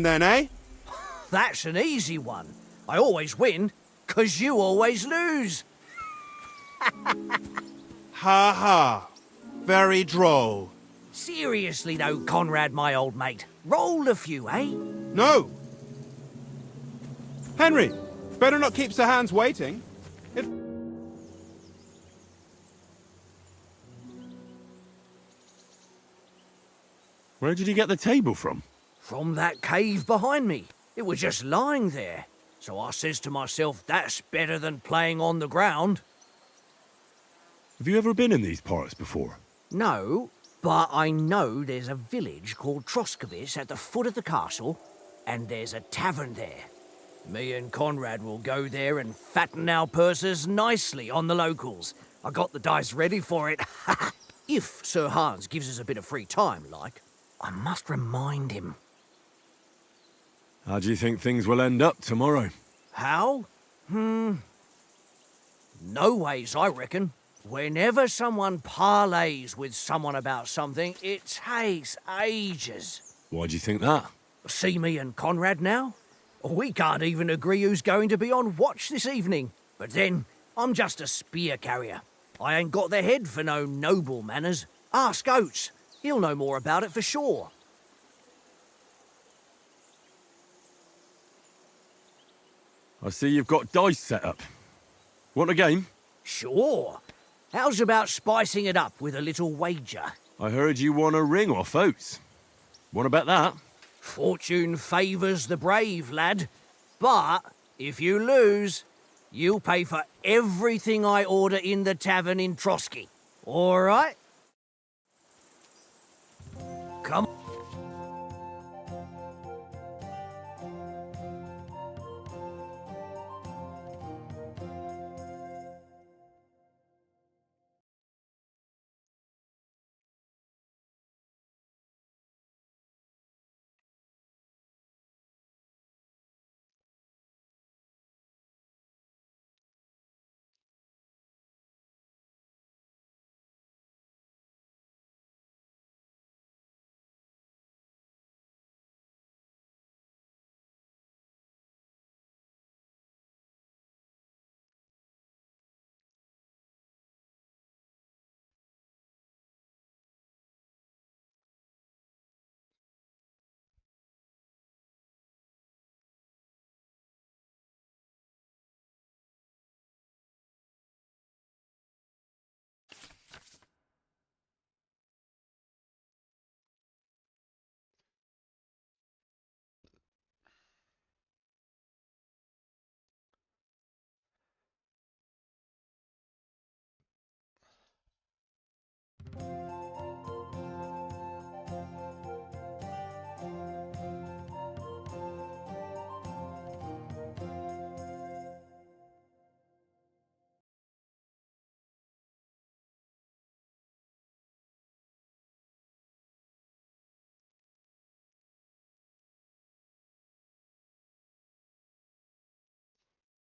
then, eh? That's an easy one. I always win, 'cause you always lose. Ha ha. Very droll. Seriously though, Conrad, my old mate. Roll a few, eh? No! Henry, better not keep Sir Hans waiting. Where did you get the table from? From that cave behind me. It was just lying there. So I says to myself, that's better than playing on the ground. Have you ever been in these parts before? No, but I know there's a village called Troskovic at the foot of the castle, and there's a tavern there. Me and Conrad will go there and fatten our purses nicely on the locals. I got the dice ready for it. If Sir Hans gives us a bit of free time, like, I must remind him. How do you think things will end up tomorrow? How? No ways, I reckon. Whenever someone parleys with someone about something, it takes ages. Why do you think that? See me and Conrad now? We can't even agree who's going to be on watch this evening. But then, I'm just a spear carrier. I ain't got the head for no noble manners. Ask Oates. He'll know more about it for sure. I see you've got dice set up. Want a game? Sure. How's about spicing it up with a little wager? I heard you won a ring off Oates. Want to bet that? Fortune favours the brave, lad. But if you lose, you'll pay for everything I order in the tavern in Trotsky. All right? Come.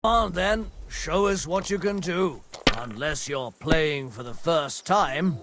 On then, show us what you can do. Unless you're playing for the first time.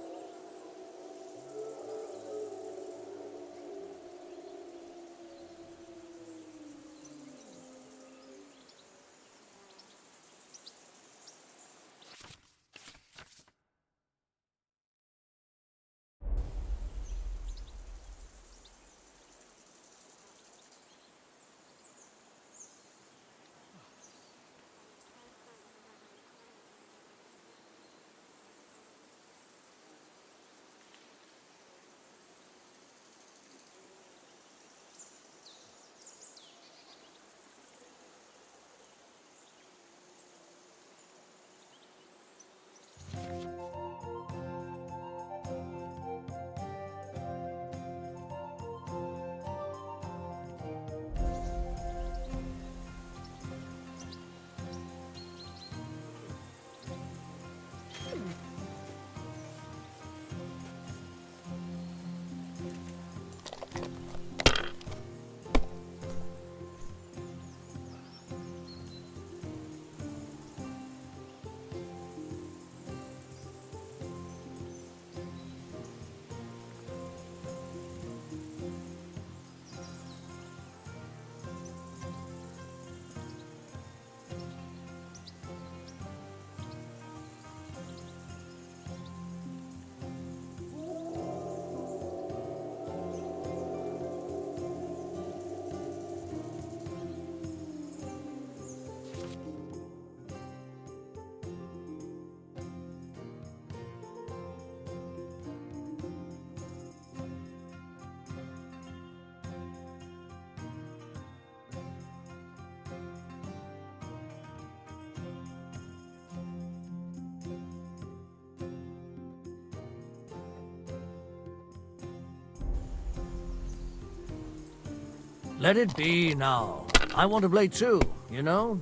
Let it be now. I want to play too, you know?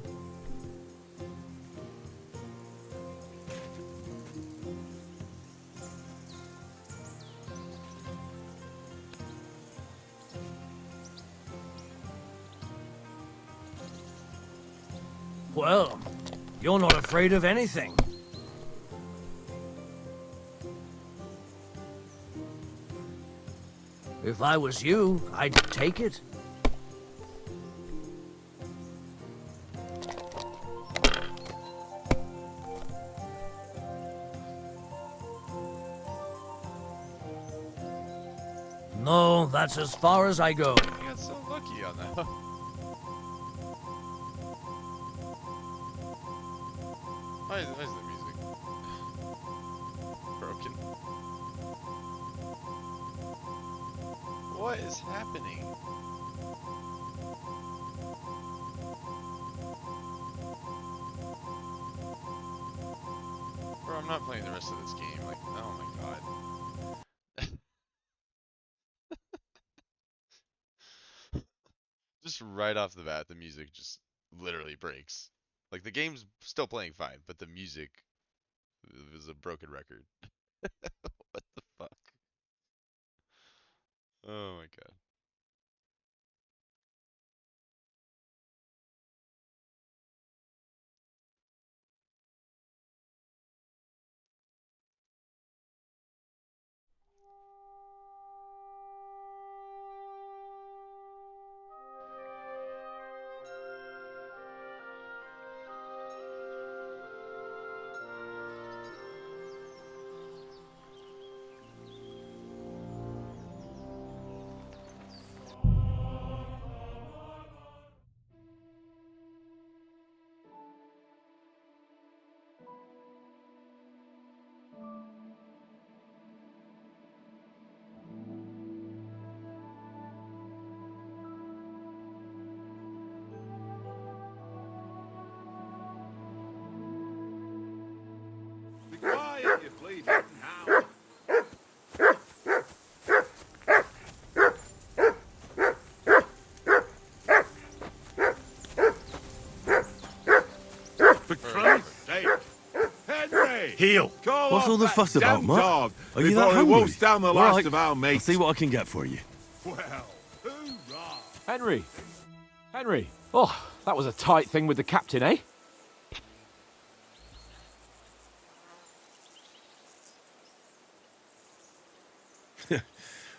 Well, you're not afraid of anything. If I was you, I'd take it. No, that's as far as I go. You got so lucky on that. Why is the music broken? What is happening? Bro, I'm not playing the rest of this game. Like, oh my god. Just right off the bat, the music just literally breaks. Like, the game's still playing fine, but the music is a broken record. What the fuck? Oh my god. Be quiet, you bleeding hound. For Christ's sake. Henry! Heel! Call What's off all the that fuss about, damn Mark? dog Are you before that he hungry? wolfs down the All last right, of our I'll mates. see what I can get for you. Well, hoorah! Henry! Henry! Oh, that was a tight thing with the captain, eh?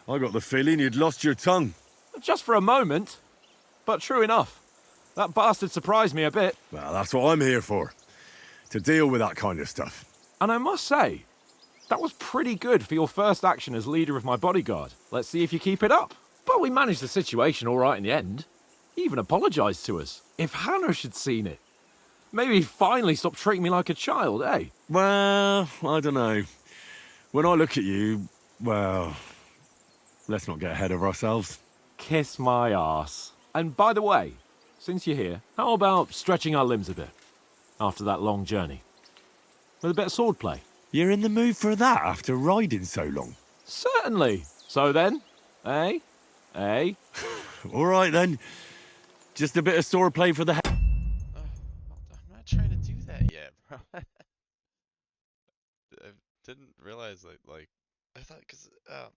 I got the feeling you'd lost your tongue. Just for a moment. But true enough. That bastard surprised me a bit. Well, that's what I'm here for. To deal with that kind of stuff. And I must say, that was pretty good for your first action as leader of my bodyguard. Let's see if you keep it up. But we managed the situation all right in the end. He even apologised to us. If Hannah had seen it. Maybe he'd finally stop treating me like a child, eh? Well, I don't know. When I look at you, well, let's not get ahead of ourselves. Kiss my arse. And by the way, since you're here, how about stretching our limbs a bit? After that long journey. With a bit of swordplay. You're in the mood for that after riding so long? Certainly. So then, eh? Eh? All right then. Just a bit of swordplay for the I'm not trying to do that yet, bro. I didn't realize like I thought because I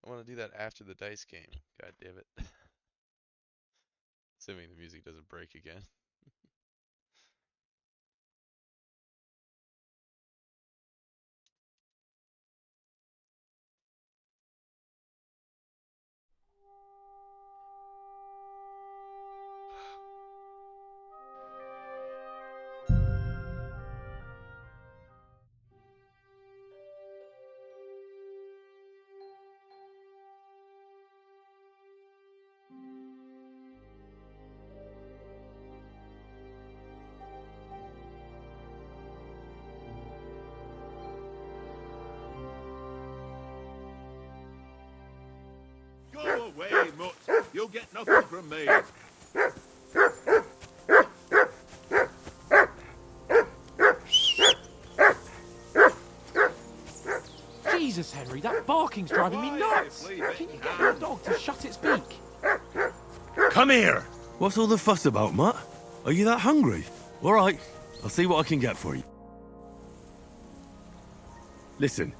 want to do that after the dice game. God damn it. Assuming the music doesn't break again. Go away, mutt. You'll get nothing from me. Jesus, Henry, that barking's driving me nuts. Can you get your dog to shut its beak? Come here! What's all the fuss about, Mutt? Are you that hungry? All right, I'll see what I can get for you. Listen,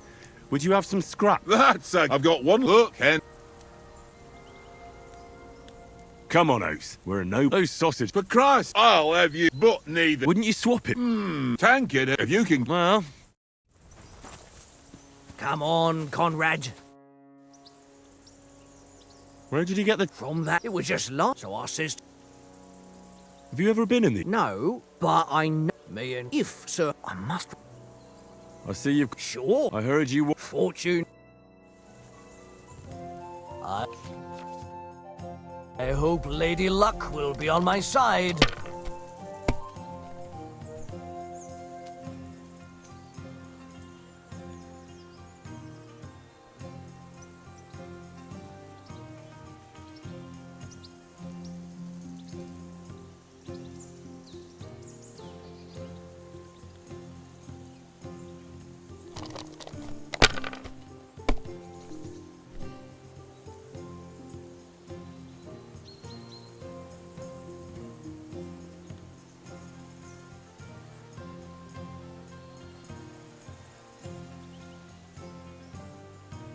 would you have some scrap? That's a... I've got one look, Hen. Come on, Oaks. We're no sausage. For Christ, I'll have you, but neither. Wouldn't you swap it? Tank it if you can. Well, Come on, Conrad. where did you get the... From that, it was just last. So I says, Have you ever been in the... no, but I know me and if, sir, I must. I see you've... Sure. I heard you... Fortune. I hope Lady Luck will be on my side.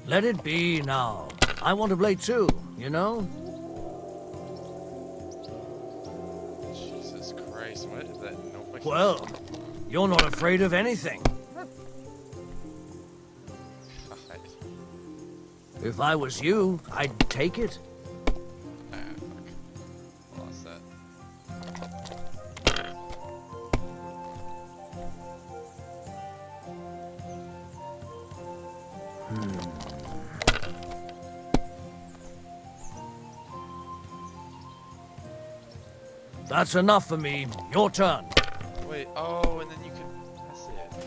Let it be now. I want to play too, you know? Jesus Christ, what is that noise? Well, you're not afraid of anything. God. If I was you, I'd take it. Ah, fuck. Lost that. That's enough for me. Your turn. Wait, oh, and then you can press it.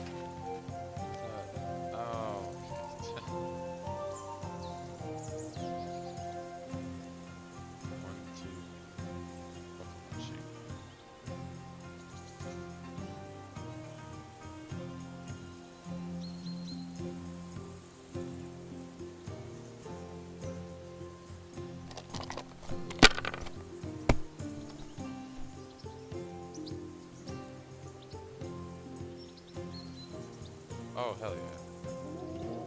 Oh. One, two. Fucking shoot. Oh, hell yeah.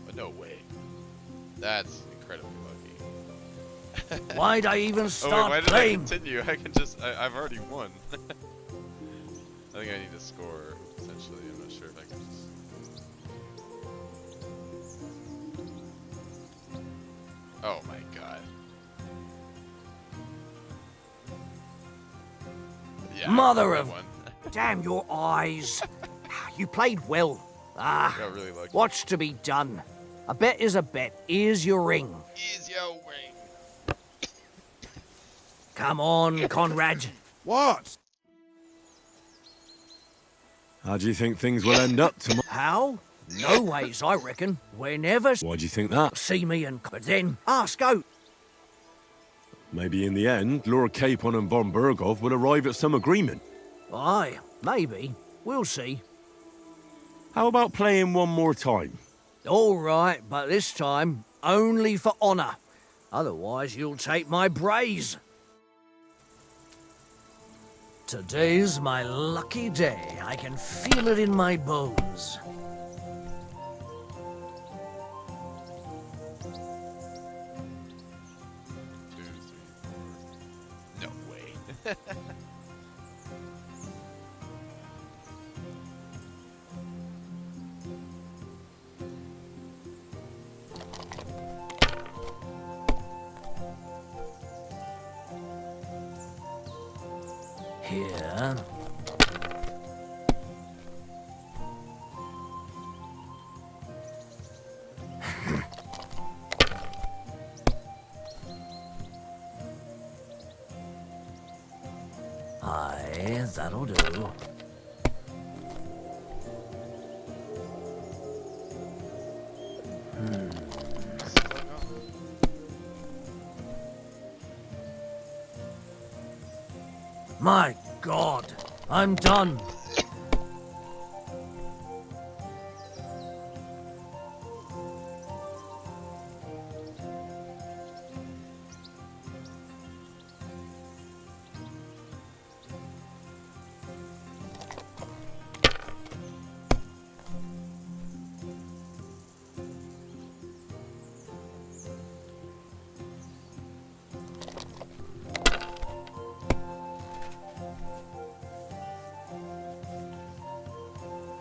But no way. That's incredibly lucky. Why'd I even Oh, wait, start why did I playing? continue? I can just... I've already won. I think I need to score, essentially. I'm not sure if I can just... Oh my god. Yeah, Mother I of- won. Damn your eyes. You played well. Ah, Got really lucky. what's to be done? A bet is a bet. Here's your ring. Is your ring? Come on, Conrad. What? How do you think things will end up tomorrow? How? No ways, I reckon. Whenever Why do you think that? see me and... But then, ask out. Maybe in the end, Lord Capon and Von Berghoff will arrive at some agreement. Aye, maybe. We'll see. How about playing one more time? All right, but this time, only for honor. Otherwise, you'll take my braze. Today's my lucky day. I can feel it in my bones. Two, three, four. No way. Here. Aye, that'll do. My God, I'm done.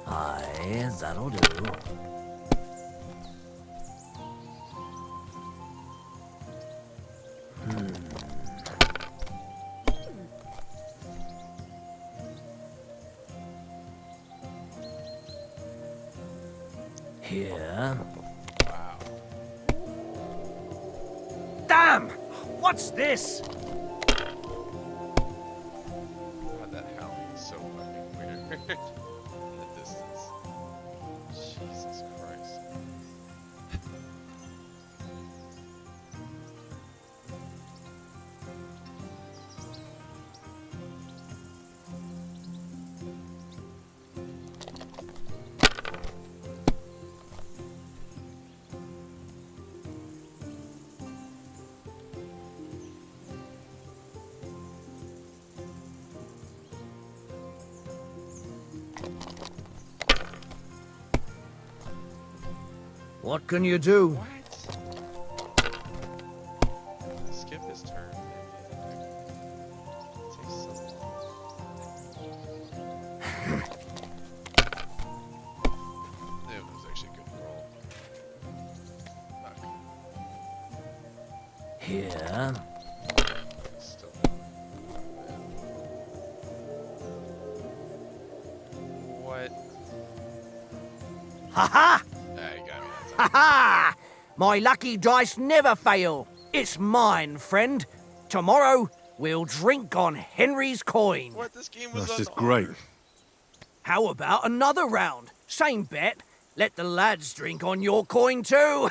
Aye, that'll do. Here. Wow. Damn! What's this? God, that howling is so fucking weird. In the distance. Jesus Christ. What can you do? Skip his turn. It takes so long. It was actually a good roll. Not good. Here. Still. What? Ha ha! Ah, you got me that time. Ha ha! My lucky dice never fail. It's mine, friend. Tomorrow, we'll drink on Henry's coin. What? This game was That's just unarmed. great. How about another round? Same bet. Let the lads drink on your coin too.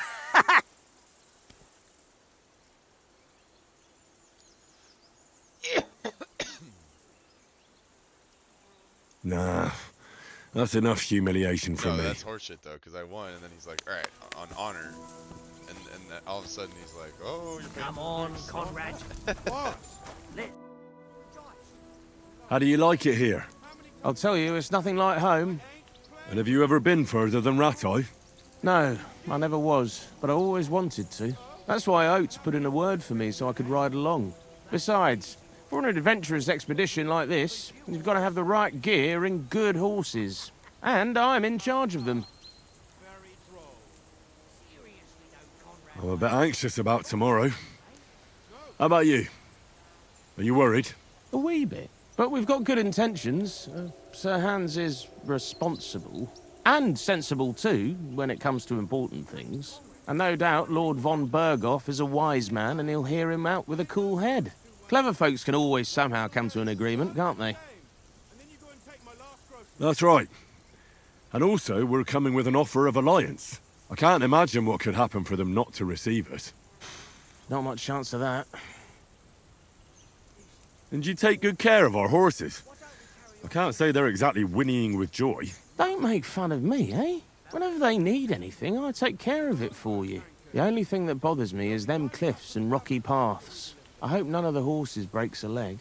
Nah, that's enough humiliation from No, me. that's horseshit though, because I won, and then he's like, all right, on honor, and then all of a sudden he's like, oh, you're paying Come for on, this. Conrad. What? Let How do you like it here? I'll tell you, it's nothing like home. And have you ever been further than Rattay? No, I never was, but I always wanted to. That's why Oates put in a word for me so I could ride along. Besides, for an adventurous expedition like this, you've got to have the right gear and good horses. And I'm in charge of them. I'm a bit anxious about tomorrow. How about you? Are you worried? A wee bit. But we've got good intentions. Sir Hans is responsible. And sensible too, when it comes to important things. And no doubt Lord von Berghoff is a wise man and he'll hear him out with a cool head. Clever folks can always somehow come to an agreement, can't they? That's right. And also, we're coming with an offer of alliance. I can't imagine what could happen for them not to receive us. Not much chance of that. And you take good care of our horses. I can't say they're exactly whinnying with joy. Don't make fun of me, eh? Whenever they need anything, I take care of it for you. The only thing that bothers me is them cliffs and rocky paths. I hope none of the horses breaks a leg.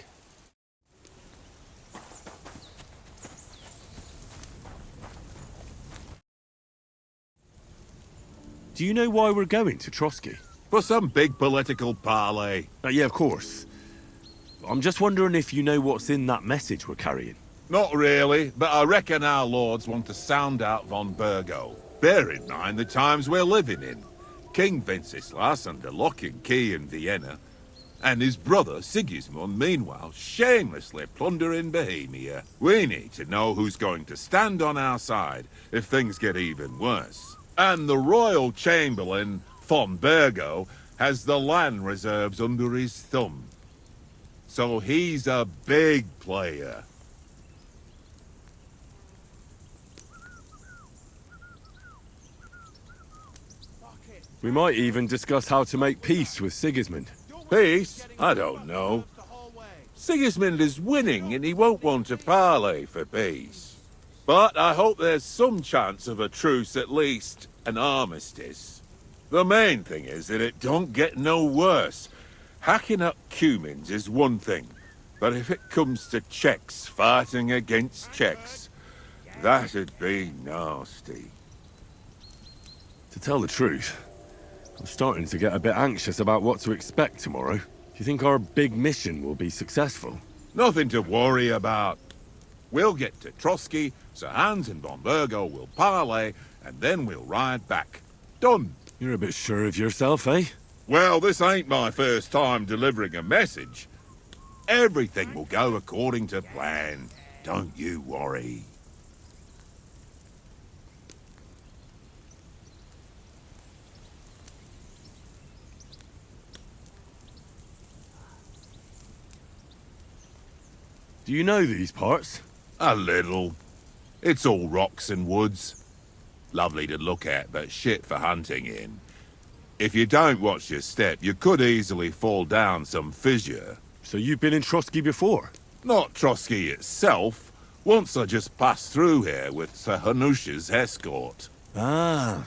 Do you know why we're going to Trotsky? For some big political parley. Yeah, of course. I'm just wondering if you know what's in that message we're carrying. Not really, but I reckon our lords want to sound out von Burgo. Bear in mind the times we're living in. King Wenceslas under lock and key in Vienna, and his brother Sigismund, meanwhile, shamelessly plundering Bohemia. We need to know who's going to stand on our side if things get even worse. And the royal chamberlain, von Burgo, has the land reserves under his thumb. So he's a big player. We might even discuss how to make peace with Sigismund. Peace? I don't know. Sigismund is winning and he won't want to parley for peace. But I hope there's some chance of a truce, at least an armistice. The main thing is that it don't get no worse. Hacking up Cumins is one thing, but if it comes to Czechs fighting against Czechs, that'd be nasty. To tell the truth, I'm starting to get a bit anxious about what to expect tomorrow. Do you think our big mission will be successful? Nothing to worry about. We'll get to Trotsky, Sir Hans and von Burgo will parley, and then we'll ride back. Done. You're a bit sure of yourself, eh? Well, this ain't my first time delivering a message. Everything will go according to plan. Don't you worry. Do you know these parts? A little. It's all rocks and woods. Lovely to look at, but shit for hunting in. If you don't watch your step, you could easily fall down some fissure. So you've been in Trotsky before? Not Trotsky itself. Once I just passed through here with Sir Hanusha's escort. Ah,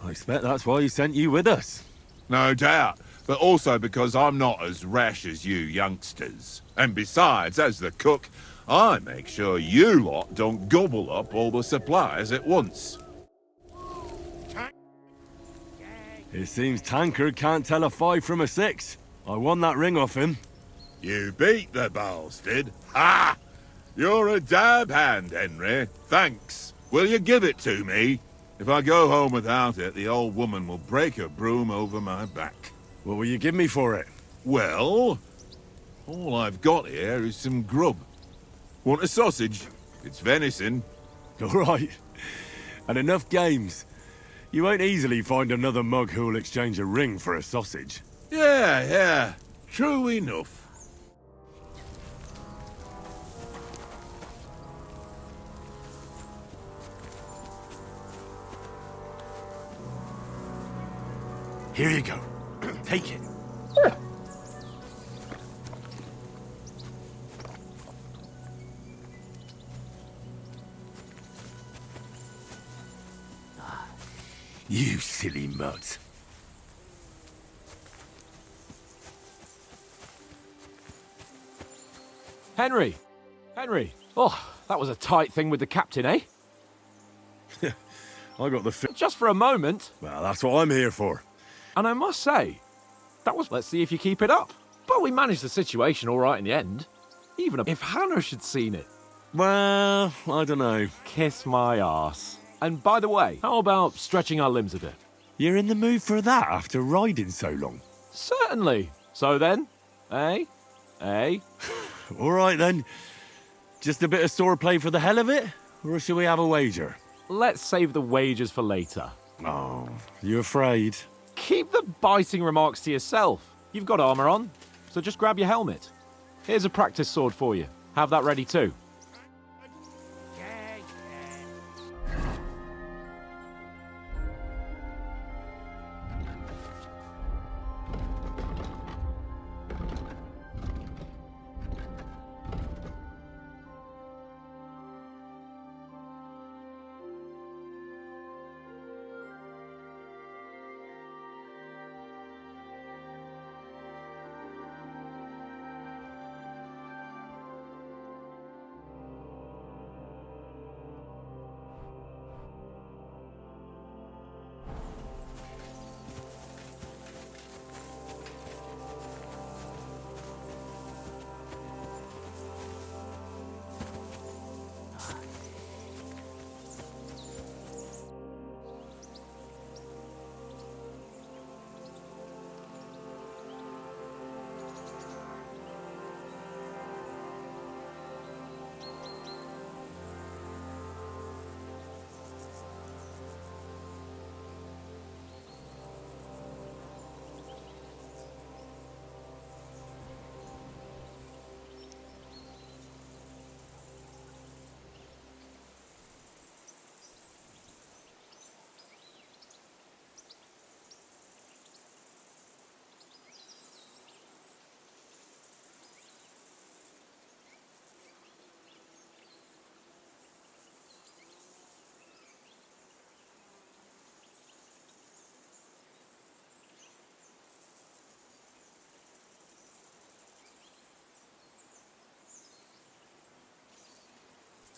I expect that's why he sent you with us. No doubt, but also because I'm not as rash as you youngsters. And besides, as the cook, I make sure you lot don't gobble up all the supplies at once. It seems Tankard can't tell a 5 from a 6. I won that ring off him. You beat the bastard. Ha! You're a dab hand, Henry. Thanks. Will you give it to me? If I go home without it, the old woman will break her broom over my back. What will you give me for it? Well, all I've got here is some grub. Want a sausage? It's venison. All right. And enough games. You won't easily find another mug who'll exchange a ring for a sausage. Yeah. True enough. Here you go. Take it. You silly mutt. Henry! Henry! Oh, that was a tight thing with the captain, eh? I got the Just for a moment. Well, that's what I'm here for. And I must say, that was... Let's see if you keep it up. But we managed the situation all right in the end. Even if Hanush had seen it. Well, I don't know. Kiss my arse. And by the way, how about stretching our limbs a bit? You're in the mood for that after riding so long? Certainly. So then, eh? All right then. Just a bit of swordplay for the hell of it? Or shall we have a wager? Let's save the wagers for later. Oh, you afraid? Keep the biting remarks to yourself. You've got armor on, so just grab your helmet. Here's a practice sword for you. Have that ready too.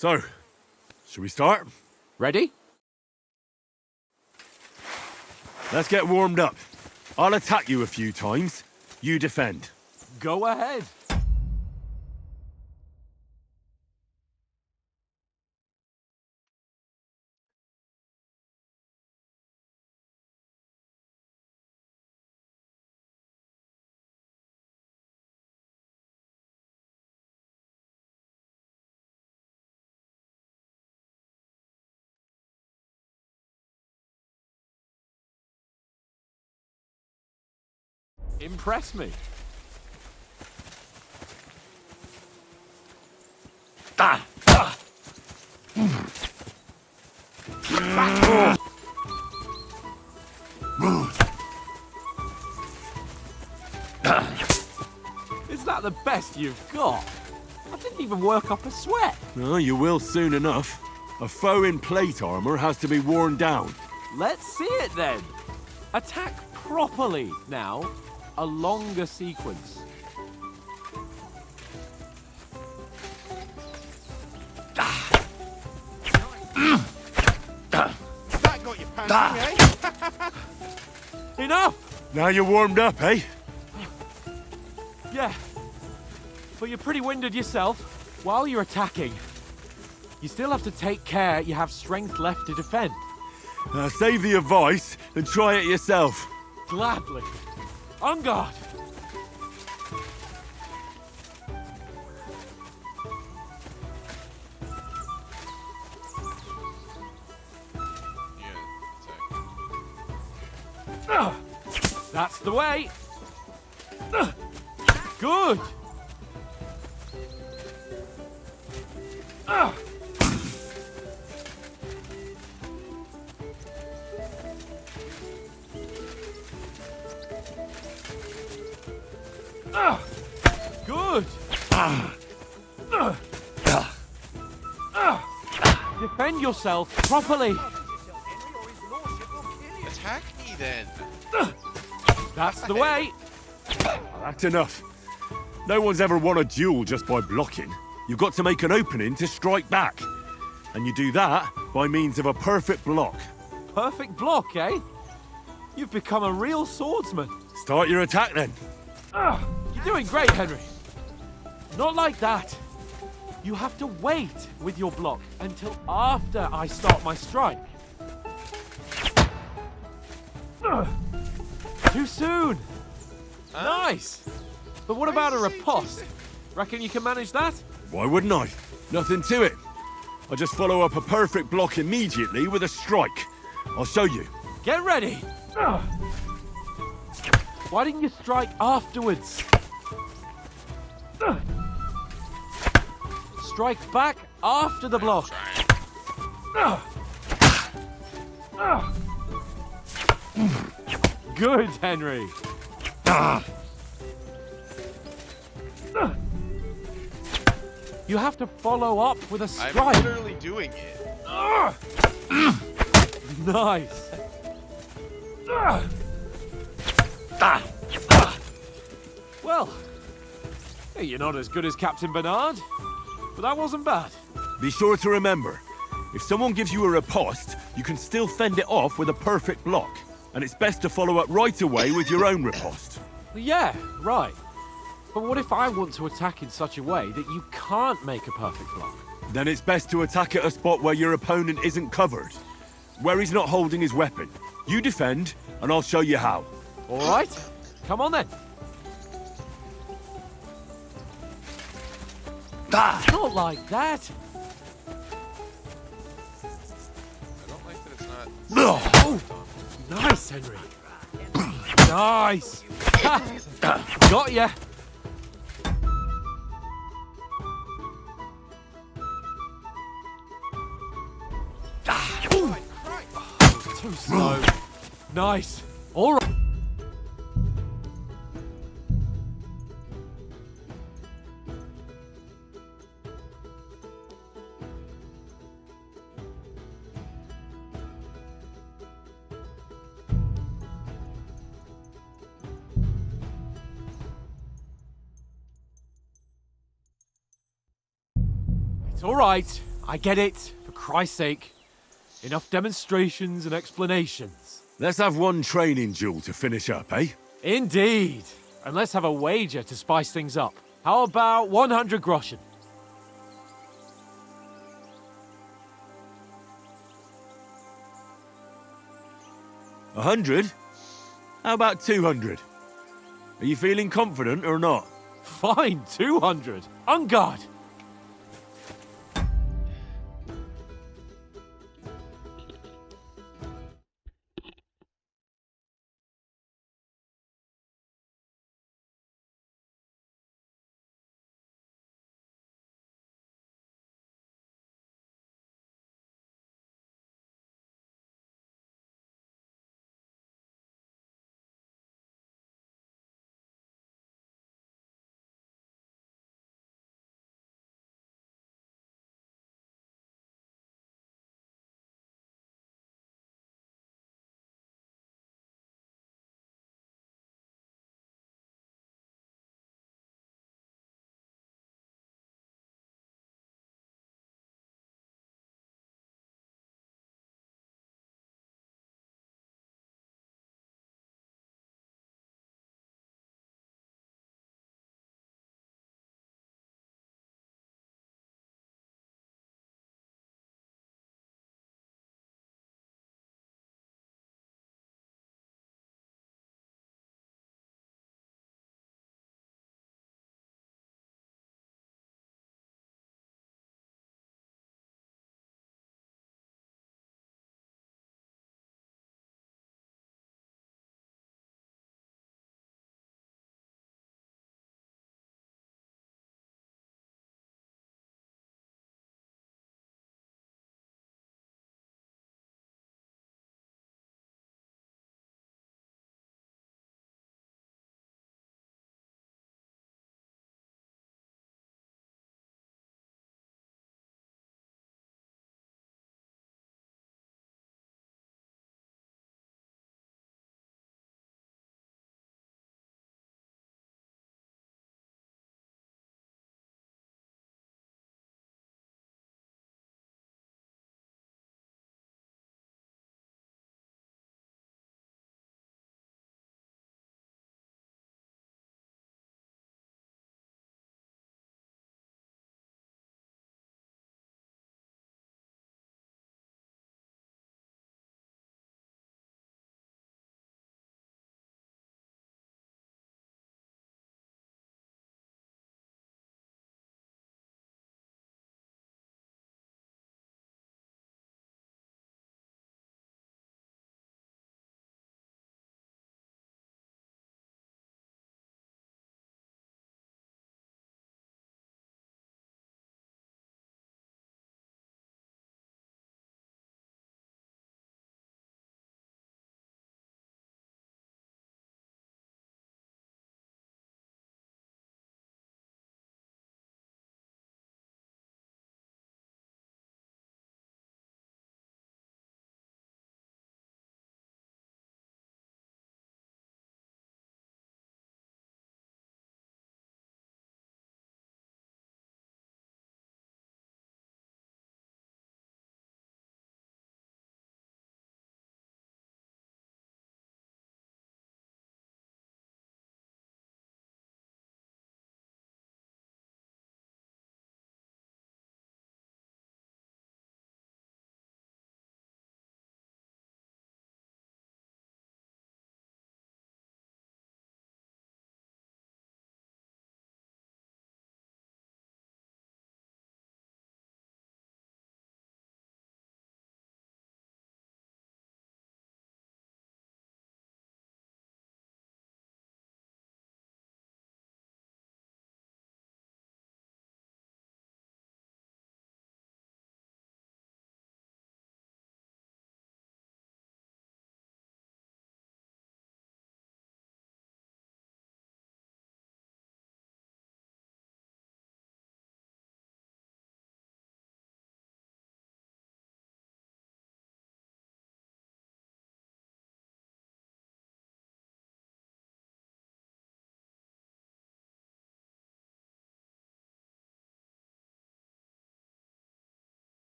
So, should we start? Ready? Let's get warmed up. I'll attack you a few times. You defend. Go ahead. Impress me. Is that the best you've got? I didn't even work up a sweat. No, you will soon enough. A foe in plate armor has to be worn down. Let's see it then. Attack properly now. A longer sequence. That got you panting, eh? Enough! Now you're warmed up, eh? Yeah. But you're pretty winded yourself. While you're attacking, you still have to take care you have strength left to defend. Save the advice and try it yourself. Gladly. On guard. Yeah, That's the way. Good. Good. Defend yourself properly. attack me then. That's the way. That's enough. No one's ever won a duel just by blocking. You've got to make an opening to strike back. And you do that by means of a perfect block. Perfect block, eh? You've become a real swordsman. Start your attack then. You're doing great, Henry. Not like that. You have to wait with your block until after I start my strike. Too soon. Nice. But what about a riposte? Reckon you can manage that? Why wouldn't I? Nothing to it. I just follow up a perfect block immediately with a strike. I'll show you. Get ready. Why didn't you strike afterwards? Strike back after the block. Good, Henry. You have to follow up with a I'm strike. literally doing it. Nice. Well, hey, you're not as good as Captain Bernard, but that wasn't bad. Be sure to remember, if someone gives you a riposte, you can still fend it off with a perfect block. And it's best to follow up right away with your own riposte. Yeah, right. But what if I want to attack in such a way that you can't make a perfect block? Then it's best to attack at a spot where your opponent isn't covered. Where he's not holding his weapon. You defend, and I'll show you how. All right, come on then. Not like that. I don't like that it's not. Oh, nice, Henry. Nice. Ha, got ya. Too slow. Nice. All right. It's all right. I get it. For Christ's sake. Enough demonstrations and explanations. Let's have one training duel to finish up, eh? Indeed. And let's have a wager to spice things up. How about 100 groschen? 100? How about 200? Are you feeling confident or not? Fine, 200. On guard.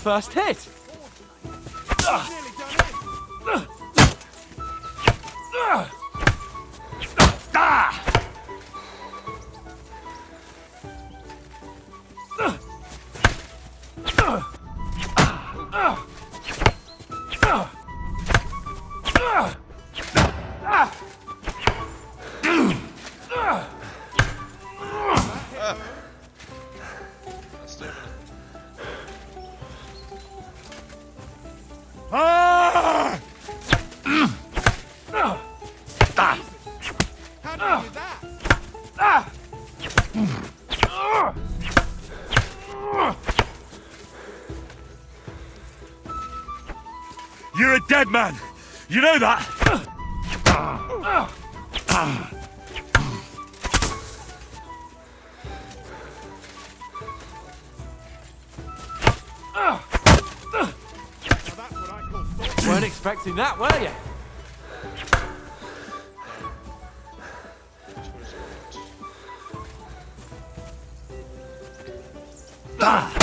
first hit. Nearly done it. Ah! How do you do that? You're a dead man. You know that? Now that's what I call thought. Weren't expecting that, were you? Nice.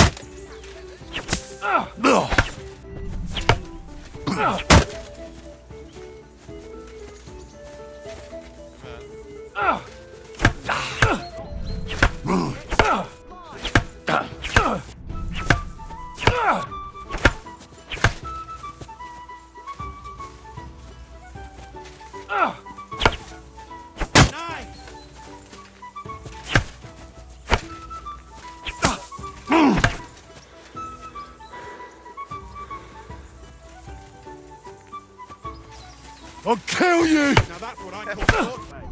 I'll kill you! Now that's what I call thought, mate.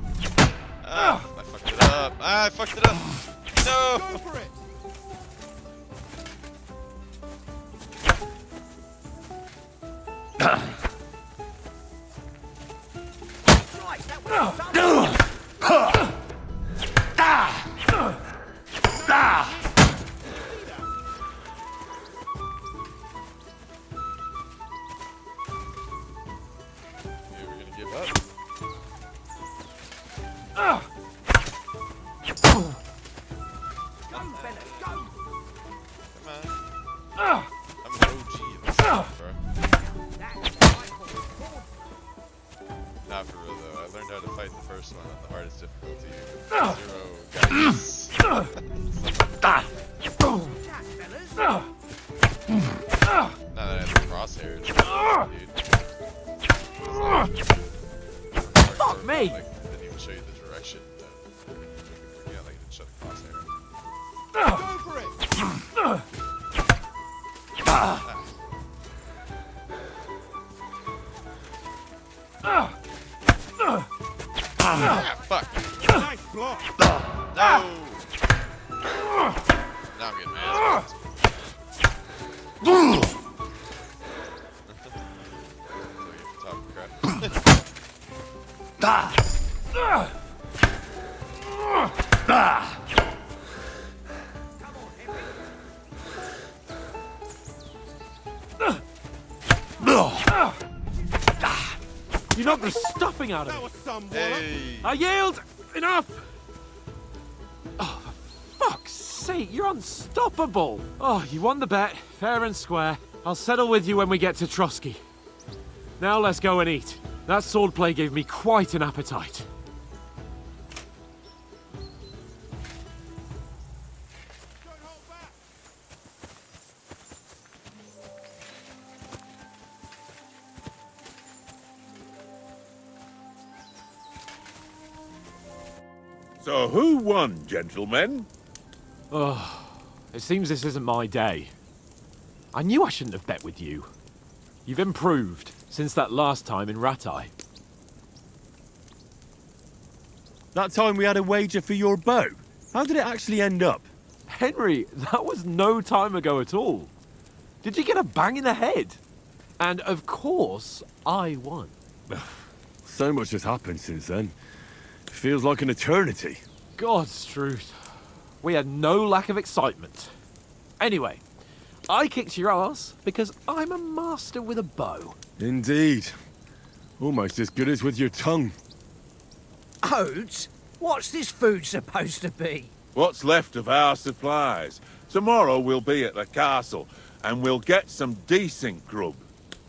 I fucked it up. I fucked it up. No. Go for it. Right, that was done. You were gonna give up. Go, Bennett, go. Come on. I'm an OG in this game, bro. That's what I call thought. Not for real though. I learned how to fight the first one on the hardest difficulty with 0 guidance. That, fellas. Not that I had the crosshairs, dude. Fuck me! Like, didn't even show you the direction. Yeah, like it didn't show the crosshair. Go for it. Ah, fuck. Nice block. No. Now I'm getting mad. You knocked the stuffing out of That me. was some wallop. Hey. I yield! Enough! Oh, for fuck's sake, you're unstoppable! Oh, you won the bet, fair and square. I'll settle with you when we get to Trotsky. Now let's go and eat. That swordplay gave me quite an appetite. Don't hold back. So who won, gentlemen? It seems this isn't my day. I knew I shouldn't have bet with you. You've improved since that last time in Ratai. That time we had a wager for your bow. How did it actually end up? Henry, that was no time ago at all. Did you get a bang in the head? And of course, I won. So much has happened since then. It feels like an eternity. God's truth. We had no lack of excitement. Anyway, I kicked your ass because I'm a master with a bow. Indeed. Almost as good as with your tongue. Oats? What's this food supposed to be? What's left of our supplies? Tomorrow we'll be at the castle, and we'll get some decent grub.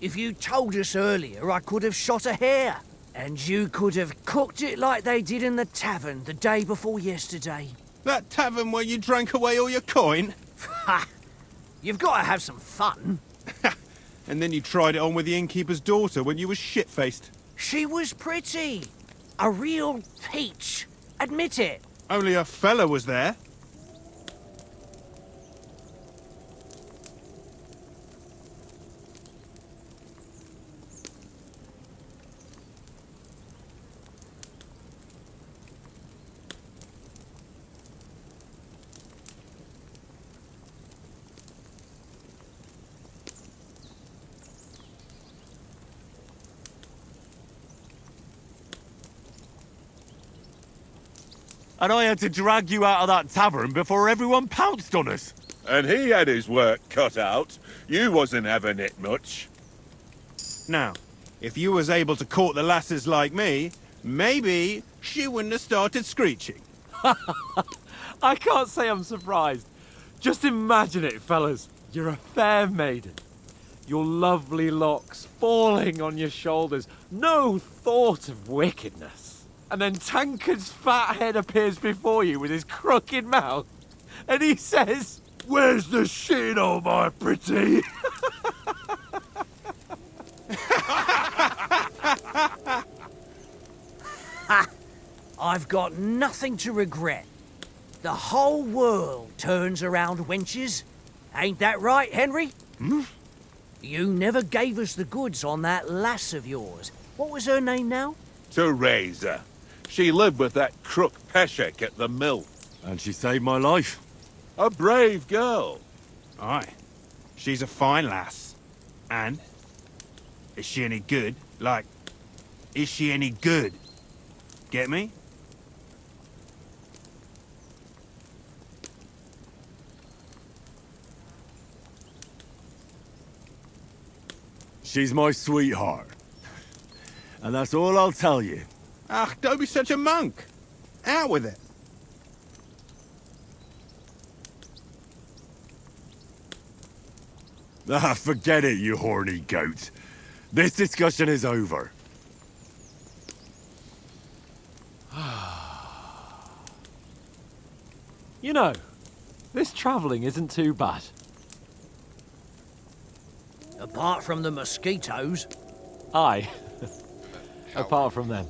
If you told us earlier, I could have shot a hare. And you could have cooked it like they did in the tavern the day before yesterday. That tavern where you drank away all your coin? Ha! You've got to have some fun. And then you tried it on with the innkeeper's daughter when you were shit-faced. She was pretty. A real peach. Admit it. Only a fella was there. And I had to drag you out of that tavern before everyone pounced on us. And he had his work cut out. You wasn't having it much. Now, if you was able to court the lasses like me, maybe she wouldn't have started screeching. I can't say I'm surprised. Just imagine it, fellas. You're a fair maiden. Your lovely locks falling on your shoulders. No thought of wickedness. And then Tankard's fat head appears before you with his crooked mouth. And he says, "Where's the shit, oh my pretty?" I've got nothing to regret. The whole world turns around wenches. Ain't that right, Henry? You never gave us the goods on that lass of yours. What was her name now? Teresa. She lived with that crook Peshek at the mill. And she saved my life. A brave girl. Aye. She's a fine lass. And? Is she any good? Like, is she any good? Get me? She's my sweetheart. And that's all I'll tell you. Ach, don't be such a monk. Out with it. Ah, forget it, you horny goat. This discussion is over. You know, this travelling isn't too bad. Apart from the mosquitoes. Aye. Apart from them.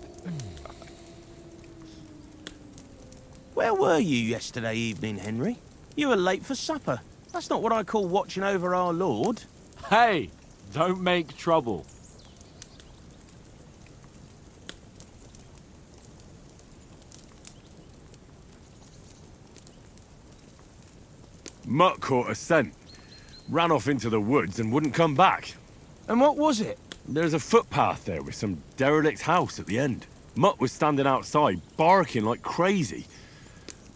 Where were you yesterday evening, Henry? You were late for supper. That's not what I call watching over our Lord. Hey, don't make trouble. Mutt caught a scent, ran off into the woods and wouldn't come back. And what was it? There's a footpath there with some derelict house at the end. Mutt was standing outside, barking like crazy.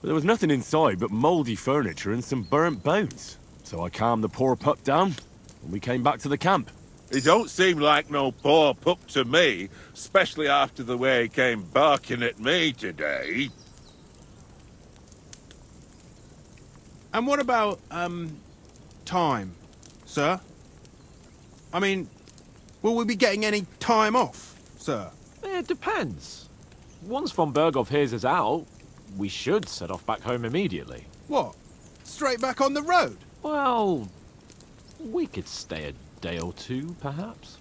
But there was nothing inside but mouldy furniture and some burnt bones. So I calmed the poor pup down, and we came back to the camp. He don't seem like no poor pup to me, especially after the way he came barking at me today. And what about, time, sir? I mean, will we be getting any time off, sir? It depends. Once von Berghoff hears us out, we should set off back home immediately. What? Straight back on the road? Well, we could stay a day or two, perhaps.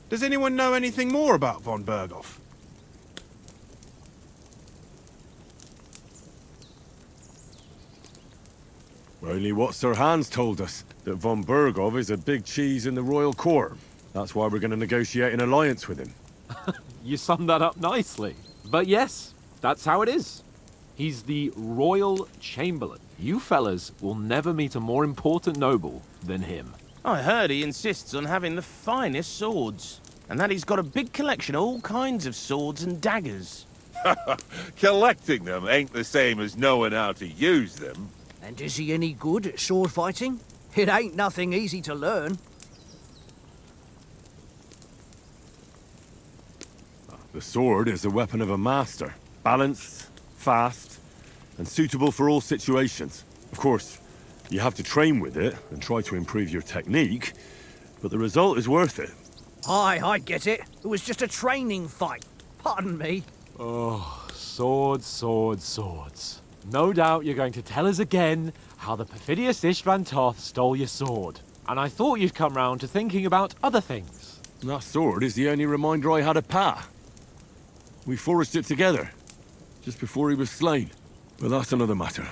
Does anyone know anything more about von Berghoff? Only what Sir Hans told us, that von Berghoff is a big cheese in the royal court. That's why we're going to negotiate an alliance with him. You summed that up nicely. But yes, that's how it is. He's the Royal Chamberlain. You fellas will never meet a more important noble than him. I heard he insists on having the finest swords. And that he's got a big collection of all kinds of swords and daggers. Collecting them ain't the same as knowing how to use them. And is he any good at sword fighting? It ain't nothing easy to learn. The sword is the weapon of a master. Balanced, fast, and suitable for all situations. Of course, You have to train with it and try to improve your technique, but the result is worth it. Aye, I get it. It was just a training fight. Pardon me. Oh, swords, swords, swords. No doubt you're going to tell us again how the perfidious Istvan Toth stole your sword. And I thought you'd come round to thinking about other things. That sword is the only reminder I had of Pa. We forged it together, just before he was slain. But that's another matter.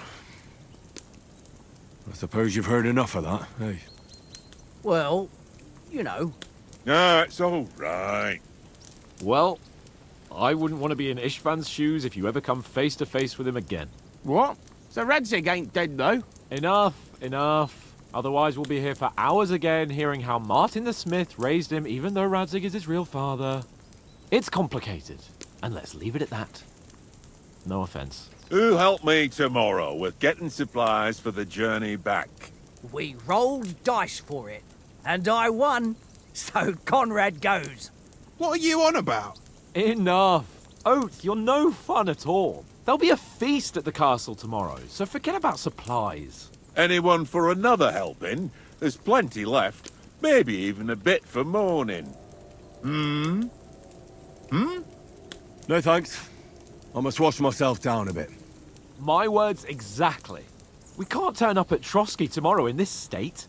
I suppose you've heard enough of that, eh? Well, you know. No, it's all right. Well, I wouldn't want to be in Istvan's shoes if you ever come face to face with him again. What? So Radzig ain't dead, though? Enough, enough. Otherwise we'll be here for hours again hearing how Martin the Smith raised him even though Radzig is his real father. It's complicated, and let's leave it at that. No offense. Who'll help me tomorrow with getting supplies for the journey back? We rolled dice for it, and I won. So Conrad goes. What are you on about? Enough. Oath, you're no fun at all. There'll be a feast at the castle tomorrow, so forget about supplies. Anyone for another helping? There's plenty left. Maybe even a bit for morning. No thanks. I must wash myself down a bit. My words exactly. We can't turn up at Trotsky tomorrow in this state.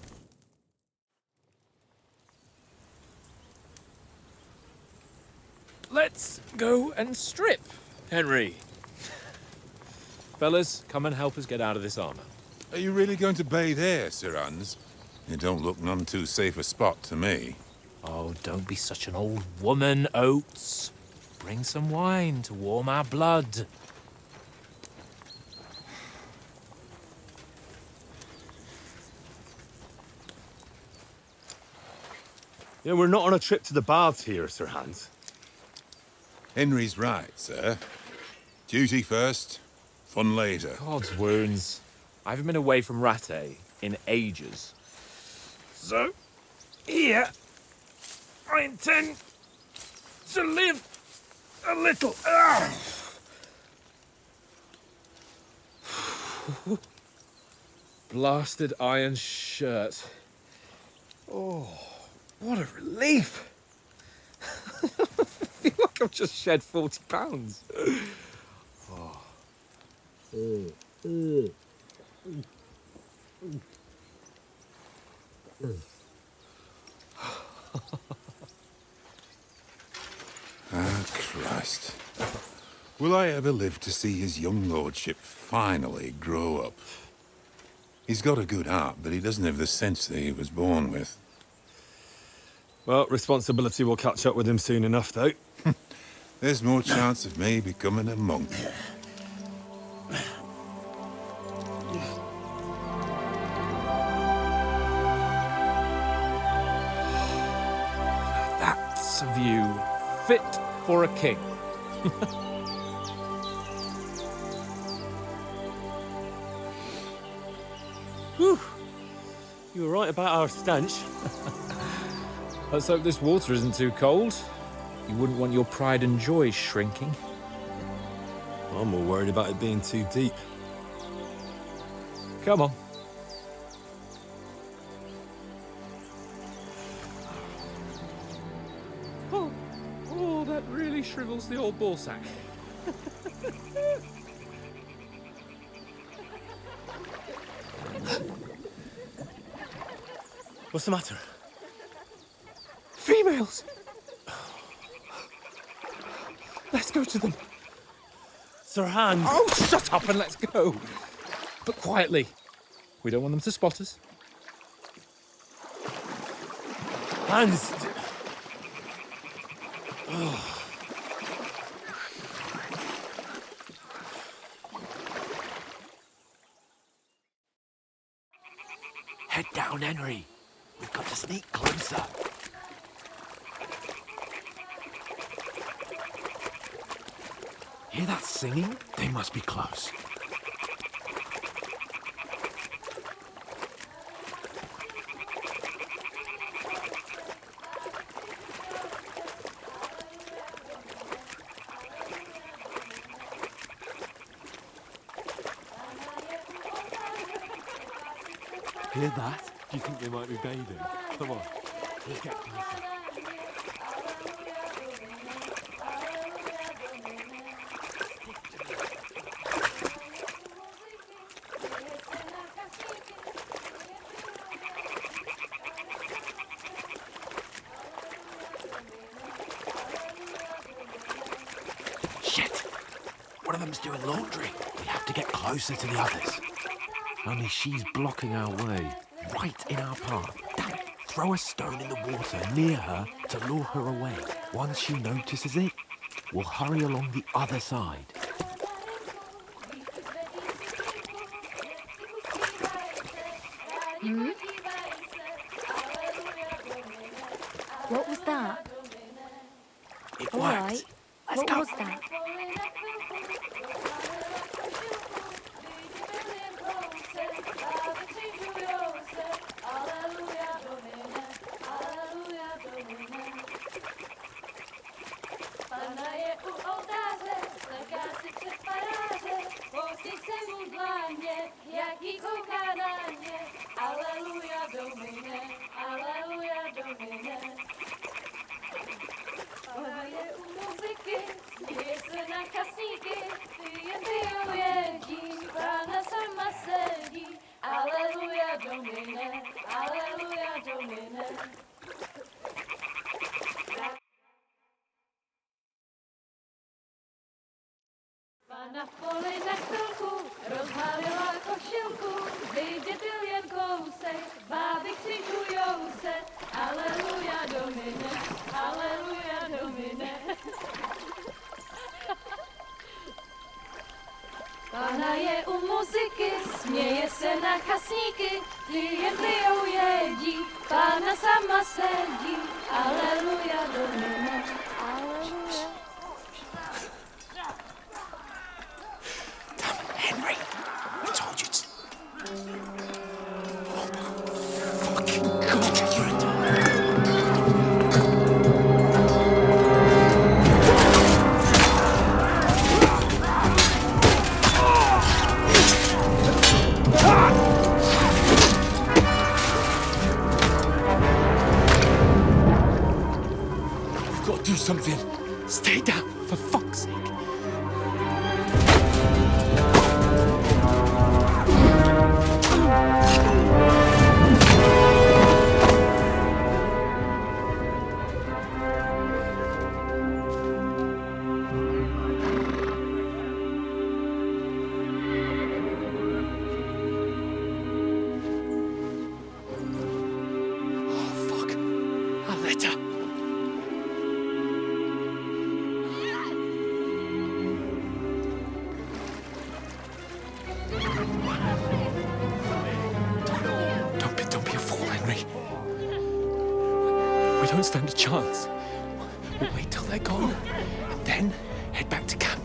Let's go and strip, Henry. Fellas, come and help us get out of this armor. Are you really going to bathe here, Sir Hans? It don't look none too safe a spot to me. Oh, don't be such an old woman, Oates. Bring some wine to warm our blood. Yeah, we're not on a trip to the baths here, Sir Hans. Henry's right, sir. Duty first, fun later. God's wounds. I haven't been away from Rattay in ages. So, here, I intend to live a little. Blasted iron shirt. Oh, what a relief. I feel like I've just shed 40 pounds. Ah, Christ. Will I ever live to see his young lordship finally grow up? He's got a good heart, but he doesn't have the sense that he was born with. Well, responsibility will catch up with him soon enough, though. There's more chance of me becoming a monk. That's a view fit for a king. Whew. You were right about our stench. Let's hope this water isn't too cold. You wouldn't want your pride and joy shrinking. I'm more worried about it being too deep. Come on. Oh, that really shrivels the old ball sack. What's the matter? Females! Let's go to them. Sir Hans! Oh, shut up and let's go. But quietly. We don't want them to spot us. Hans! Head down, Henry. We've got to sneak closer. Hear that singing? They must be close. Hear that? Do you think they might be bathing? Come on, let's get closer. Shit! One of them's doing laundry. We have to get closer to the others. Only she's blocking our way, right in our path. Damn it. Throw a stone in the water near her to lure her away. Once she notices it, we'll hurry along the other side. What was that? It All worked. right. Let's What go. was that? Pana je u oltáře, leká si před faráře, pouští se mu dláně, jaký kouká na ně. Aleluja Domine, aleluja Domine. Pana je u muziky, směje se na kasníky, ty jen jedí, Pána sama sedí. Aleluja Domine, aleluja Domine. Pána v poli na chvilku rozhálila košilku, vyjde byl jen kousek, báby křižujou se. Aleluja Domine, aleluja Domine. Pána je u muziky, směje se na chasníky, ty jen pijou jedí, Pána sama sedí. Aleluja Domine, aleluja. Henry, I told you to... Fucking God, you're a... We've got to do something. Stay down, for fuck's sake. Don't be a fool, Henry. We don't stand a chance. We'll wait till they're gone, and then head back to camp.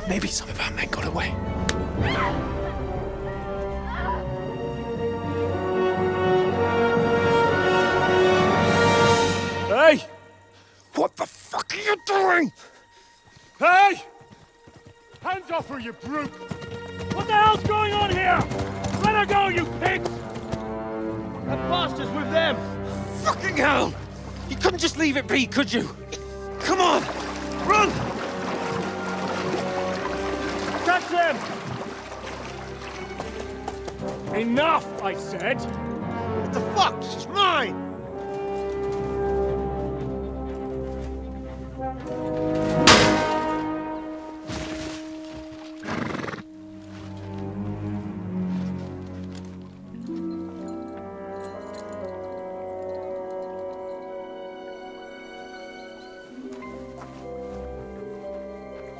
Maybe some of our men got away. Hey! What the fuck are you doing? Hey! Hands off her, you brute! What the hell's going on here? Let her go, you pigs! That bastard's with them! Fucking hell! You couldn't just leave it be, could you? Come on! Run! Catch them! Enough, I said! What the fuck? She's mine!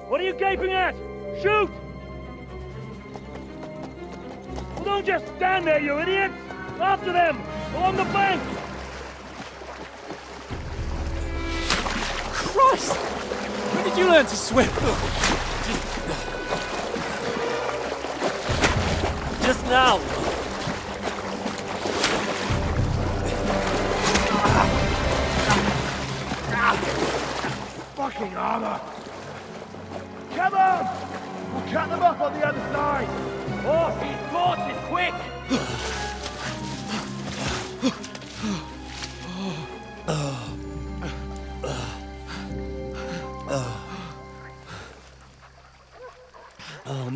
What are you gaping at? Shoot! Well, don't just stand there, you idiots! After them! Along the bank! Christ! When did you learn to swim? Just now! Fucking armor! Come on! We'll cut them off on the other side! Oh, these torches, quick!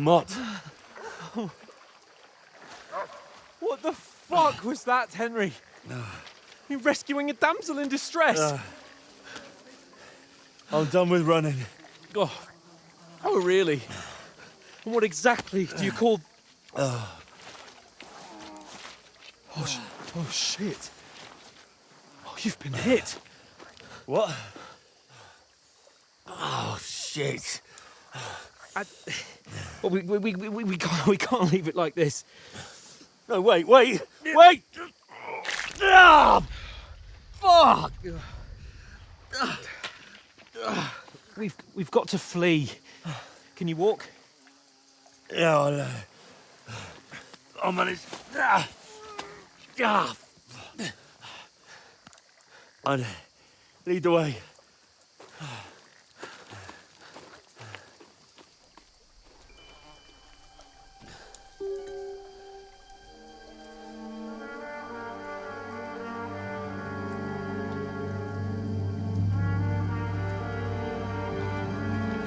Mutt. What the fuck was that, Henry? You rescuing a damsel in distress? I'm done with running. Oh, really? And what exactly do you call... Oh, shit. Oh, you've been hit. What? Oh, shit. Well, we can't leave it like this. No, wait! Ah! Fuck! We've got to flee. Can you walk? Yeah, I'll manage. I'd lead the way.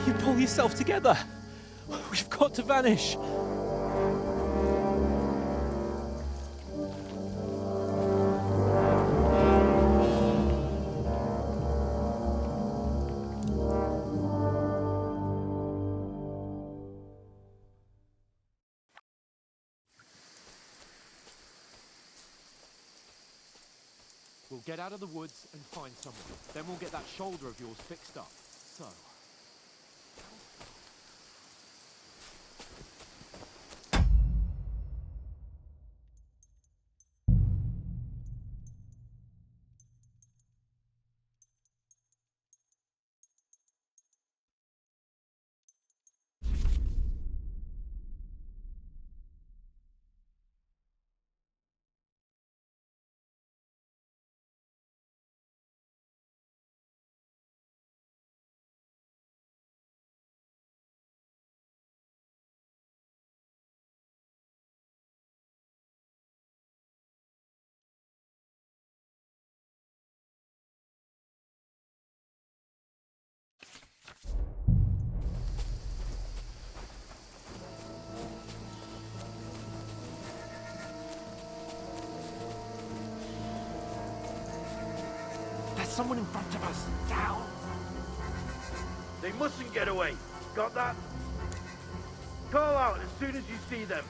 You pull yourself together. We've got to vanish. We'll get out of the woods and find someone. Then we'll get that shoulder of yours fixed up. So... There's someone in front of us. Down. They mustn't get away. Got that? Call out as soon as you see them.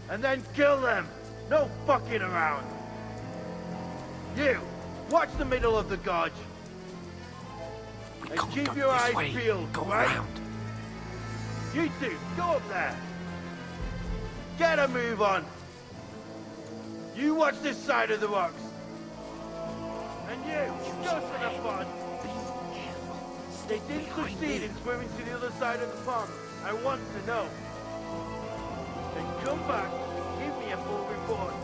And then kill them. No fucking around. You, watch the middle of the gorge. And keep your eyes peeled, right? You two, go up there. Get a move on. You watch this side of the rocks. And you, go to the pond. They didn't succeed in swimming to the other side of the pond. I want to know. Then come back and give me a full report.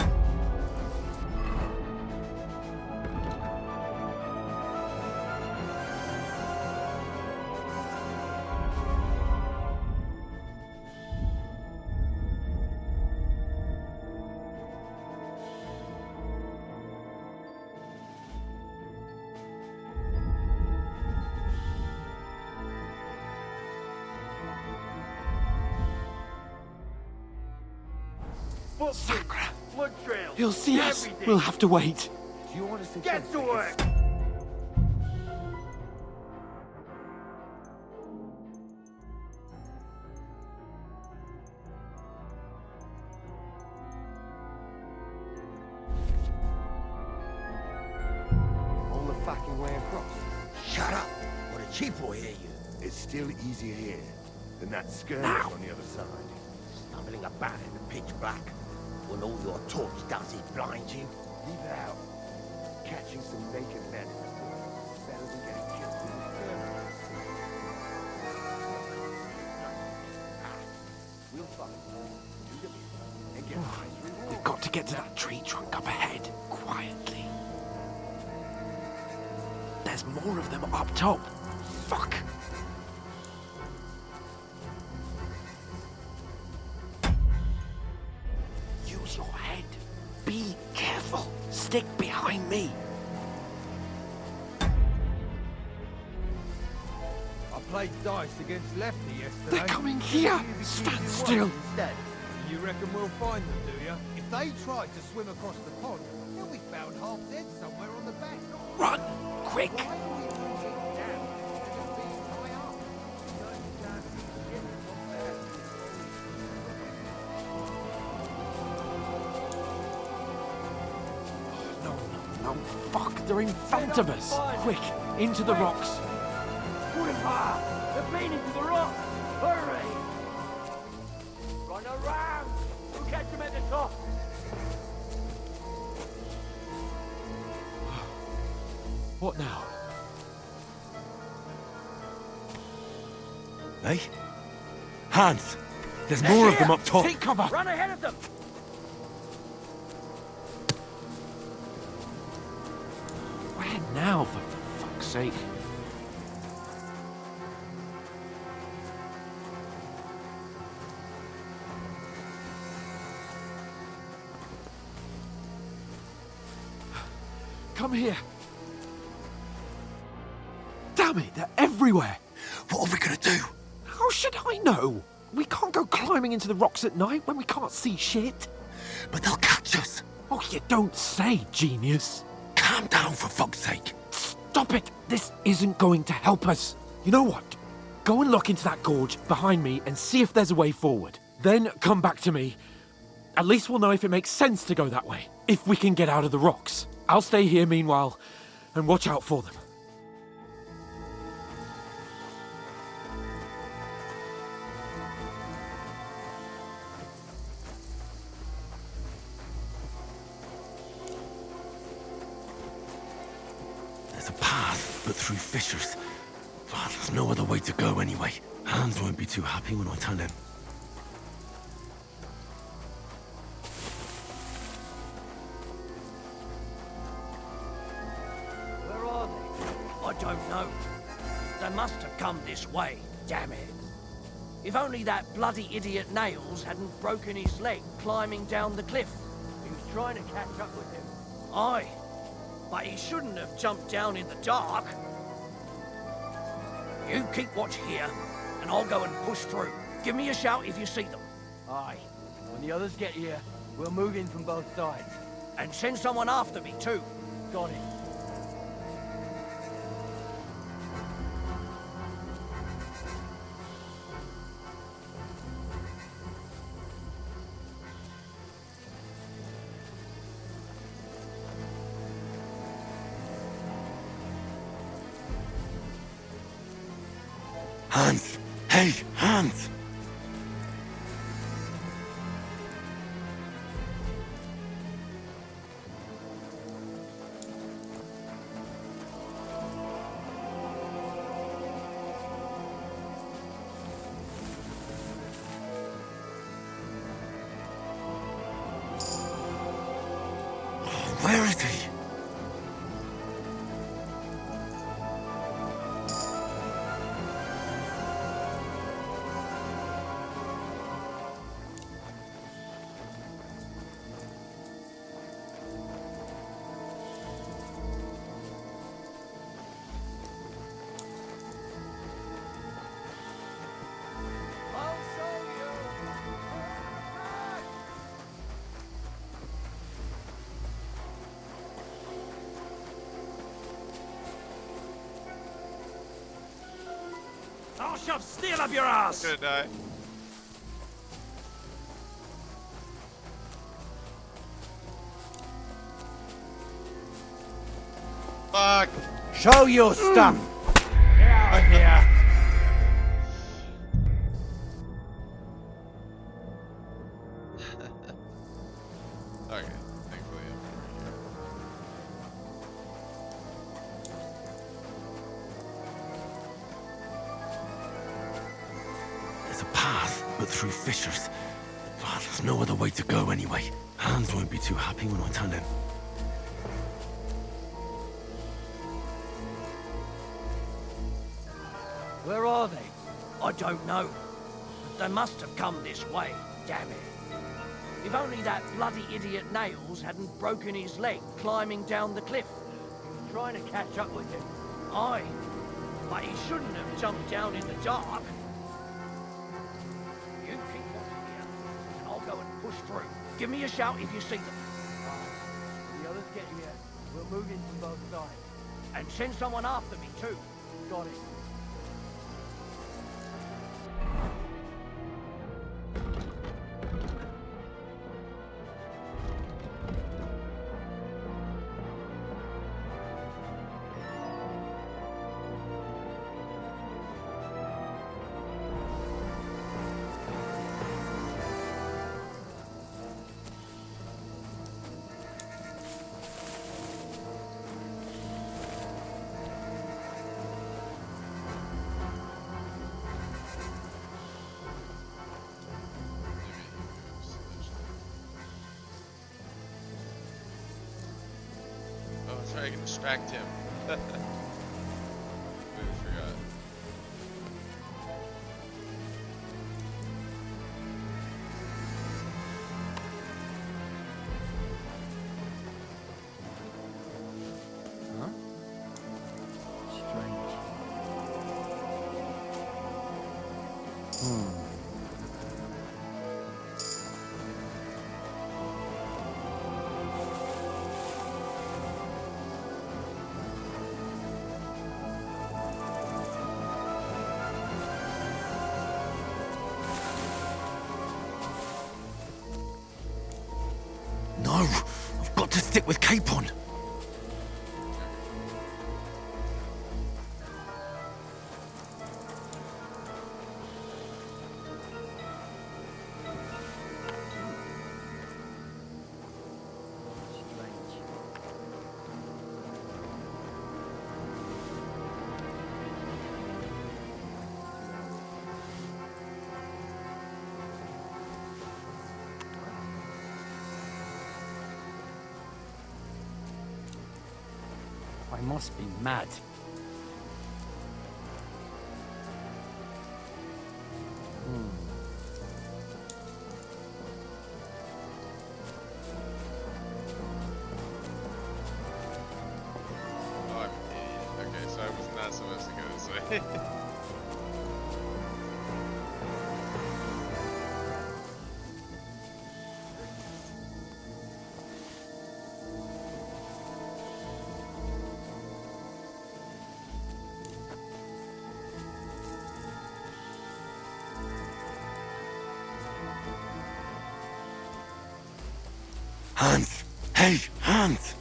Sakra. Blood trails. He'll see us. Everything. We'll have to wait. Do you want us to get to work? All the fucking way across. Shut up, or the chief will hear you. It's still easier here than that skirmish on the other side. Stumbling about in the pitch black, when all your torch does is blind you. Leave it out. Catching some naked men is better than getting killed in the skirmish. We'll find do the bit and get a nice reward. We've got to get to that tree trunk up ahead, quietly. There's more of them up top. Fuck. Use your head. Be careful. Stick behind me. I'll played dice against Lefty yesterday. They're coming here! Stand still! Instead. You reckon we'll find them, do you? If they tried to swim across the pond, they'll be found half dead somewhere on the bank. Run! Quick! Why are we moving down instead of being high up? You can't see shit from there. No, fuck, they're in front of us! Quick, into the rocks! They've been into the rock! Hurry! Run around! We'll catch them at the top! What now? Hey? Hans! There's more of them up top! Take cover! Run ahead of them! Where now, for fuck's sake? Come here! Damn it, they're everywhere! What are we gonna do? How should I know? We can't go climbing into the rocks at night when we can't see shit. But they'll catch us! Oh, you don't say, genius. Calm down, for fuck's sake! Stop it! This isn't going to help us. You know what? Go and look into that gorge behind me and see if there's a way forward. Then come back to me. At least we'll know if it makes sense to go that way. If we can get out of the rocks. I'll stay here meanwhile and watch out for them. There's a path, but through fissures. Well, there's no other way to go anyway. Hans won't be too happy when I tell him. Where are they? I don't know. They must have come this way, damn it. If only that bloody idiot Nails hadn't broken his leg climbing down the cliff. He was trying to catch up with him. Aye, but he shouldn't have jumped down in the dark. You keep watch here, and I'll go and push through. Give me a shout if you see them. Aye. When the others get here, we'll move in from both sides. And send someone after me, too. Got it. Hans! Hey, Hans! Where is he? I'll shove steel up your ass! Gonna die. Fuck! Show your stuff! Get out of here! Okay, thankfully I'm over here. There's a path, but through fissures. Well, there's no other way to go anyway. Hans won't be too happy when I tell him. Where are they? I don't know. They must have come this way, damn it. If only that bloody idiot Nails hadn't broken his leg climbing down the cliff. He was trying to catch up with him. Aye, But he shouldn't have jumped down in the dark. You keep watching here, and I'll go and push through. Give me a shout if you see them. When the others get here, we'll move in from both sides. And send someone after me, too. Got it. Oh, that's right, I can distract him. Completely forgot. No, I've got to stick with Capon. I must be mad. Oh, I'm an idiot. Okay, so I was not supposed to go this way. Hans! Hey, Hans!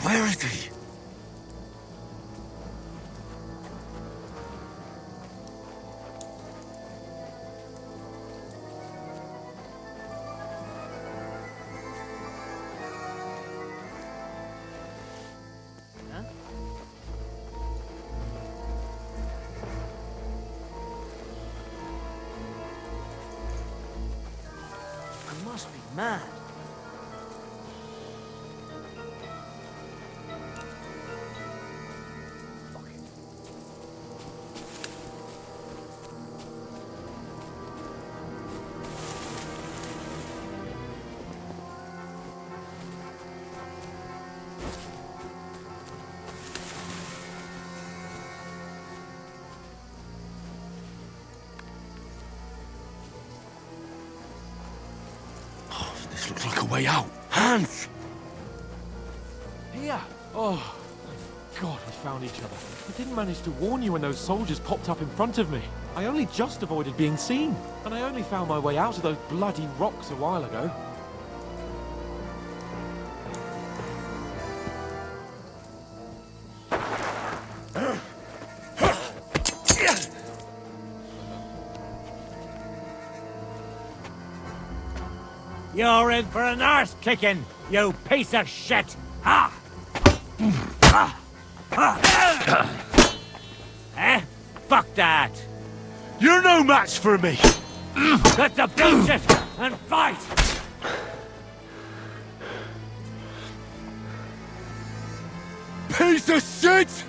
Where is he? I must be mad. Fuck it. This looks like a way out. Hans! Here! Oh, thank God we found each other. I didn't manage to warn you when those soldiers popped up in front of me. I only just avoided being seen. And I only found my way out of those bloody rocks a while ago. You're in for an arse kicking, you piece of shit! Ha! Eh? Fuck that! You're no match for me! Let the bullshit and fight! Piece of shit!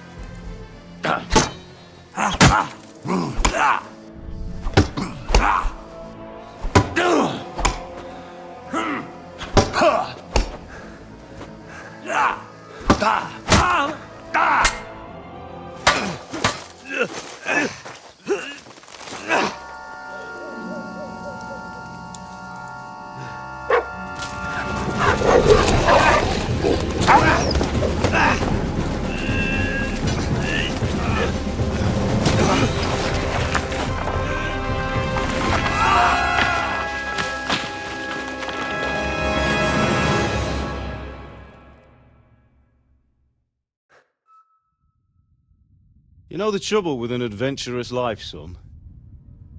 You know the trouble with an adventurous life, son?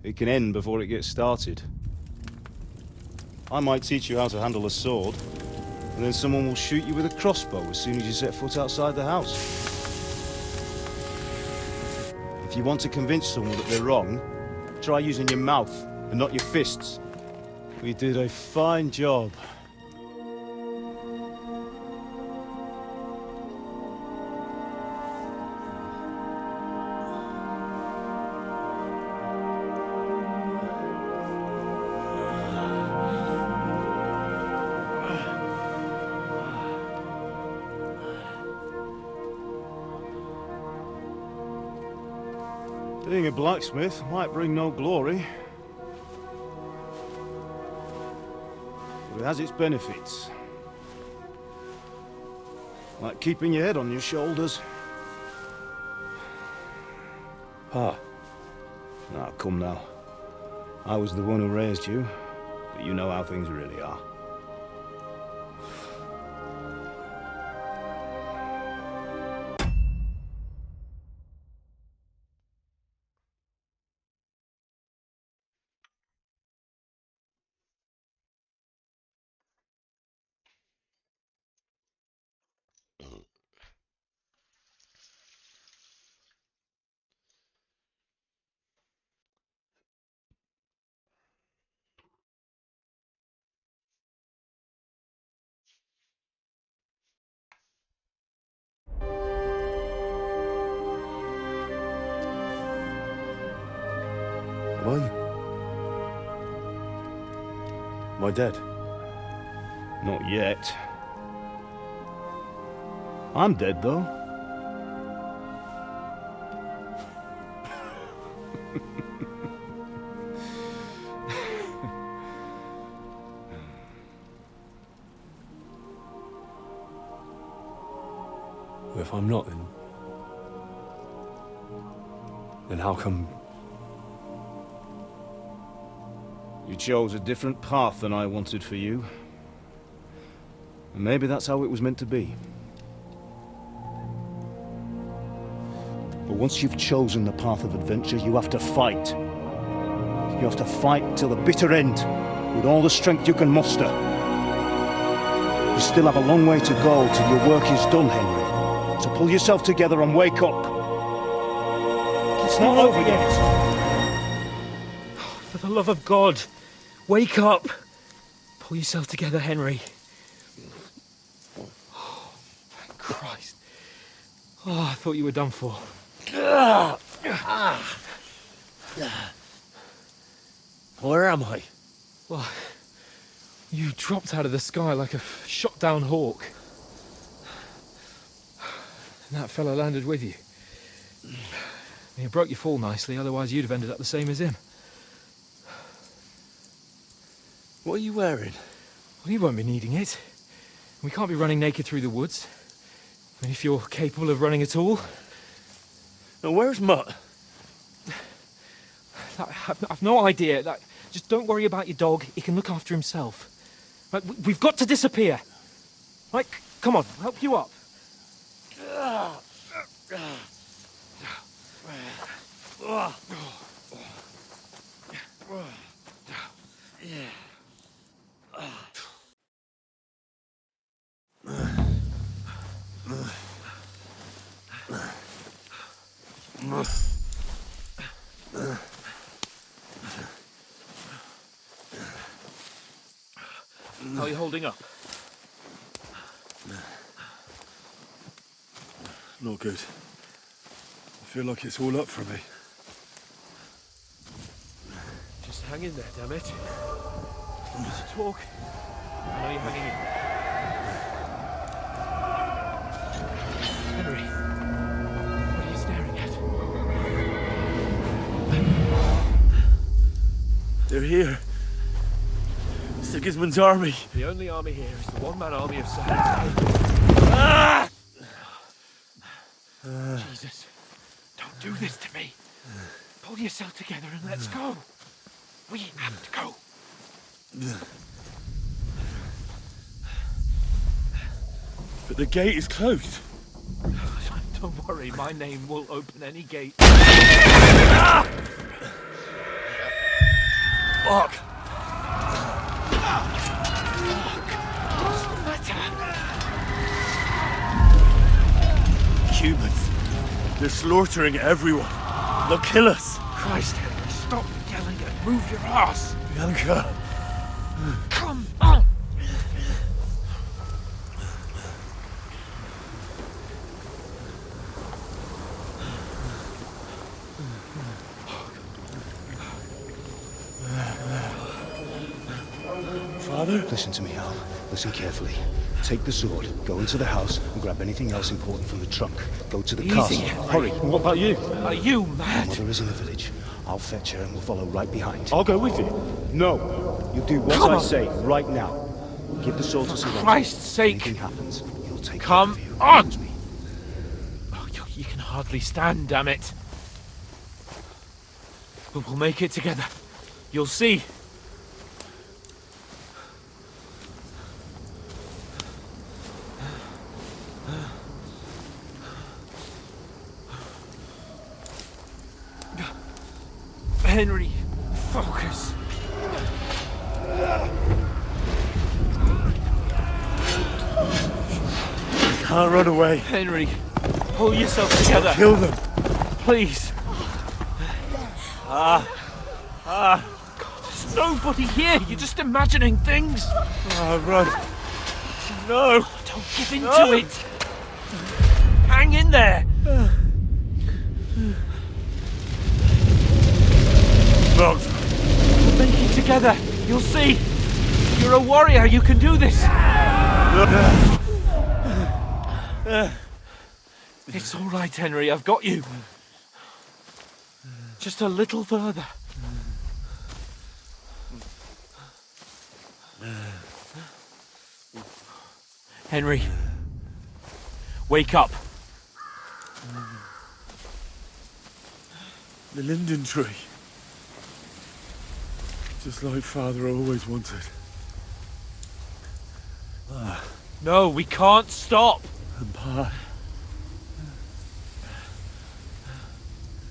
It can end before it gets started. I might teach you how to handle a sword, and then someone will shoot you with a crossbow as soon as you set foot outside the house. If you want to convince someone that they're wrong, try using your mouth and not your fists. We did a fine job. Being a blacksmith might bring no glory, but it has its benefits. Like keeping your head on your shoulders. Pa. Now, come now. I was the one who raised you, but you know how things really are. Am I dead? Not yet. I'm dead, though. Well, if I'm not, then how come... You chose a different path than I wanted for you. And maybe that's how it was meant to be. But once you've chosen the path of adventure, you have to fight. You have to fight till the bitter end, with all the strength you can muster. You still have a long way to go till your work is done, Henry. So pull yourself together and wake up. It's not over yet. For the love of God, wake up! Pull yourself together, Henry. Oh, thank Christ. Oh, I thought you were done for. Where am I? Well, you dropped out of the sky like a shot-down hawk. And that fella landed with you. You broke your fall nicely, otherwise you'd have ended up the same as him. What are you wearing? Well, you won't be needing it. We can't be running naked through the woods. I mean, if you're capable of running at all. Now, where's Mutt? I've no idea. Just don't worry about your dog. He can look after himself. Right, we've got to disappear. Right, come on, I'll help you up. How are you holding up? Not good. I feel like it's all up for me. Just hang in there, damn it. Just talk. I know you're hanging in. Henry, what are you staring at? They're here. Sigismund's army. The only army here is the one-man army of Sahara. Jesus, don't do this to me. Pull yourself together and let's go. We have to go. But the gate is closed. Don't worry, my name will open any gate. Fuck! What's the matter? Humans. They're slaughtering everyone. They'll kill us. Christ, Henry, stop yelling and move your ass. Bianca. Come on. Father? Listen to me, Hal. Listen carefully. Take the sword, go into the house, and grab anything else important from the trunk. Go to the castle. Hurry. And what about you? Are you My mad? mother is in the village. I'll fetch her and we'll follow right behind. I'll go with you. No! You do what Come I on. say, right now. Give the sword to For Sir Christ's sake. Anything happens, he'll take Come care of you. on. Promise me. Oh, you can hardly stand, damn it. But we'll make it together. You'll see. Henry, focus. Can't run away. Henry, pull yourself together. Kill them. Please. God, there's nobody here. You're just imagining things. Run. No. Don't give in to it. Hang in there. Locked. We'll make it together. You'll see. You're a warrior. You can do this. It's all right, Henry. I've got you. Just a little further. Henry, wake up. The linden tree. Just like Father always wanted. No, we can't stop. And Pa.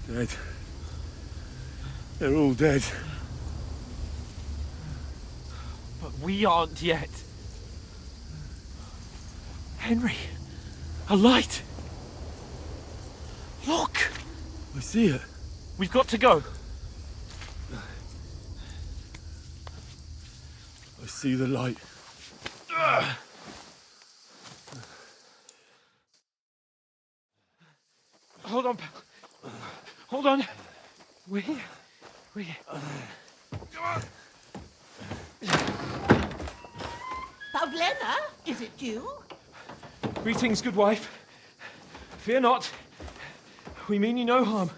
Dead. They're all dead. But we aren't yet. Henry, a light. Look. I see it. We've got to go. I see the light. Hold on, pal. Hold on. We're here. We're here. Come on. Pavlena, is it you? Greetings, good wife. Fear not. We mean you no harm.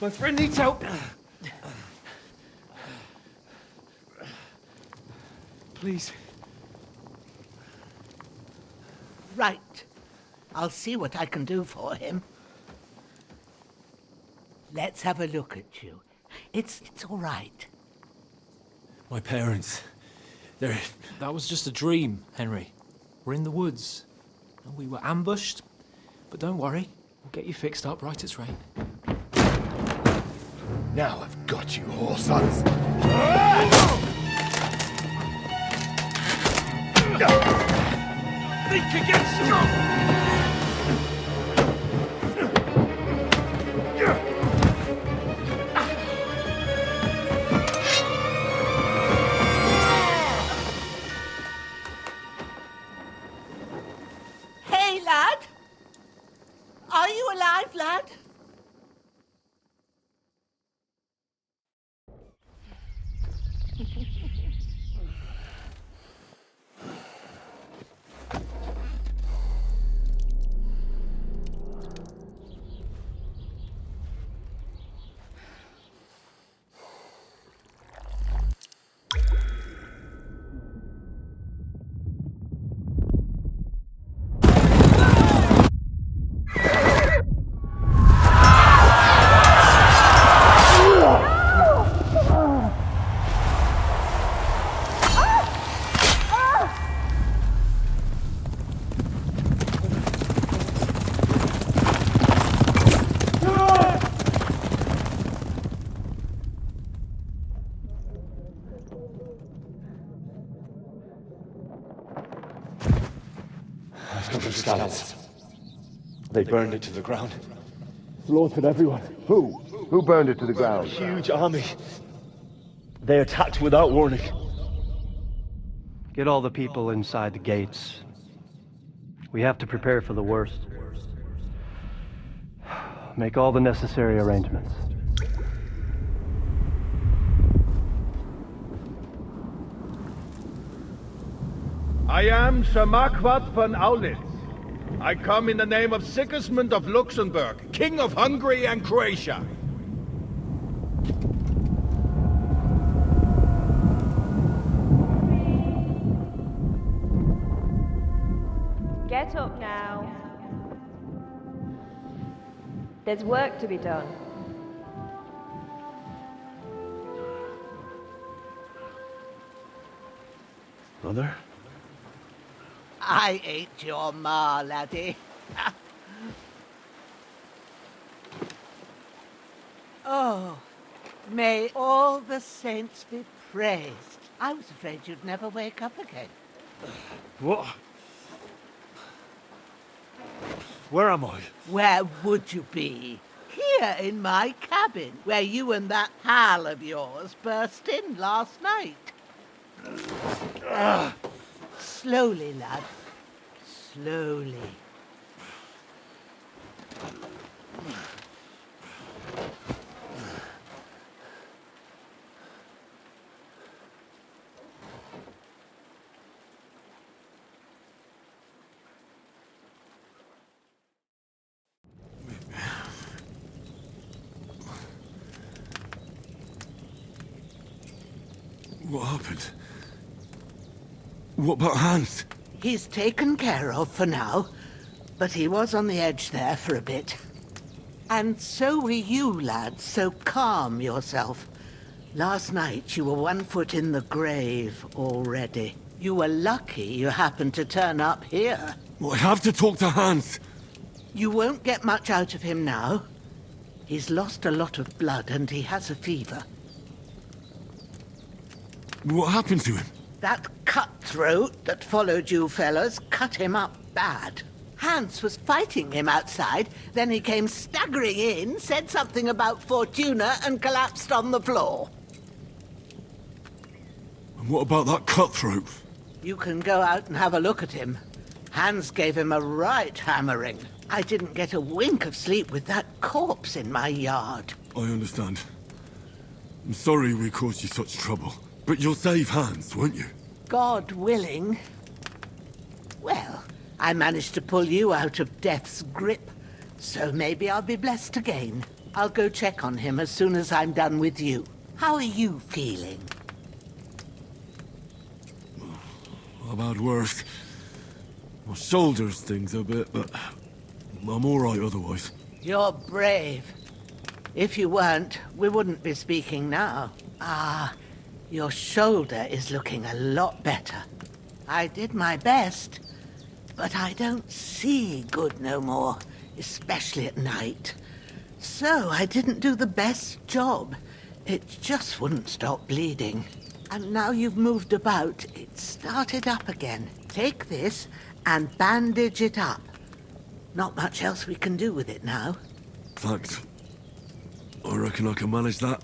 My friend needs help. Please. Right. I'll see what I can do for him. Let's have a look at you. It's all right. My parents. They're... That was just a dream, Henry. We're in the woods. And we were ambushed. But don't worry. We'll get you fixed up right as rain. Now I've got you, whoresons. Think against The scouts. They burned it to the ground. Slaughtered everyone. Who? Who burned it to the ground? Huge army. They attacked without warning. Get all the people inside the gates. We have to prepare for the worst. Make all the necessary arrangements. I am Sir Marquardt von Aulitz. I come in the name of Sigismund of Luxembourg, King of Hungary and Croatia. Get up now. There's work to be done. Mother? I ain't your ma, laddie. Oh, may all the saints be praised. I was afraid you'd never wake up again. What? Where am I? Where would you be? Here in my cabin, where you and that pal of yours burst in last night. Slowly, lad. Slowly. What happened? What about Hans? He's taken care of for now, but he was on the edge there for a bit. And so were you, lad, so calm yourself. Last night you were 1 foot in the grave already. You were lucky you happened to turn up here. Well, I have to talk to Hans. You won't get much out of him now. He's lost a lot of blood and he has a fever. What happened to him? That cutthroat that followed you fellas cut him up bad. Hans was fighting him outside, then he came staggering in, said something about Fortuna, and collapsed on the floor. And what about that cutthroat? You can go out and have a look at him. Hans gave him a right hammering. I didn't get a wink of sleep with that corpse in my yard. I understand. I'm sorry we caused you such trouble. But you'll save Hans, won't you? God willing. Well, I managed to pull you out of death's grip, so maybe I'll be blessed again. I'll go check on him as soon as I'm done with you. How are you feeling? I've had worse. My shoulder stings a bit, but I'm all right otherwise. You're brave. If you weren't, we wouldn't be speaking now. Your shoulder is looking a lot better. I did my best, but I don't see good no more, especially at night. So I didn't do the best job. It just wouldn't stop bleeding. And now you've moved about, it started up again. Take this and bandage it up. Not much else we can do with it now. Thanks. I reckon I can manage that.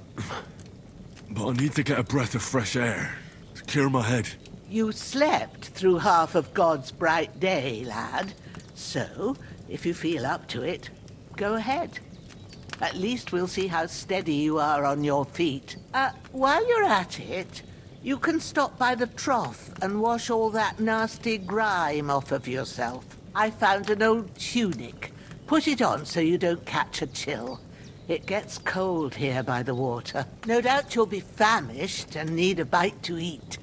But I need to get a breath of fresh air to clear my head. You slept through half of God's bright day, lad. So, if you feel up to it, go ahead. At least we'll see how steady you are on your feet. While you're at it, you can stop by the trough and wash all that nasty grime off of yourself. I found an old tunic. Put it on so you don't catch a chill. It gets cold here by the water. No doubt you'll be famished and need a bite to eat.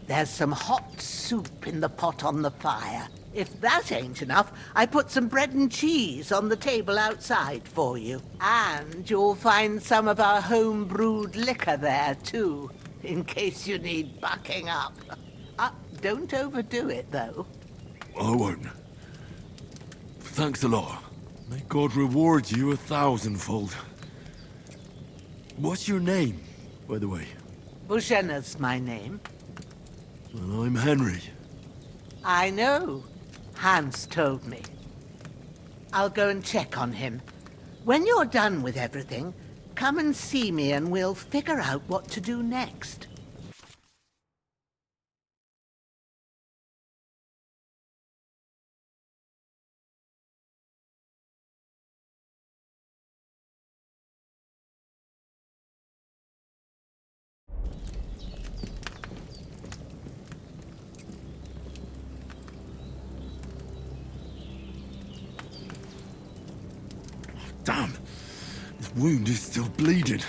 There's some hot soup in the pot on the fire. If that ain't enough, I put some bread and cheese on the table outside for you. And you'll find some of our home-brewed liquor there, too, in case you need bucking up. Don't overdo it, though. I won't. Thanks a lot. May God reward you 1,000-fold. What's your name, by the way? Bushenna's my name. Well, I'm Henry. I know. Hans told me. I'll go and check on him. When you're done with everything, come and see me and we'll figure out what to do next. Damn! His wound is still bleeding.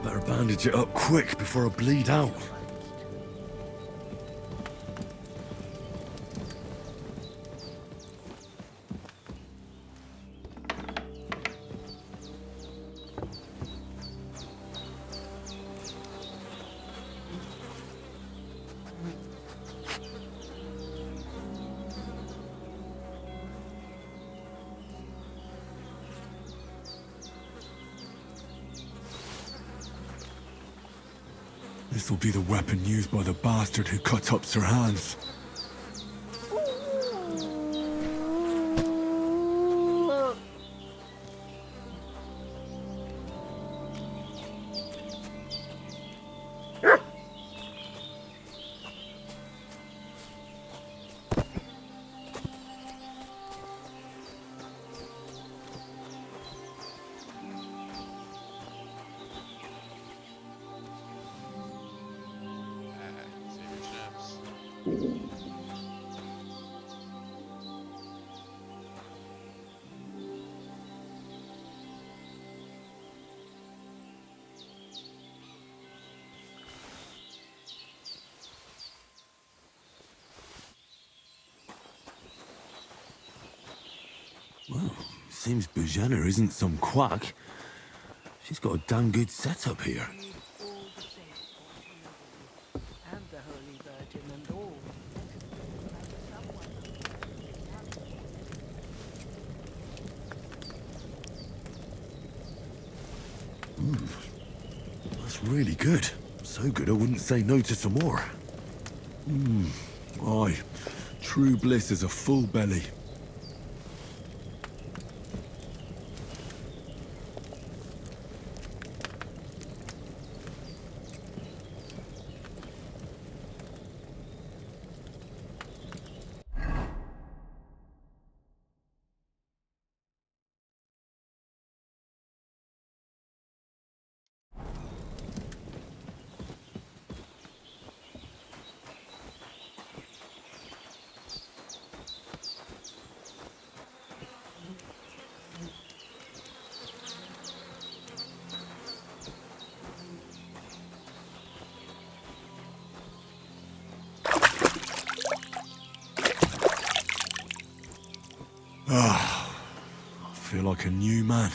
Better bandage it up quick before I bleed out. This will be the weapon used by the bastard who cut up Sir Hans. Well, seems Bujana isn't some quack. She's got a damn good setup here. And the Holy Virgin and all. That's really good. So good I wouldn't say no to some more. Aye, true bliss is a full belly. Ah, I feel like a new man.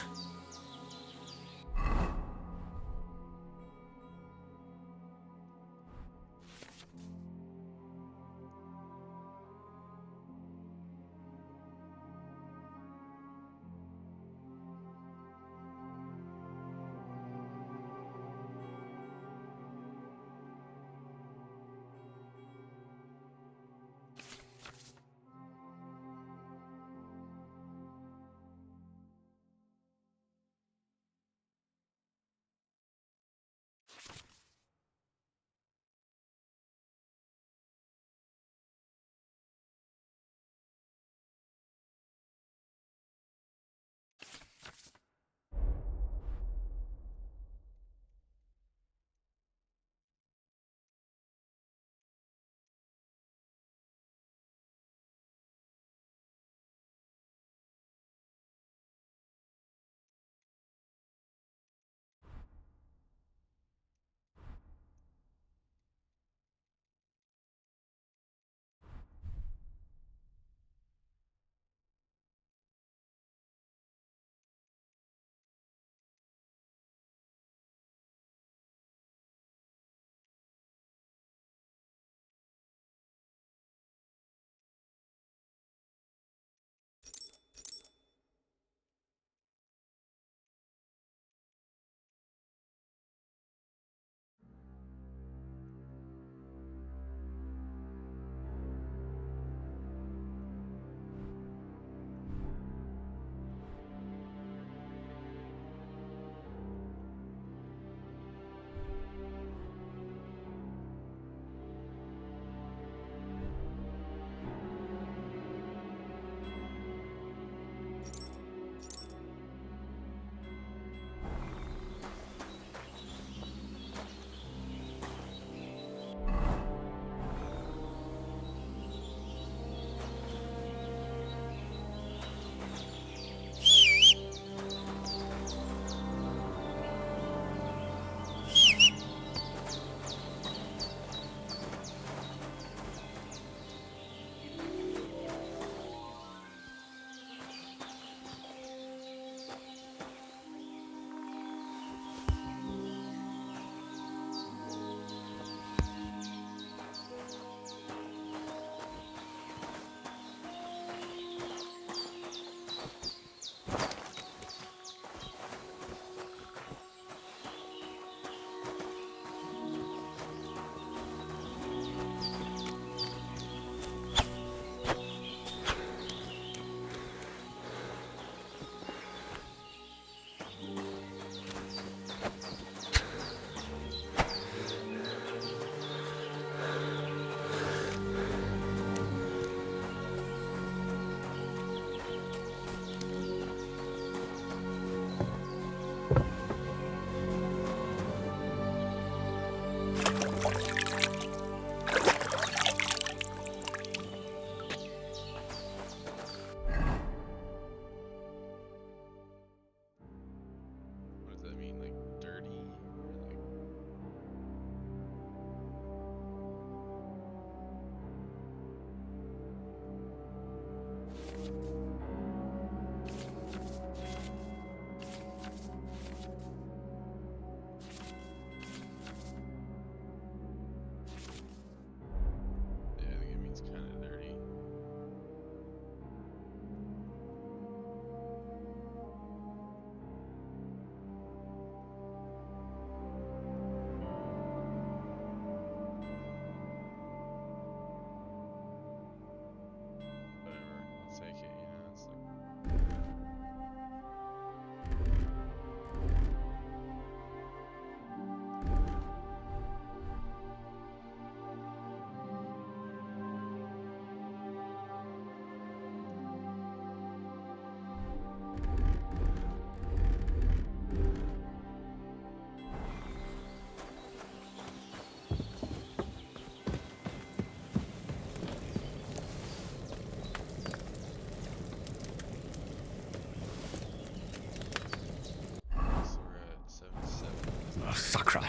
Sacra.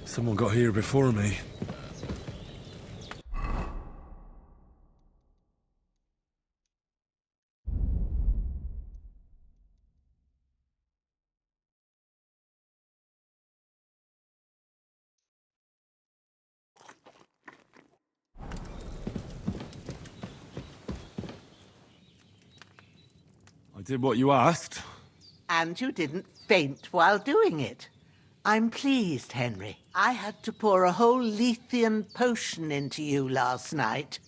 Someone got here before me. I did what you asked. And you didn't faint while doing it. I'm pleased, Henry. I had to pour a whole Lethean potion into you last night.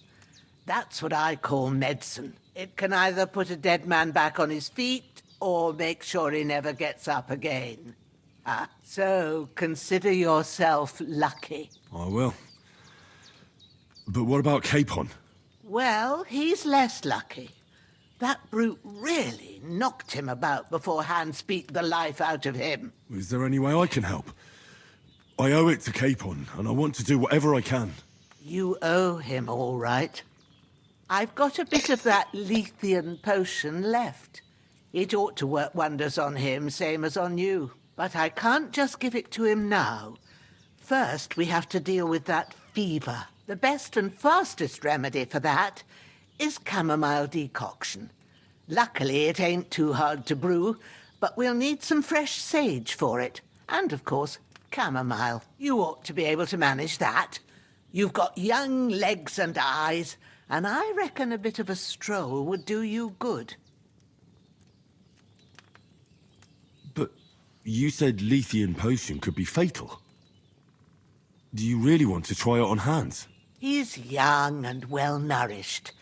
That's what I call medicine. It can either put a dead man back on his feet or make sure he never gets up again. So consider yourself lucky. I will. But what about Capon? Well, he's less lucky. That brute really knocked him about before Hans beat the life out of him. Is there any way I can help? I owe it to Capon, and I want to do whatever I can. You owe him, all right. I've got a bit of that Lethean potion left. It ought to work wonders on him, same as on you. But I can't just give it to him now. First, we have to deal with that fever. The best and fastest remedy for that is chamomile decoction. Luckily, it ain't too hard to brew, but we'll need some fresh sage for it. And, of course, chamomile. You ought to be able to manage that. You've got young legs and eyes, and I reckon a bit of a stroll would do you good. But you said Lethean potion could be fatal. Do you really want to try it on Hans? He's young and well-nourished.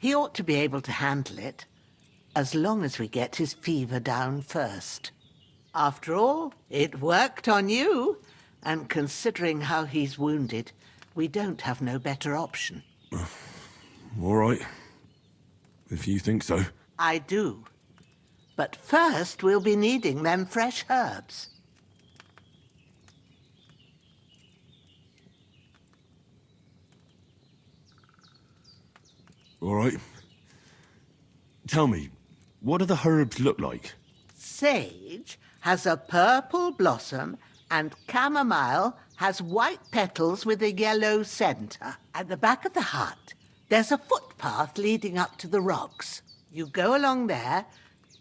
He ought to be able to handle it, as long as we get his fever down first. After all, it worked on you, and considering how he's wounded, we don't have no better option. All right. If you think so. I do. But first, we'll be needing them fresh herbs. All right. Tell me, what do the herbs look like? Sage has a purple blossom, and chamomile has white petals with a yellow centre. At the back of the hut, there's a footpath leading up to the rocks. You go along there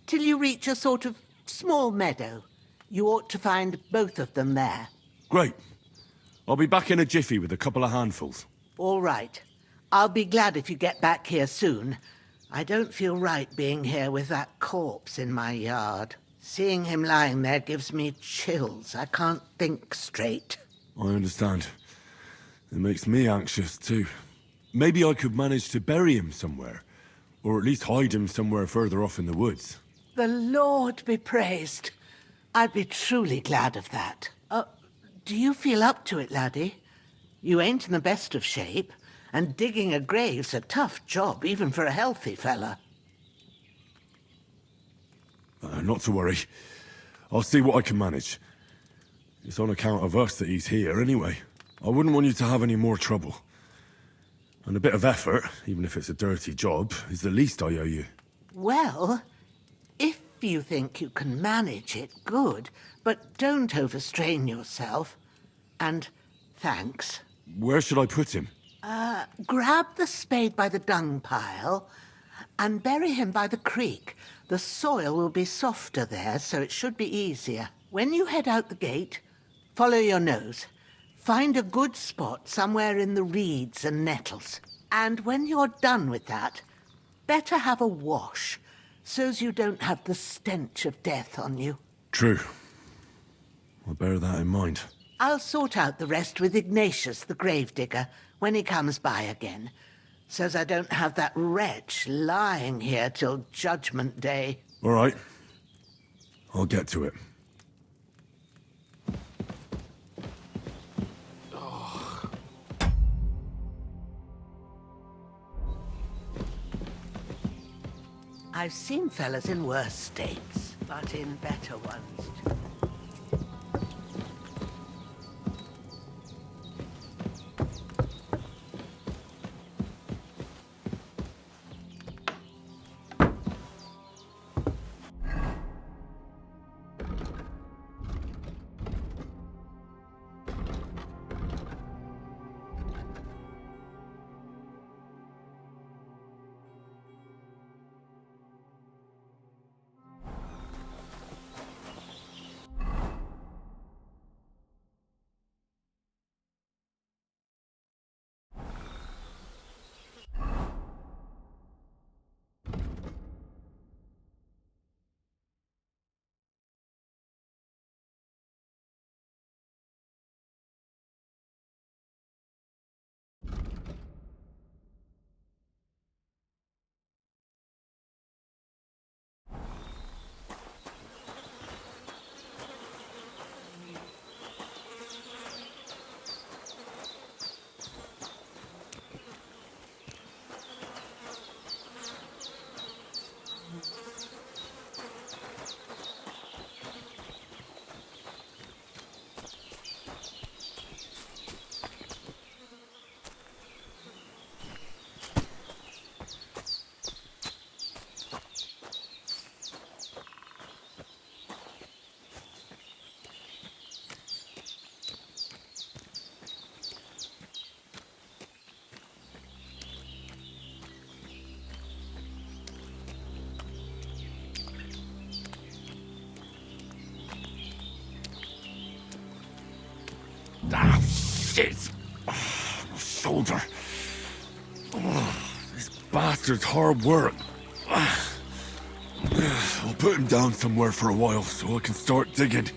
till you reach a sort of small meadow. You ought to find both of them there. Great. I'll be back in a jiffy with a couple of handfuls. All right. I'll be glad if you get back here soon. I don't feel right being here with that corpse in my yard. Seeing him lying there gives me chills. I can't think straight. I understand. It makes me anxious, too. Maybe I could manage to bury him somewhere. Or at least hide him somewhere further off in the woods. The Lord be praised. I'd be truly glad of that. Do you feel up to it, laddie? You ain't in the best of shape, and digging a grave's a tough job, even for a healthy fella. Not to worry. I'll see what I can manage. It's on account of us that he's here, anyway. I wouldn't want you to have any more trouble. And a bit of effort, even if it's a dirty job, is the least I owe you. Well, if you think you can manage it, good. But don't overstrain yourself. And thanks. Where should I put him? Grab the spade by the dung pile and bury him by the creek. The soil will be softer there, so it should be easier. When you head out the gate, follow your nose. Find a good spot somewhere in the reeds and nettles. And when you're done with that, better have a wash, so's you don't have the stench of death on you. True. I'll bear that in mind. I'll sort out the rest with Ignatius, the gravedigger, when he comes by again, so's I don't have that wretch lying here till Judgment Day. All right. I'll get to it. I've seen fellas in worse states, but in better ones too. Shit! Oh, my shoulder. Oh, this bastard's hard work. I'll put him down somewhere for a while so I can start digging.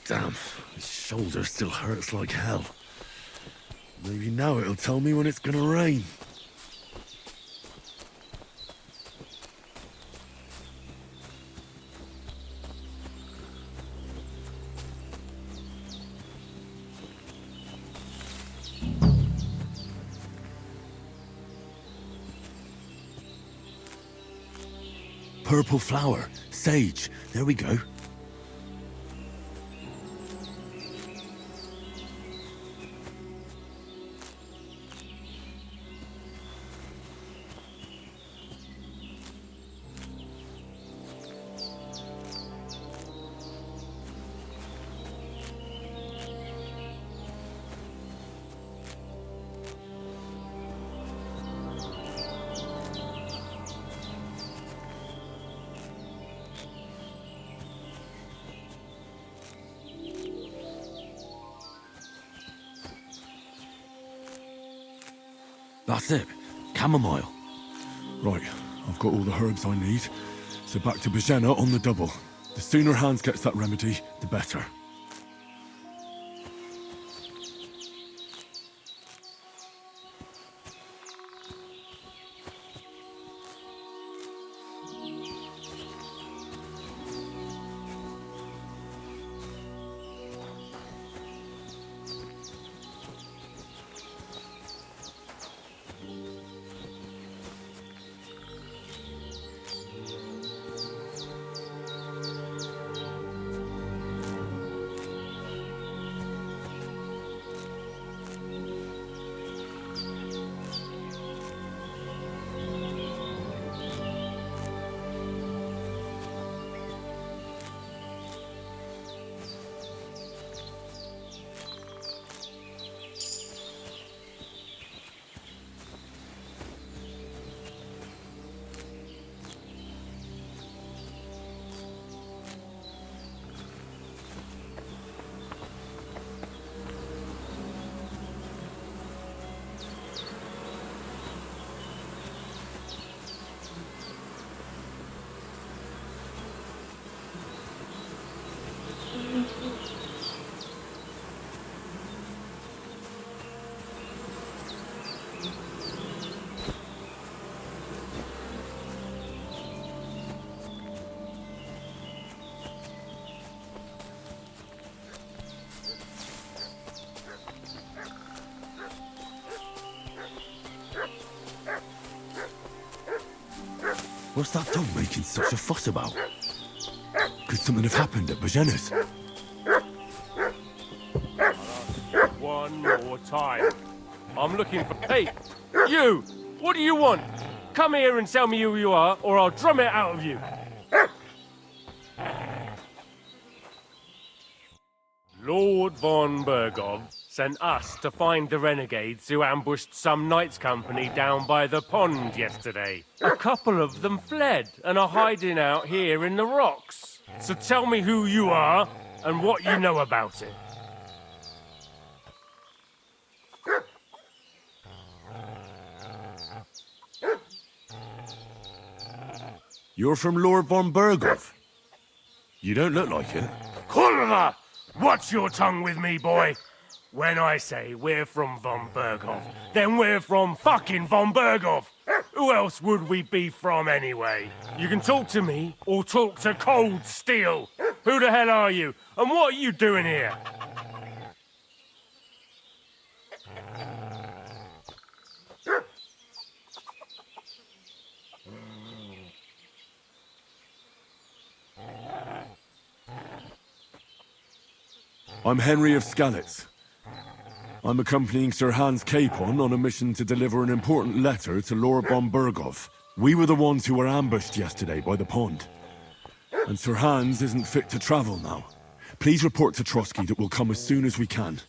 Damn, my shoulder still hurts like hell. Maybe now it'll tell me when it's gonna rain. Purple flower, sage, there we go. That's it. Chamomile. Right, I've got all the herbs I need. So back to Bajena on the double. The sooner Hans gets that remedy, the better. What's that dog making such a fuss about? Could something have happened at Bajena's? One more time. I'm looking for... Hey, you! What do you want? Come here and tell me who you are, or I'll drum it out of you. Lord von Bergov sent us to find the renegades who ambushed some knights' company down by the pond yesterday. A couple of them fled and are hiding out here in the rocks. So tell me who you are and what you know about it. You're from Lord von Bergov. You don't look like it. Kulva! Watch your tongue with me, boy. When I say we're from von Bergov, then we're from fucking von Bergov. Who else would we be from anyway? You can talk to me or talk to Cold Steel. Who the hell are you? And what are you doing here? I'm Henry of Skalitz. I'm accompanying Sir Hans Capon on a mission to deliver an important letter to Lord von Bergov. We were the ones who were ambushed yesterday by the pond. And Sir Hans isn't fit to travel now. Please report to Trotsky that we'll come as soon as we can.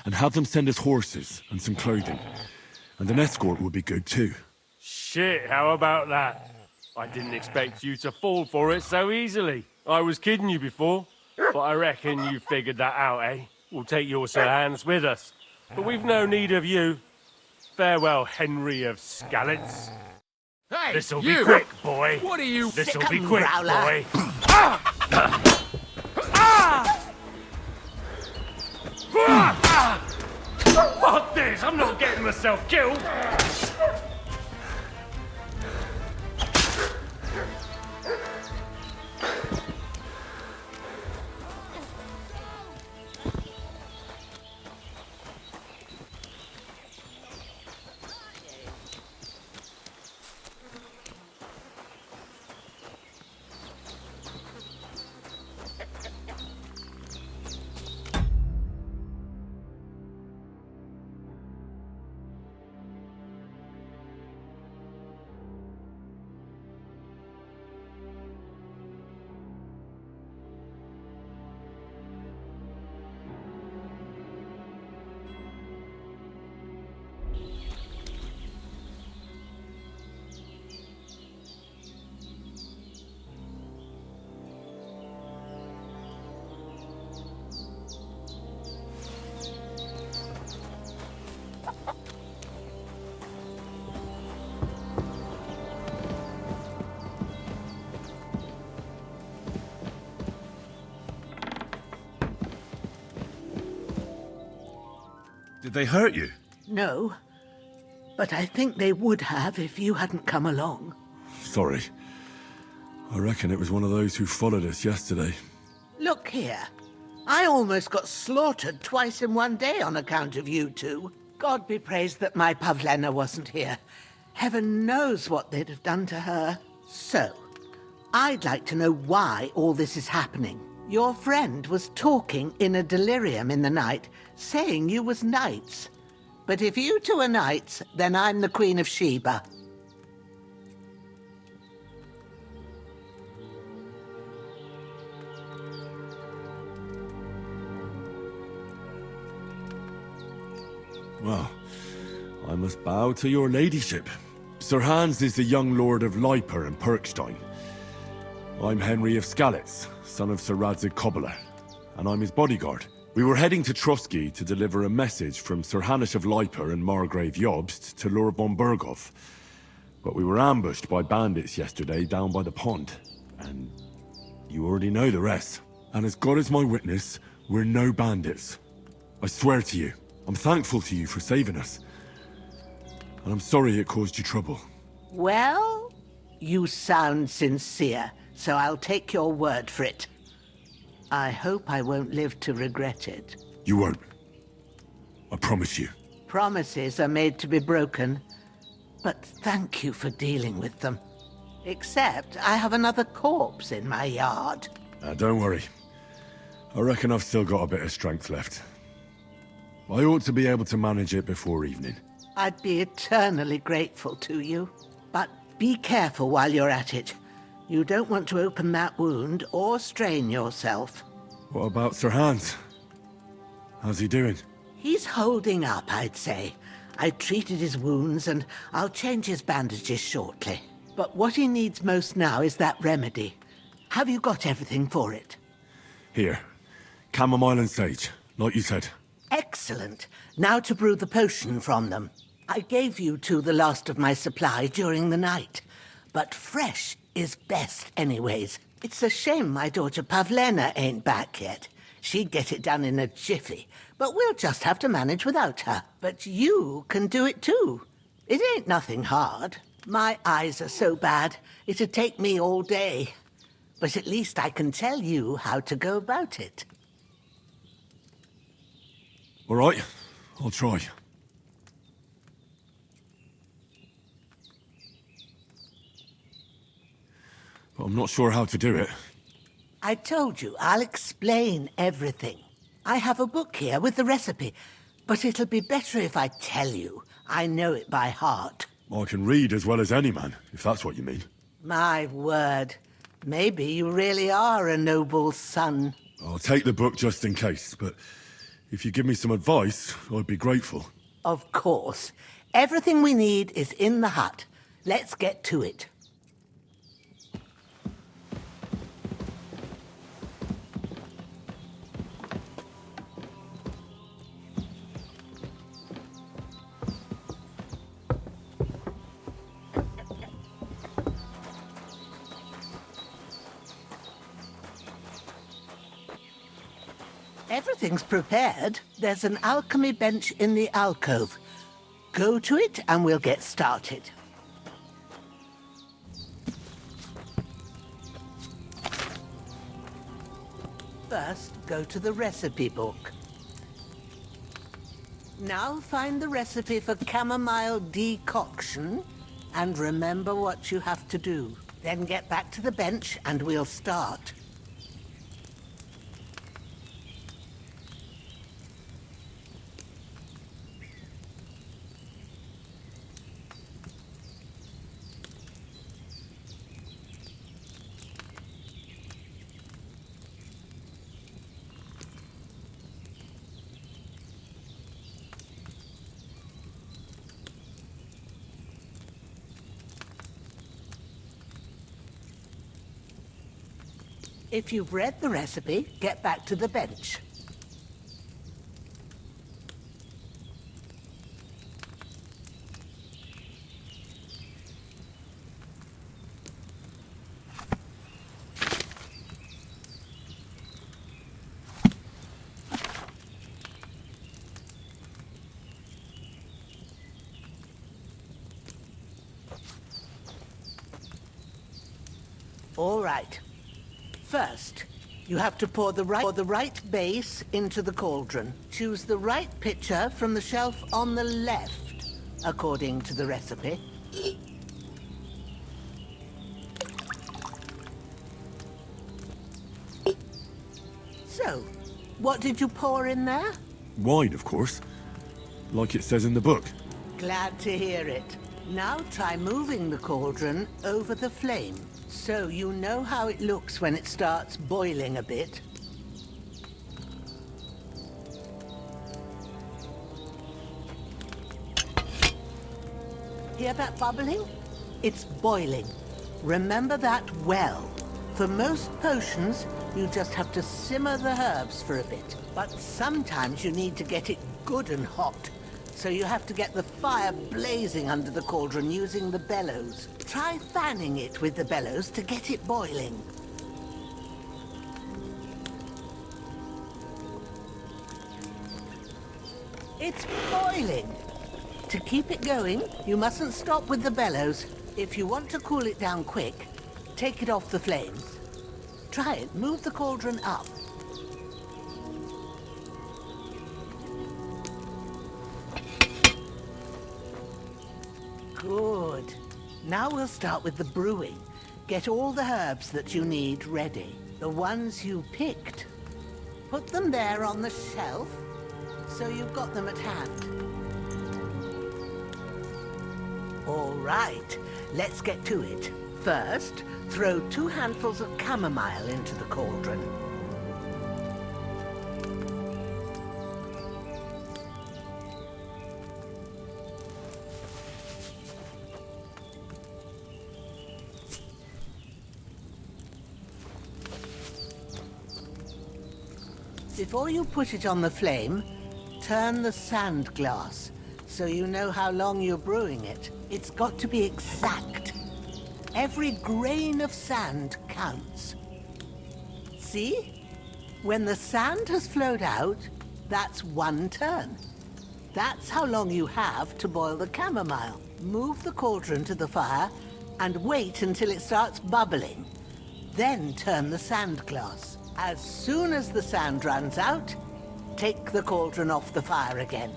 And have them send us horses and some clothing. And an escort would be good too. Shit, how about that? I didn't expect you to fall for it so easily. I was kidding you before. But I reckon you figured that out, eh? We'll take your Sir Hans with us. But we've no need of you. Farewell, Henry of Skalitz. Hey, This'll you! be quick, boy. What are you... This'll Sick be 'em, quick, Growler. boy. Fuck this! I'm not getting myself killed! Did they hurt you? No, but I think they would have if you hadn't come along. Sorry. I reckon it was one of those who followed us yesterday. Look here. I almost got slaughtered twice in one day on account of you two. God be praised that my Pavlena wasn't here. Heaven knows what they'd have done to her. So, I'd like to know why all this is happening. Your friend was talking in a delirium in the night, saying you was knights. But if you two are knights, then I'm the Queen of Sheba. Well, I must bow to your ladyship. Sir Hans is the young lord of Leiper and Perkstein. I'm Henry of Skalitz, son of Sir Radzig Kobyla, and I'm his bodyguard. We were heading to Trotsky to deliver a message from Sir Hanish of Leiper and Margrave Jobst to Lord von Bergov. But we were ambushed by bandits yesterday down by the pond, and you already know the rest. And as God is my witness, we're no bandits. I swear to you, I'm thankful to you for saving us. And I'm sorry it caused you trouble. Well, you sound sincere, so I'll take your word for it. I hope I won't live to regret it. You won't. I promise you. Promises are made to be broken, but thank you for dealing with them. Except I have another corpse in my yard. Don't worry. I reckon I've still got a bit of strength left. I ought to be able to manage it before evening. I'd be eternally grateful to you. But be careful while you're at it. You don't want to open that wound or strain yourself. What about Sir Hans? How's he doing? He's holding up, I'd say. I treated his wounds and I'll change his bandages shortly. But what he needs most now is that remedy. Have you got everything for it? Here. Chamomile and sage, like you said. Excellent. Now to brew the potion from them. I gave you two the last of my supply during the night. But fresh is best anyways. It's a shame my daughter Pavlena ain't back yet. She'd get it done in a jiffy, but we'll just have to manage without her. But you can do it too. It ain't nothing hard. My eyes are so bad, it'd take me all day. But at least I can tell you how to go about it. All right, I'll try. But I'm not sure how to do it. I told you, I'll explain everything. I have a book here with the recipe, but it'll be better if I tell you. I know it by heart. I can read as well as any man, if that's what you mean. My word. Maybe you really are a noble son. I'll take the book just in case, but if you give me some advice, I'd be grateful. Of course. Everything we need is in the hut. Let's get to it. Everything's prepared. There's an alchemy bench in the alcove. Go to it and we'll get started. First, go to the recipe book. Now find the recipe for chamomile decoction and remember what you have to do. Then get back to the bench and we'll start. If you've read the recipe, get back to the bench. All right. First, you have to pour the right base into the cauldron. Choose the right pitcher from the shelf on the left, according to the recipe. So, what did you pour in there? Wine, of course. Like it says in the book. Glad to hear it. Now try moving the cauldron over the flame, so you know how it looks when it starts boiling a bit. Hear that bubbling? It's boiling. Remember that well. For most potions, you just have to simmer the herbs for a bit. But sometimes you need to get it good and hot. So you have to get the fire blazing under the cauldron using the bellows. Try fanning it with the bellows to get it boiling. It's boiling! To keep it going, you mustn't stop with the bellows. If you want to cool it down quick, take it off the flames. Try it. Move the cauldron up. Good. Now we'll start with the brewing. Get all the herbs that you need ready. The ones you picked. Put them there on the shelf, so you've got them at hand. All right, let's get to it. First, throw 2 handfuls of chamomile into the cauldron. Before you put it on the flame, turn the sand glass so you know how long you're brewing it. It's got to be exact. Every grain of sand counts. See? When the sand has flowed out, that's 1 turn. That's how long you have to boil the chamomile. Move the cauldron to the fire and wait until it starts bubbling. Then turn the sand glass. As soon as the sand runs out, take the cauldron off the fire again.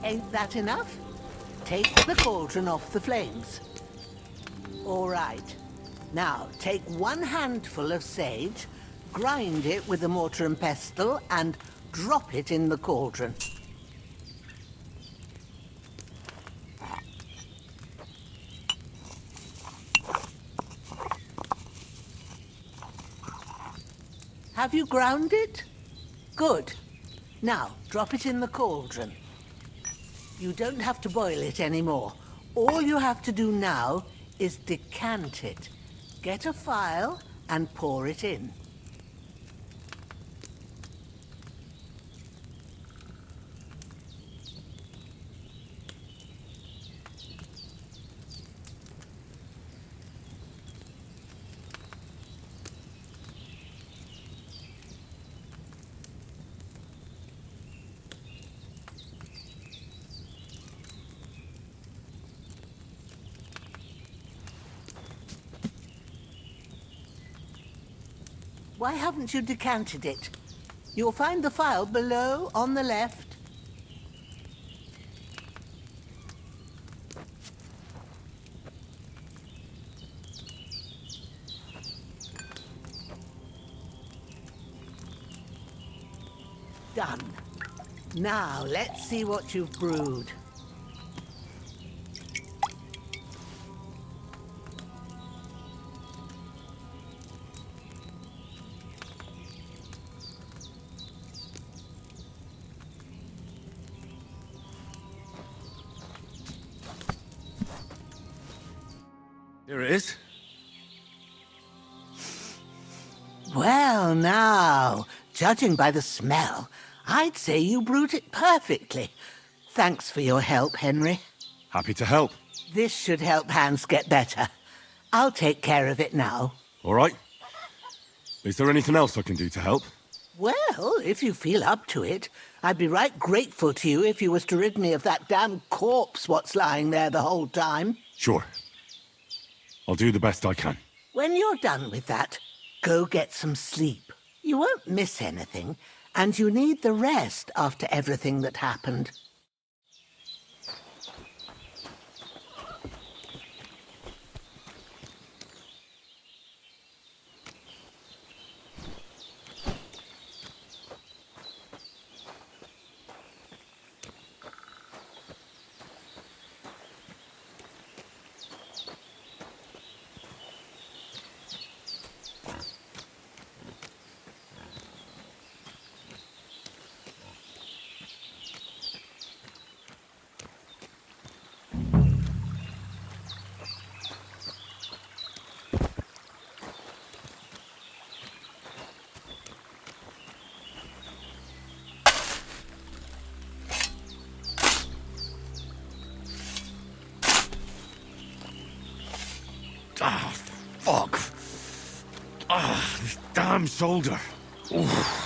Ain't that enough? Take the cauldron off the flames. All right. Now, take 1 handful of sage, grind it with a mortar and pestle, and drop it in the cauldron. Have you ground it? Good. Now, drop it in the cauldron. You don't have to boil it anymore. All you have to do now is decant it. Get a phial and pour it in. Why haven't you decanted it? You'll find the phial below on the left. Done. Now, let's see what you've brewed. Here it is. Well, now, judging by the smell, I'd say you brewed it perfectly. Thanks for your help, Henry. Happy to help. This should help Hans get better. I'll take care of it now. All right. Is there anything else I can do to help? Well, if you feel up to it, I'd be right grateful to you if you was to rid me of that damn corpse what's lying there the whole time. Sure. I'll do the best I can. When you're done with that, go get some sleep. You won't miss anything, and you need the rest after everything that happened. Ah, fuck. Ah, this damn shoulder. Oof.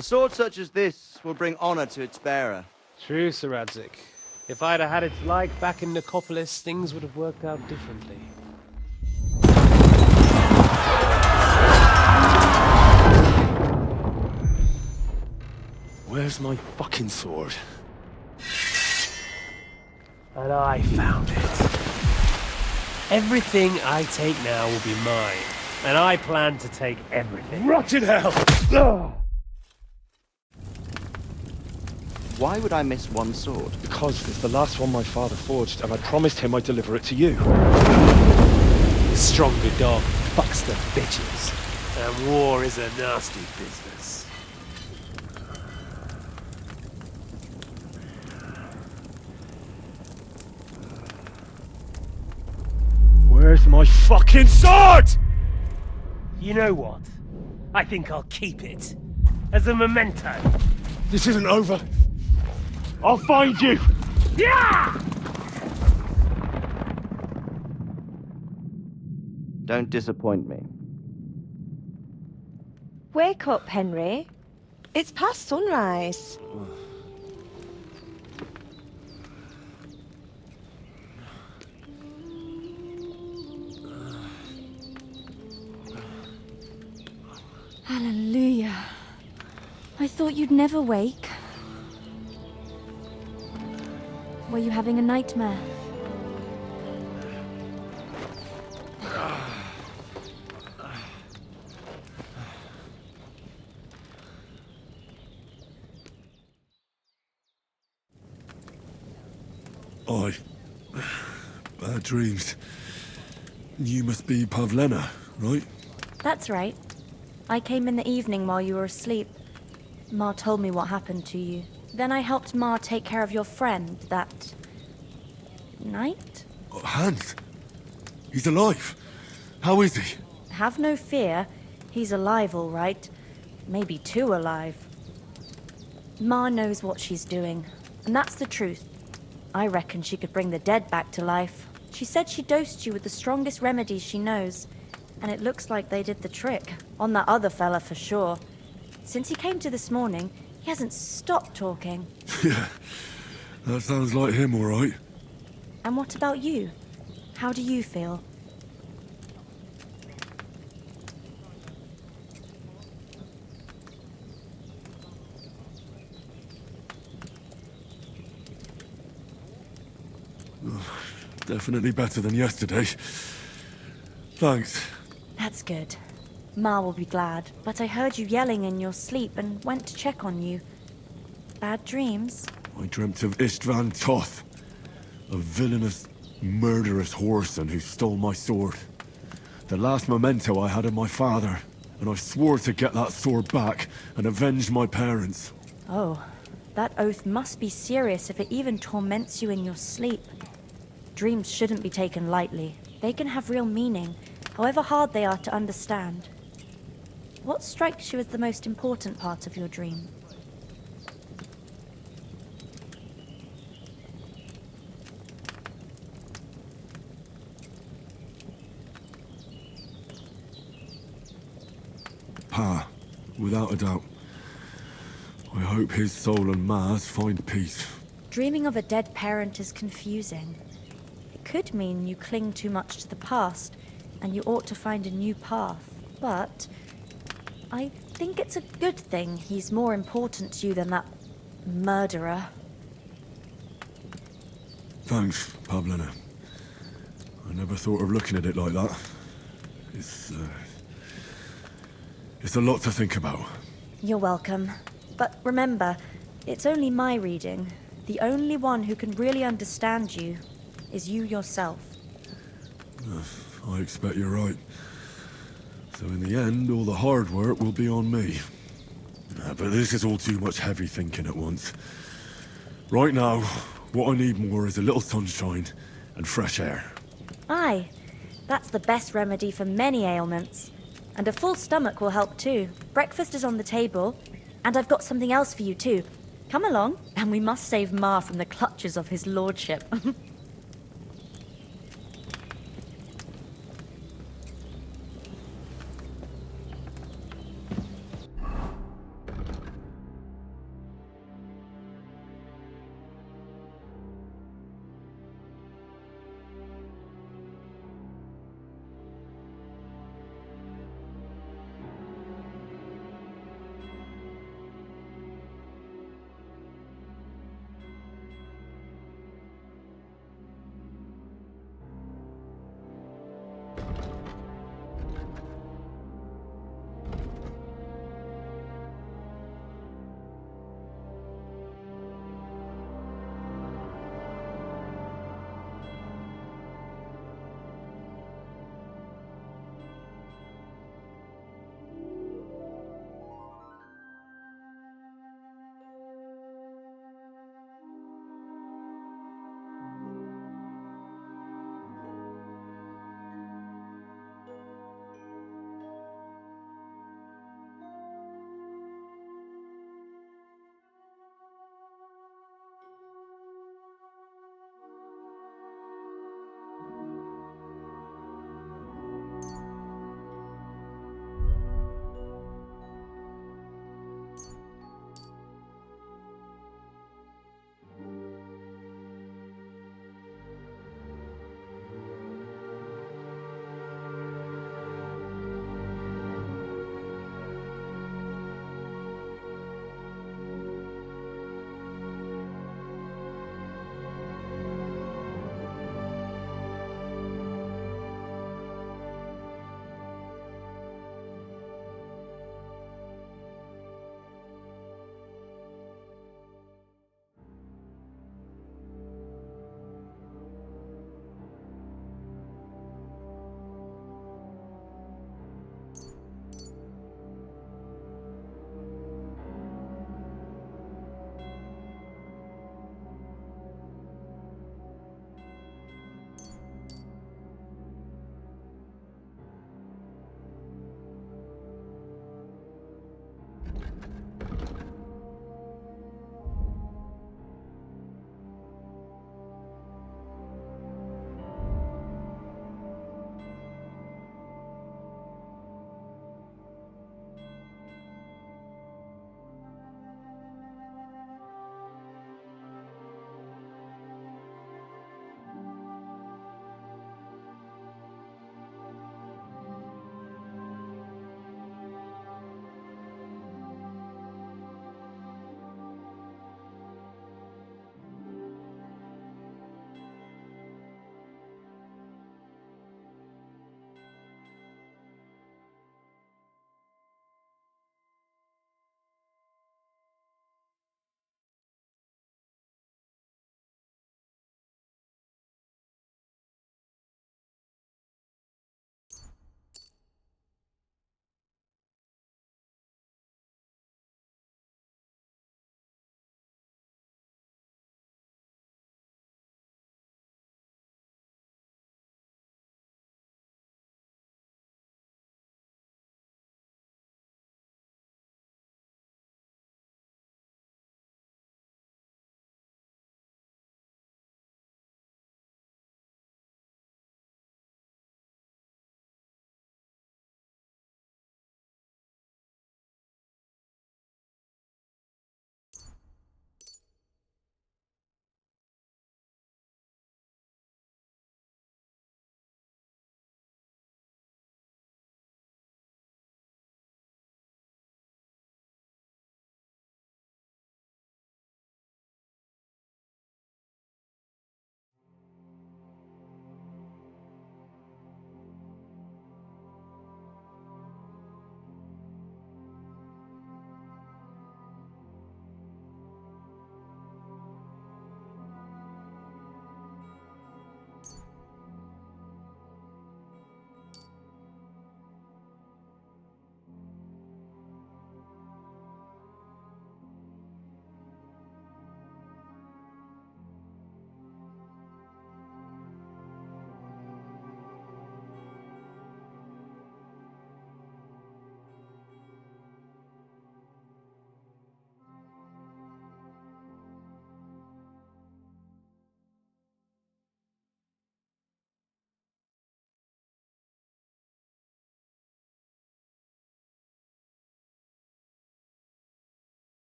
A sword such as this will bring honor to its bearer. True, Sir Radzik. If I'd have had its like back in Nicopolis, things would have worked out differently. Where's my fucking sword? And I found it. Everything I take now will be mine, and I plan to take everything. Rotten hell! Why would I miss one sword? Because it's the last one my father forged, and I promised him I'd deliver it to you. The stronger dog fucks the bitches, and war is a nasty business. Where's my fucking sword? You know what? I think I'll keep it. As a memento. This isn't over. I'll find you! Yeah! Don't disappoint me. Wake up, Henry. It's past sunrise. Hallelujah. I thought you'd never wake. Were you having a nightmare? Bad dreams. You must be Pavlena, right? That's right. I came in the evening while you were asleep. Ma told me what happened to you. Then I helped Ma take care of your friend that night? Hans? He's alive. How is he? Have no fear. He's alive, all right. Maybe too alive. Ma knows what she's doing, and that's the truth. I reckon she could bring the dead back to life. She said she dosed you with the strongest remedies she knows, and it looks like they did the trick. On that other fella for sure. Since he came to this morning, he hasn't stopped talking. Yeah, that sounds like him, all right. And what about you? How do you feel? Definitely better than yesterday. Thanks. That's good. Ma will be glad, but I heard you yelling in your sleep and went to check on you. Bad dreams? I dreamt of Istvan Toth, a villainous, murderous whoreson who stole my sword. The last memento I had of my father, and I swore to get that sword back and avenge my parents. Oh, that oath must be serious if it even torments you in your sleep. Dreams shouldn't be taken lightly. They can have real meaning, however hard they are to understand. What strikes you as the most important part of your dream? Pa, without a doubt. I hope his soul and Ma's find peace. Dreaming of a dead parent is confusing. It could mean you cling too much to the past, and you ought to find a new path. But I think it's a good thing he's more important to you than that murderer. Thanks, Pavlena. I never thought of looking at it like that. It's a lot to think about. You're welcome. But remember, it's only my reading. The only one who can really understand you is you yourself. I expect you're right. So in the end, all the hard work will be on me. But this is all too much heavy thinking at once. Right now, what I need more is a little sunshine and fresh air. Aye, that's the best remedy for many ailments. And a full stomach will help too. Breakfast is on the table, and I've got something else for you too. Come along, and we must save Ma from the clutches of his lordship.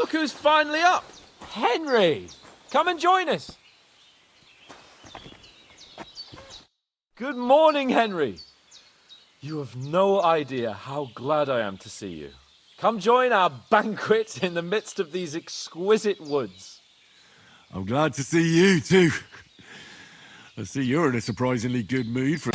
Look who's finally up! Henry! Come and join us! Good morning, Henry! You have no idea how glad I am to see you. Come join our banquet in the midst of these exquisite woods. I'm glad to see you too. I see you're in a surprisingly good mood for...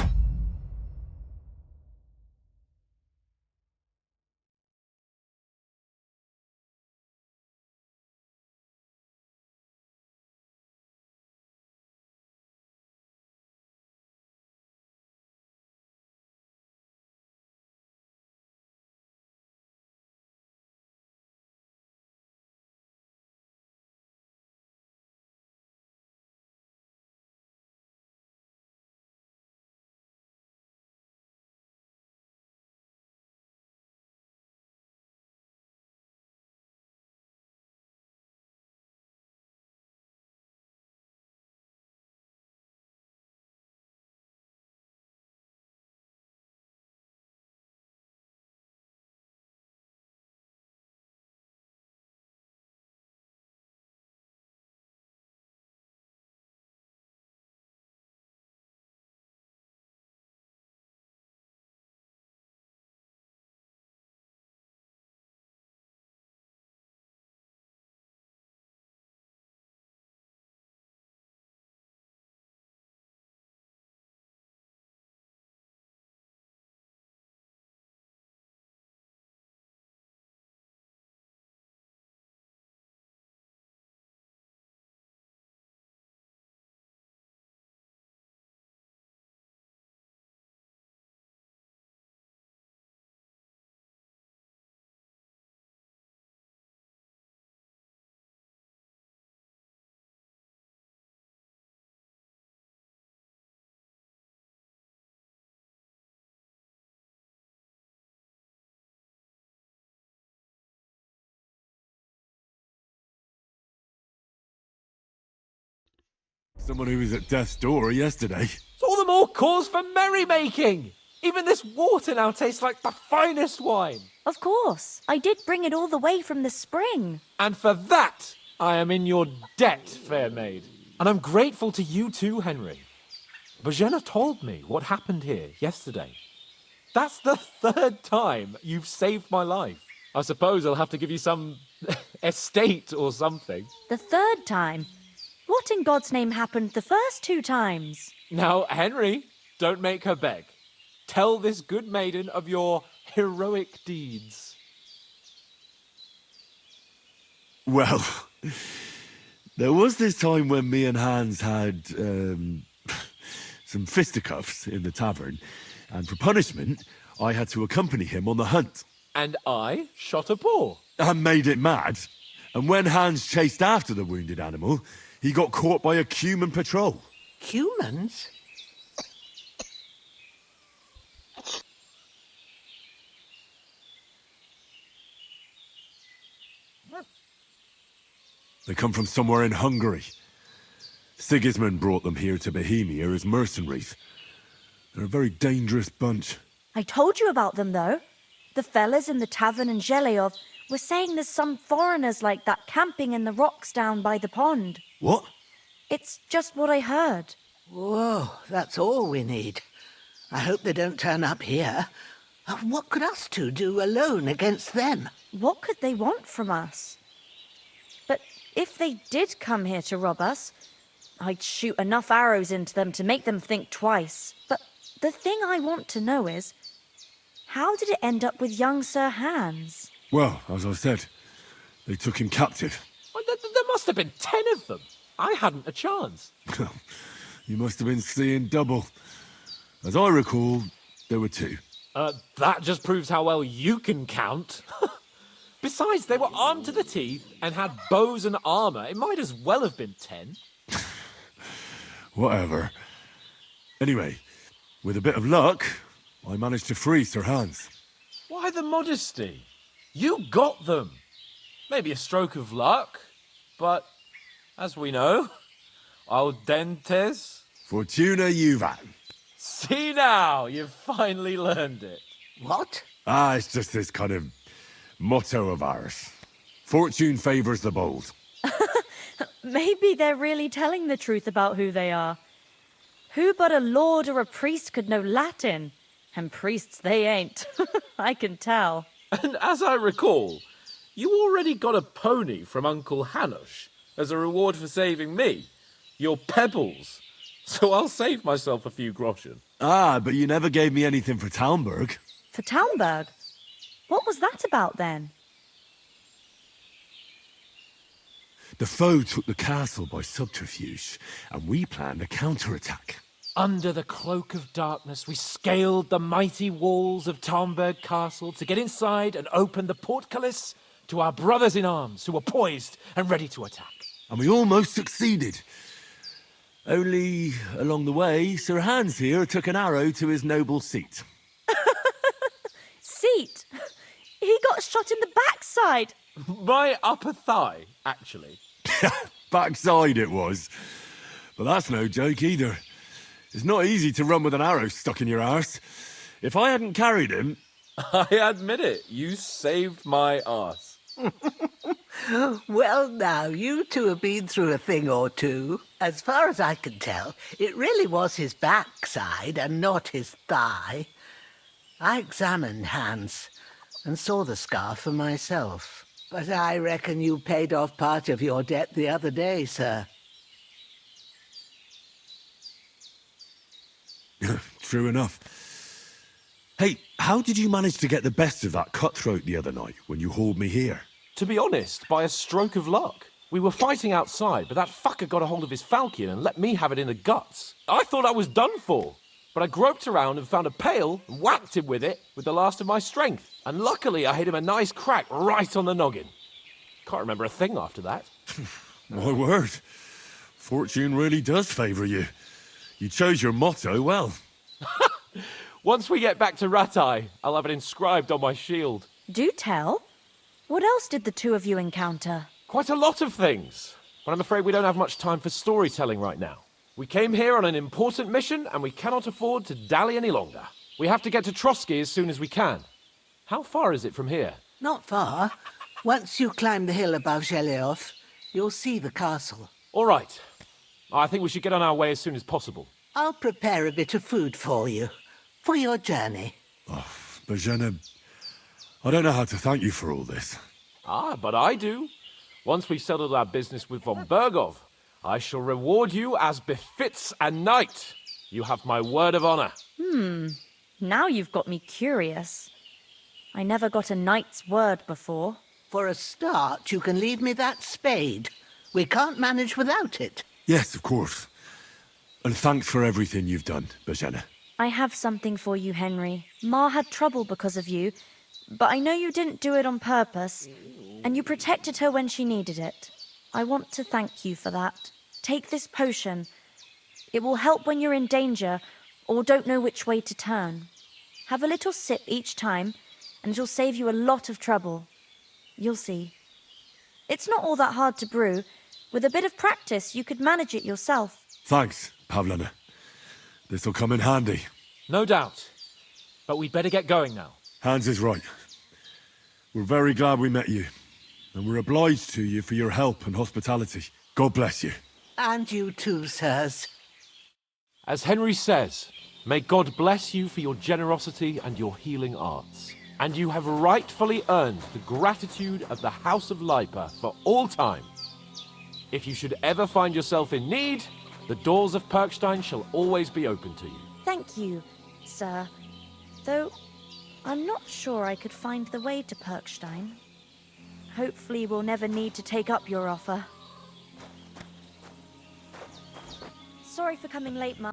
Someone who was at death's door yesterday. It's all the more cause for merrymaking! Even this water now tastes like the finest wine. Of course. I did bring it all the way from the spring. And for that, I am in your debt, fair maid. And I'm grateful to you too, Henry. Bajena told me what happened here yesterday. That's the third time you've saved my life. I suppose I'll have to give you some estate or something. The third time? What in God's name happened the first 2 times? Now, Henry, don't make her beg. Tell this good maiden of your heroic deeds. Well, there was this time when me and Hans had some fisticuffs in the tavern, and for punishment, I had to accompany him on the hunt. And I shot a boar. And made it mad. And when Hans chased after the wounded animal, he got caught by a human patrol. Humans? They come from somewhere in Hungary. Sigismund brought them here to Bohemia as mercenaries. They're a very dangerous bunch. I told you about them, though. The fellas in the tavern in Zheleyov were saying there's some foreigners like that camping in the rocks down by the pond. What? It's just what I heard. Whoa, that's all we need. I hope they don't turn up here. What could us two do alone against them? What could they want from us? But if they did come here to rob us, I'd shoot enough arrows into them to make them think twice. But the thing I want to know is, how did it end up with young Sir Hans? Well, as I said, they took him captive. Well, there must have been 10 of them. I hadn't a chance. You must have been seeing double. As I recall, there were 2. That just proves how well you can count. Besides, they were armed to the teeth and had bows and armor. It might as well have been 10. Whatever. Anyway, with a bit of luck, I managed to free Sir Hans. Why the modesty? You got them. Maybe a stroke of luck, but as we know, audentes. Fortuna juvat. See now, you've finally learned it. What? It's just this kind of motto of ours. Fortune favours the bold. Maybe they're really telling the truth about who they are. Who but a lord or a priest could know Latin? And priests they ain't. I can tell. And as I recall, you already got a pony from Uncle Hanush as a reward for saving me. Your pebbles. So I'll save myself a few groschen. Ah, but you never gave me anything for Talmberg. For Talmberg? What was that about then? The foe took the castle by subterfuge, and we planned a counterattack. Under the cloak of darkness, we scaled the mighty walls of Talmberg Castle to get inside and open the portcullis to our brothers in arms who were poised and ready to attack. And we almost succeeded. Only, along the way, Sir Hans here took an arrow to his noble seat. Seat? He got shot in the backside. My upper thigh, actually. Backside it was. But that's no joke either. It's not easy to run with an arrow stuck in your arse. If I hadn't carried him... I admit it, you saved my arse. Well, now, you two have been through a thing or two. As far as I can tell, it really was his backside and not his thigh. I examined Hans and saw the scar for myself. But I reckon you paid off part of your debt the other day, sir. True enough. Hey, how did you manage to get the best of that cutthroat the other night when you hauled me here? To be honest, by a stroke of luck. We were fighting outside, but that fucker got a hold of his falcon and let me have it in the guts. I thought I was done for. But I groped around and found a pail and whacked him with it with the last of my strength. And luckily I hit him a nice crack right on the noggin. Can't remember a thing after that. My word. Fortune really does favour you. You chose your motto well. Once we get back to Ratai, I'll have it inscribed on my shield. Do tell. What else did the two of you encounter? Quite a lot of things. But I'm afraid we don't have much time for storytelling right now. We came here on an important mission, and we cannot afford to dally any longer. We have to get to Trotsky as soon as we can. How far is it from here? Not far. Once you climb the hill above Zheleov, you'll see the castle. All right. I think we should get on our way as soon as possible. I'll prepare a bit of food for you, for your journey. Bozhena, I don't know how to thank you for all this. Ah, but I do. Once we've settled our business with von Bergov, I shall reward you as befits a knight. You have my word of honor. Now you've got me curious. I never got a knight's word before. For a start, you can leave me that spade. We can't manage without it. Yes, of course. And thanks for everything you've done, Bozhena. I have something for you, Henry. Ma had trouble because of you, but I know you didn't do it on purpose, and you protected her when she needed it. I want to thank you for that. Take this potion. It will help when you're in danger or don't know which way to turn. Have a little sip each time, and it'll save you a lot of trouble. You'll see. It's not all that hard to brew. With a bit of practice, you could manage it yourself. Thanks, Pavlena. This'll come in handy. No doubt. But we'd better get going now. Hans is right. We're very glad we met you. And we're obliged to you for your help and hospitality. God bless you. And you too, sirs. As Henry says, may God bless you for your generosity and your healing arts. And you have rightfully earned the gratitude of the House of Lipa for all time. If you should ever find yourself in need, the doors of Perkstein shall always be open to you. Thank you, sir. Though, I'm not sure I could find the way to Perkstein. Hopefully we'll never need to take up your offer. Sorry for coming late, Ma.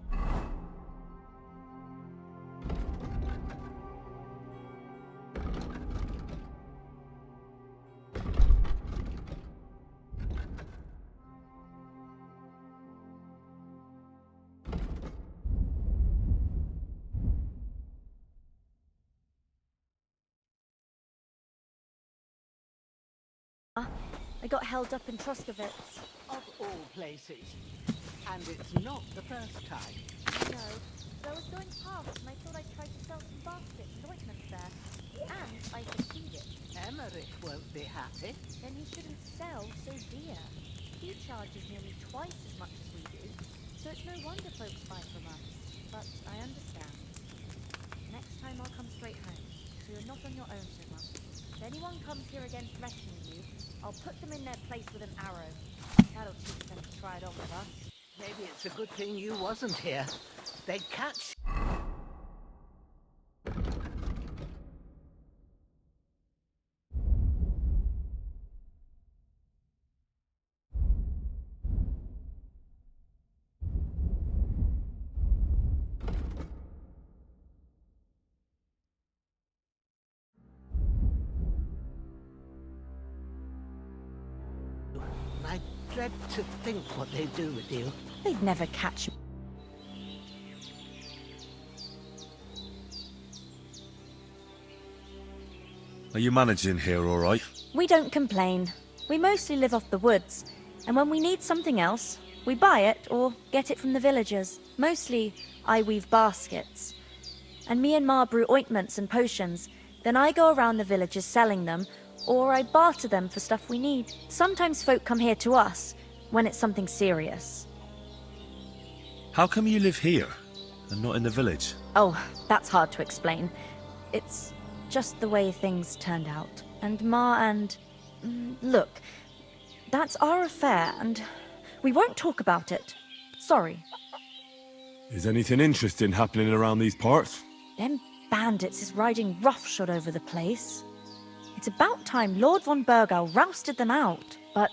I got held up in Troskovitz. Of all places. And it's not the first time. No, but I was going past and I thought I'd try to sell some baskets and ointments there. And I succeeded. Emmerich won't be happy. Then he shouldn't sell so dear. He charges nearly twice as much as we do, so it's no wonder folks buy from us. But I understand. Next time I'll come straight home, so you're not on your own so much. If anyone comes here again threatening you, I'll put them in their place with an arrow. That'll teach them to try it on with us. Maybe it's a good thing you wasn't here. They'd catch... I dread to think what they'd do with you. They'd never catch me. Are you managing here all right? We don't complain. We mostly live off the woods, and when we need something else, we buy it or get it from the villagers. Mostly, I weave baskets. And me and Ma brew ointments and potions. Then I go around the villages selling them, or I barter them for stuff we need. Sometimes folk come here to us, when it's something serious. How come you live here and not in the village? Oh, that's hard to explain. It's just the way things turned out. And Ma and... look, that's our affair, and we won't talk about it. Sorry. Is anything interesting happening around these parts? Them bandits is riding roughshod over the place. It's about time Lord von Burgau rousted them out, but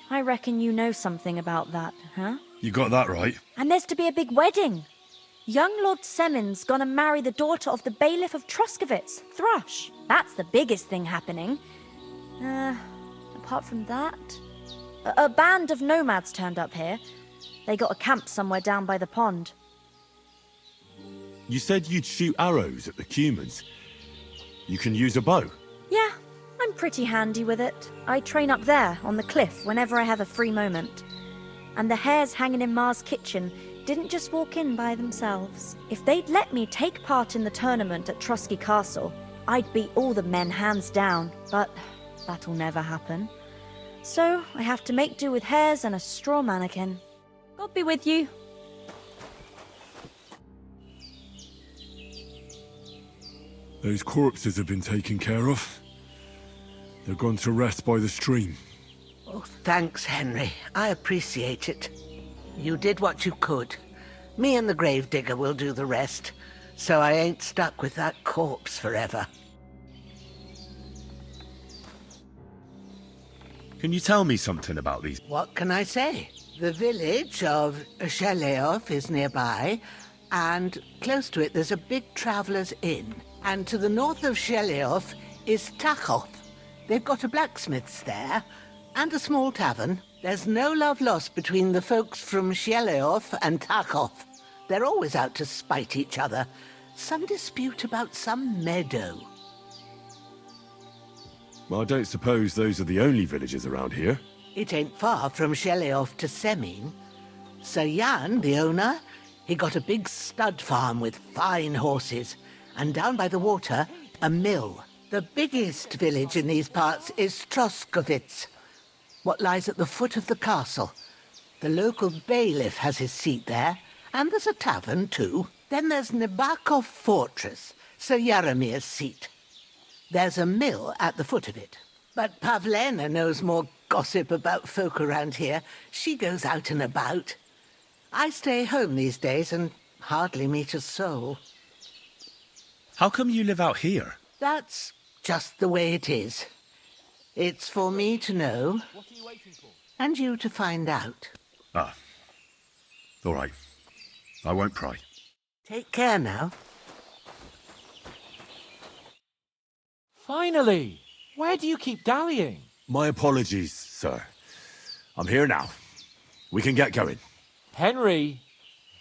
I reckon you know something about that, huh? You got that right. And there's to be a big wedding. Young Lord Semon's gonna marry the daughter of the bailiff of Troskovitz, Thrush. That's the biggest thing happening. Apart from that... A band of nomads turned up here. They got a camp somewhere down by the pond. You said you'd shoot arrows at the Cumans. You can use a bow. Yeah, I'm pretty handy with it. I train up there, on the cliff, whenever I have a free moment. And the hares hanging in Ma's kitchen didn't just walk in by themselves. If they'd let me take part in the tournament at Trosky Castle, I'd beat all the men hands down, but that'll never happen. So I have to make do with hares and a straw mannequin. God be with you. Those corpses have been taken care of. They're gone to rest by the stream. Oh, thanks, Henry. I appreciate it. You did what you could. Me and the gravedigger will do the rest, so I ain't stuck with that corpse forever. Can you tell me something about these? What can I say? The village of Sheleov is nearby, and close to it there's a big traveller's inn. And to the north of Sheleov is Tachov. They've got a blacksmith's there, and a small tavern. There's no love lost between the folks from Sheleov and Tachov. They're always out to spite each other. Some dispute about some meadow. Well, I don't suppose those are the only villages around here. It ain't far from Sheleov to Semin. Sir Jan, the owner, he got a big stud farm with fine horses, and down by the water, a mill. The biggest village in these parts is Troskovitz, what lies at the foot of the castle. The local bailiff has his seat there, and there's a tavern too. Then there's Nebakov Fortress, Sir Yaromir's seat. There's a mill at the foot of it. But Pavlena knows more gossip about folk around here. She goes out and about. I stay home these days and hardly meet a soul. How come you live out here? That's just the way it is. It's for me to know, and you to find out. Ah. All right. I won't pry. Take care now. Finally! Where do you keep dallying? My apologies, sir. I'm here now. We can get going. Henry,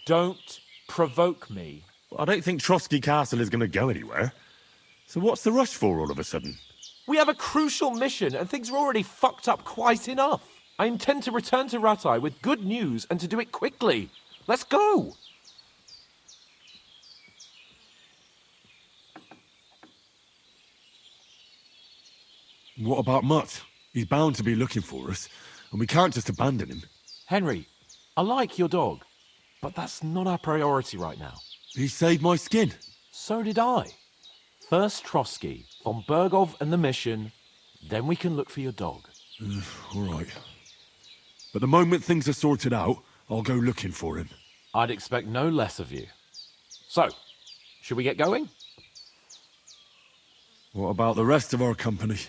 don't provoke me. I don't think Trosky Castle is going to go anywhere. So what's the rush for all of a sudden? We have a crucial mission and things are already fucked up quite enough. I intend to return to Ratai with good news and to do it quickly. Let's go! What about Mutt? He's bound to be looking for us, and we can't just abandon him. Henry, I like your dog, but that's not our priority right now. He saved my skin. So did I. First Trotsky, von Bergov and the mission, then we can look for your dog. All right. But the moment things are sorted out, I'll go looking for him. I'd expect no less of you. So, should we get going? What about the rest of our company?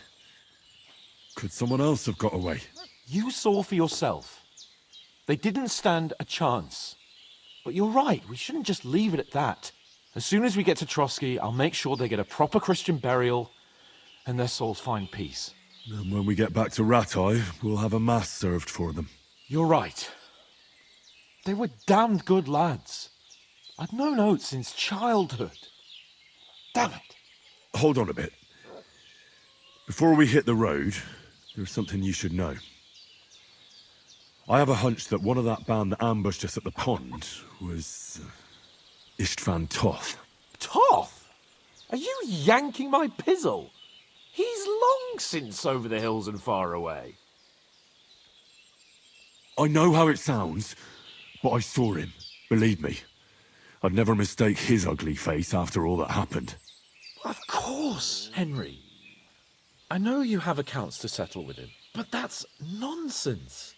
Could someone else have got away? You saw for yourself. They didn't stand a chance. But you're right, we shouldn't just leave it at that. As soon as we get to Trotsky, I'll make sure they get a proper Christian burial and their souls find peace. And when we get back to Ratai, we'll have a mass served for them. You're right. They were damned good lads. I'd known Oates since childhood. Damn it. Hold on a bit. Before we hit the road, there's something you should know. I have a hunch that one of that band that ambushed us at the pond was Istvan Toth. Toth? Are you yanking my pizzle? He's long since over the hills and far away. I know how it sounds, but I saw him. Believe me. I'd never mistake his ugly face after all that happened. Of course, Henry. I know you have accounts to settle with him, but that's nonsense.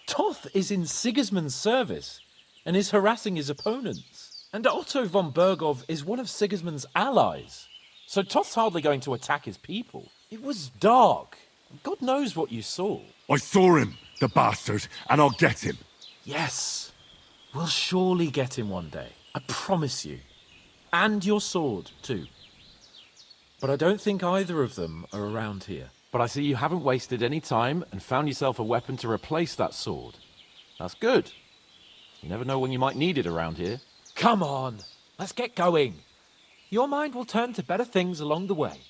Toth is in Sigismund's service and is harassing his opponents. And Otto von Bergov is one of Sigismund's allies. So Toth's hardly going to attack his people. It was dark. God knows what you saw. I saw him, the bastard, and I'll get him. Yes. We'll surely get him one day. I promise you. And your sword, too. But I don't think either of them are around here. But I see you haven't wasted any time and found yourself a weapon to replace that sword. That's good. You never know when you might need it around here. Come on, let's get going. Your mind will turn to better things along the way.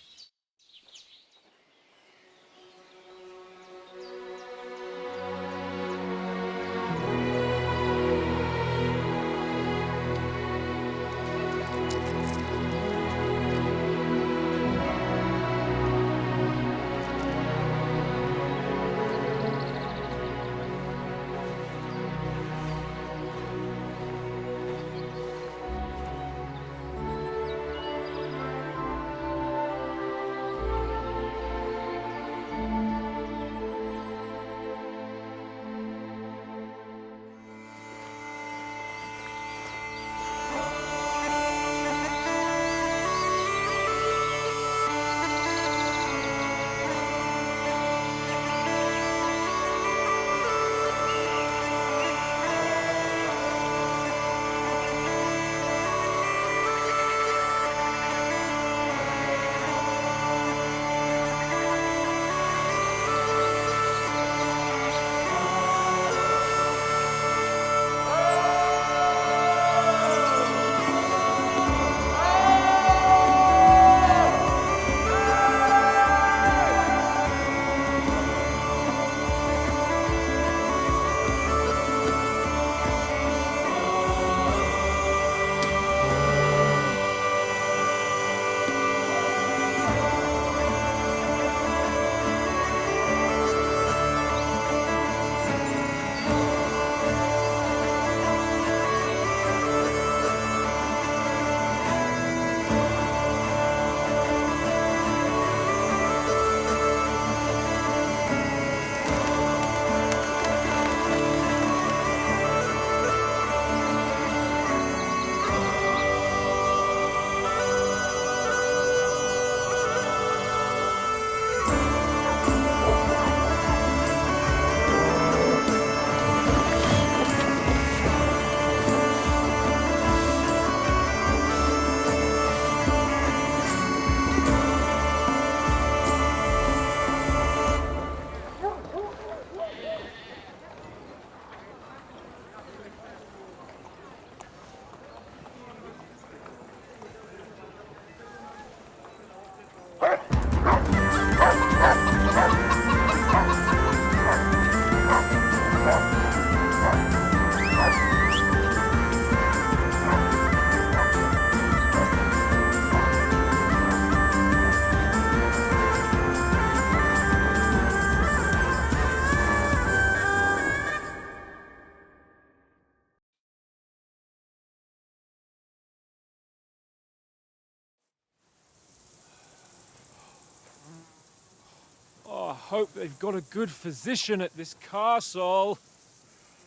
hope they've got a good physician at this castle.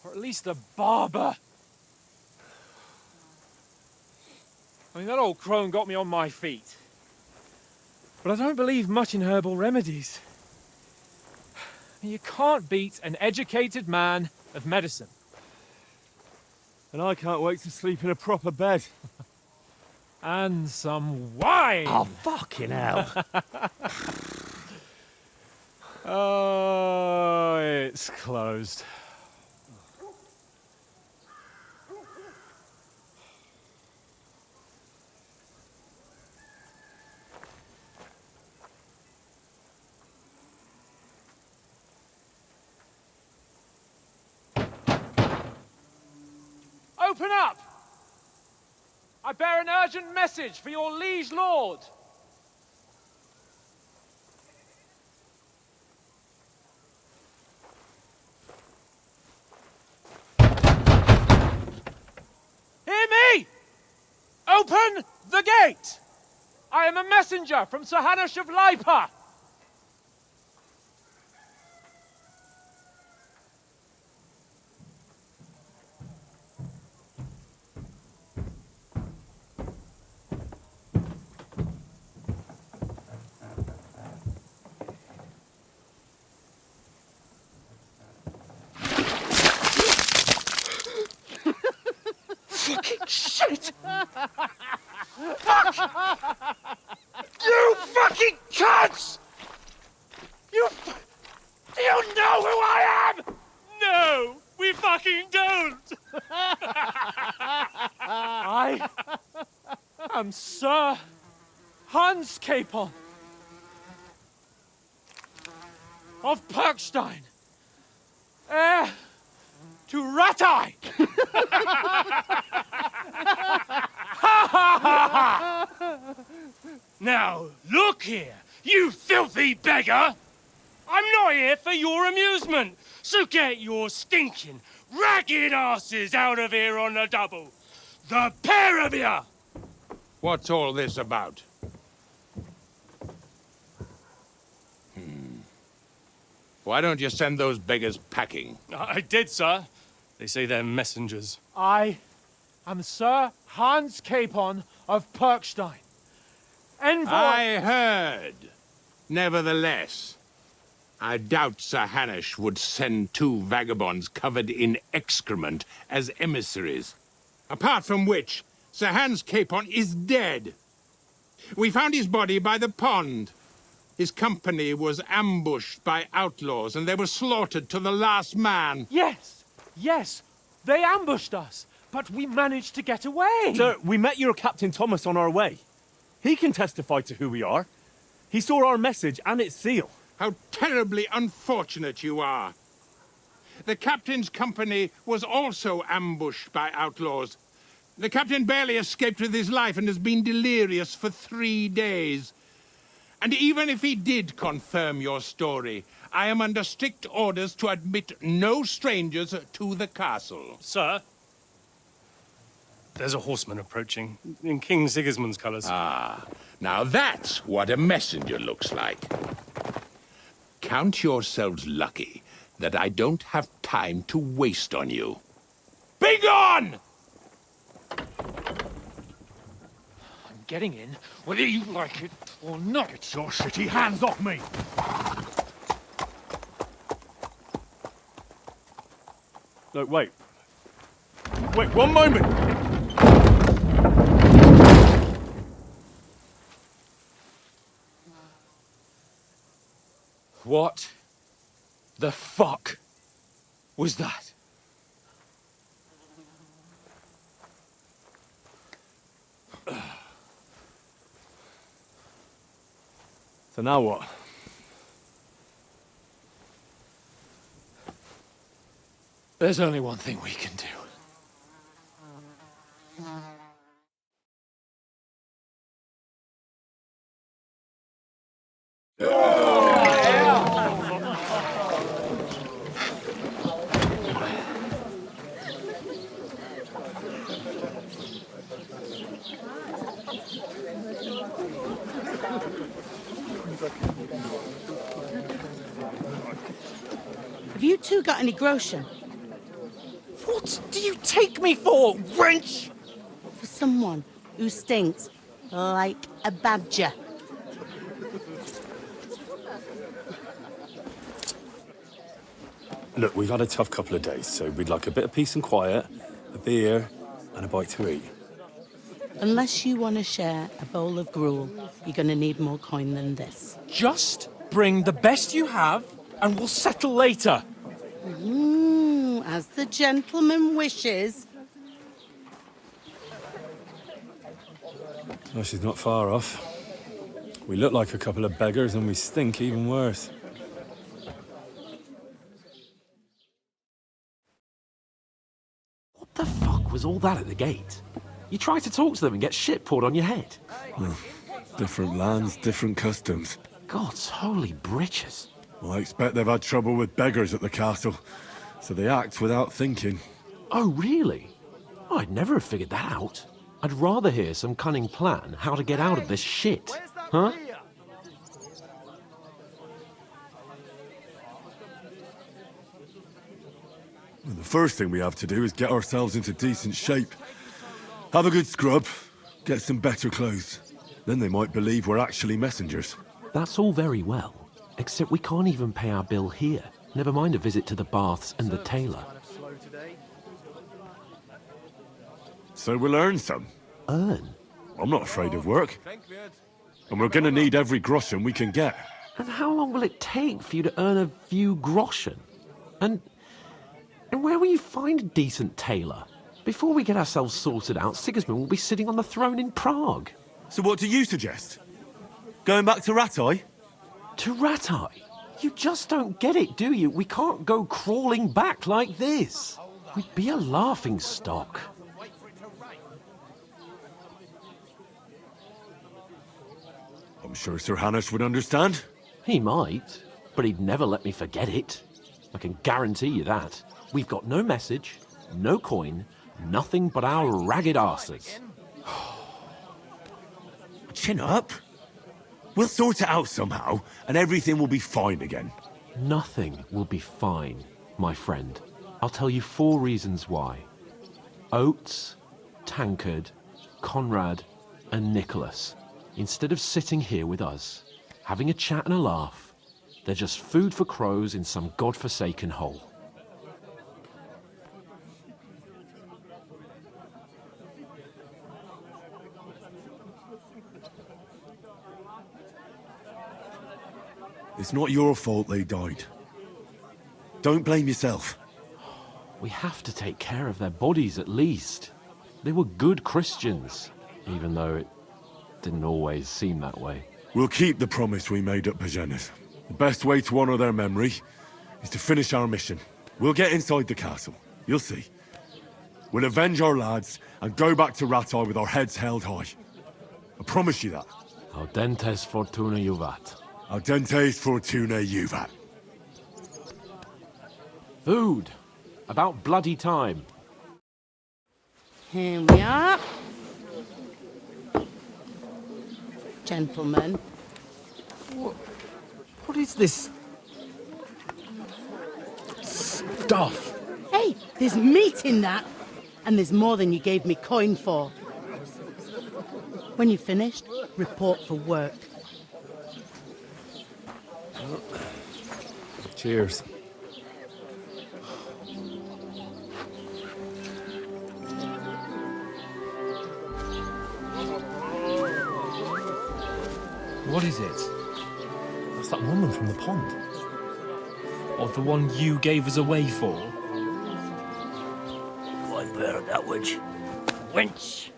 Or at least a barber. I mean, that old crone got me on my feet. But I don't believe much in herbal remedies. You can't beat an educated man of medicine. And I can't wait to sleep in a proper bed. And some wine! Oh, fucking hell. Oh, it's closed. Open up! I bear an urgent message for your liege lord. Hear me! Open the gate! I am a messenger from Sir Hanush of Lipa. Fucking shit! Fuck! You fucking cunts! Do you know who I am? No, we fucking don't. I am Sir Hans Capon of Perkstein, heir to Ratai. Now, look here, you filthy beggar! I'm not here for your amusement, so get your stinking, ragged asses out of here on the double. The pair of you! What's all this about? Why don't you send those beggars packing? I did, sir. They say they're messengers. I am Sir Hans Capon of Perkstein, envoy. I heard. Nevertheless, I doubt Sir Hanush would send two vagabonds covered in excrement as emissaries. Apart from which, Sir Hans Capon is dead. We found his body by the pond. His company was ambushed by outlaws, and they were slaughtered to the last man. Yes, yes, they ambushed us, but we managed to get away. Sir, we met your Captain Thomas on our way. He can testify to who we are. He saw our message and its seal. How terribly unfortunate you are. The captain's company was also ambushed by outlaws. The captain barely escaped with his life and has been delirious for 3 days. And even if he did confirm your story, I am under strict orders to admit no strangers to the castle. Sir, there's a horseman approaching, in King Sigismund's colours. Ah, now that's what a messenger looks like. Count yourselves lucky that I don't have time to waste on you. Be gone! I'm getting in, whether you like it or not. Get your shitty hands off me! No, wait. Wait, one moment! What the fuck was that? So now what? There's only one thing we can do. Have you two got any groschen? What do you take me for, wench? For someone who stinks like a badger. Look, we've had a tough couple of days, so we'd like a bit of peace and quiet, a beer, and a bite to eat. Unless you want to share a bowl of gruel, you're going to need more coin than this. Just bring the best you have, and we'll settle later. As the gentleman wishes. Oh, she's not far off. We look like a couple of beggars, and we stink even worse. What the fuck was all that at the gate? You tried to talk to them and get shit poured on your head. Well, different lands, different customs. God's holy britches. Well, I expect they've had trouble with beggars at the castle, so they act without thinking. Oh, really? Oh, I'd never have figured that out. I'd rather hear some cunning plan how to get out of this shit. Huh? Well, the first thing we have to do is get ourselves into decent shape. Have a good scrub, get some better clothes. Then they might believe we're actually messengers. That's all very well, except we can't even pay our bill here. Never mind a visit to the baths and the tailor. So we'll earn some. Earn? I'm not afraid of work. And we're gonna need every groschen we can get. And how long will it take for you to earn a few groschen? And where will you find a decent tailor? Before we get ourselves sorted out, Sigismund will be sitting on the throne in Prague. So what do you suggest? Going back to Ratai? To Ratai? You just don't get it, do you? We can't go crawling back like this. We'd be a laughing stock. I'm sure Sir Hanush would understand. He might, but he'd never let me forget it. I can guarantee you that. We've got no message, no coin, nothing but our ragged arses. Chin up. We'll sort it out somehow, and everything will be fine again. Nothing will be fine, my friend. I'll tell you 4 reasons why. Oates, Tankard, Conrad, and Nicholas. Instead of sitting here with us, having a chat and a laugh, they're just food for crows in some godforsaken hole. It's not your fault they died. Don't blame yourself. We have to take care of their bodies at least. They were good Christians, even though it didn't always seem that way. We'll keep the promise we made at Pagenes. The best way to honor their memory is to finish our mission. We'll get inside the castle. You'll see. We'll avenge our lads and go back to Ratai with our heads held high. I promise you that. Audentes fortuna juvat. Audentes fortuna juvat. Food. About bloody time. Here we are. Gentlemen. What is this stuff? Hey, there's meat in that. And there's more than you gave me coin for. When you're finished, report for work. Cheers. What is it? That's that woman from the pond. Or the one you gave us away for? I'd bear that witch. Wench!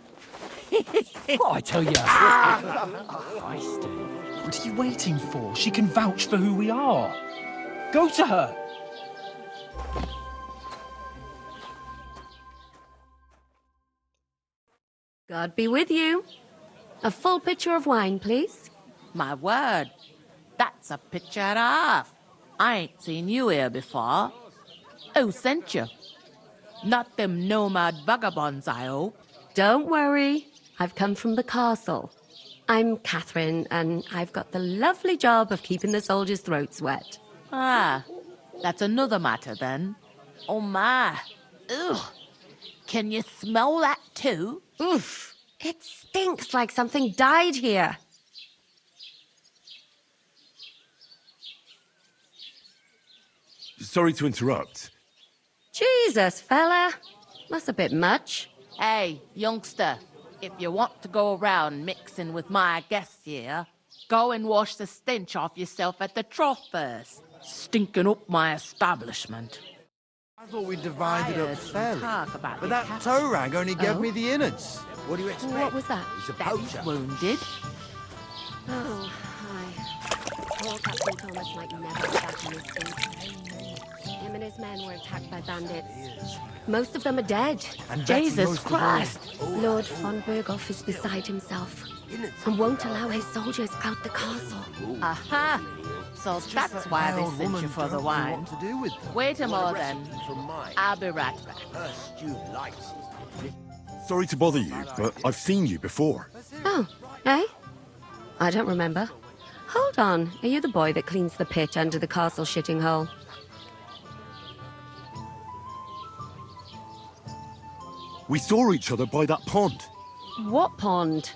What I tell you? Feisty. What are you waiting for? She can vouch for who we are. Go to her. God be with you. A full pitcher of wine, please. My word, that's a picture and a half. I ain't seen you here before. Who sent you? Not them nomad vagabonds, I hope. Don't worry. I've come from the castle. I'm Catherine, and I've got the lovely job of keeping the soldiers' throats wet. Ah, That's another matter, then. Oh, my. Ugh. Can you smell that, too? Oof. It stinks like something died here. Sorry to interrupt. Jesus, fella. That's a bit much. Hey, youngster. If you want to go around mixing with my guests here, go and wash the stench off yourself at the trough first. Stinking up my establishment. I thought we divided up fairly. But that toe rag only gave me the innards. What do you expect? What was that? He's a Daddy's poacher. wounded. Oh, hi. Poor Captain Thomas might never be back in his seat. Him and his men were attacked by bandits. Most of them are dead. And Jesus Christ! Lord von Berghoff is beside himself and won't allow his soldiers out the castle. Aha! So that's why they sent you for the wine. Wait a moment, then. I'll be right back. Sorry to bother you, but I've seen you before. Oh, eh? I don't remember. Hold on, are you the boy that cleans the pit under the castle shitting hole? We saw each other by that pond. What pond?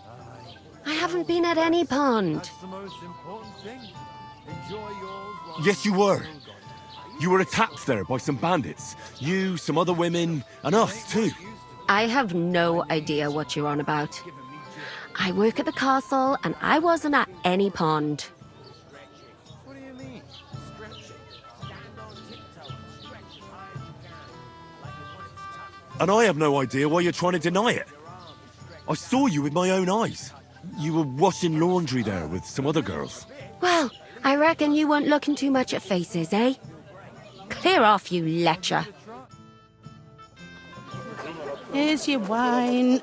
I haven't been at any pond. That's the most important thing. Enjoy yours while Yes, you were. You were attacked there by some bandits. You, some other women, and us too. I have no idea what you're on about. I work at the castle, and I wasn't at any pond. What do you mean? And I have no idea why you're trying to deny it. I saw you with my own eyes. You were washing laundry there with some other girls. Well, I reckon you weren't looking too much at faces, eh? Clear off, you lecher. Here's your wine.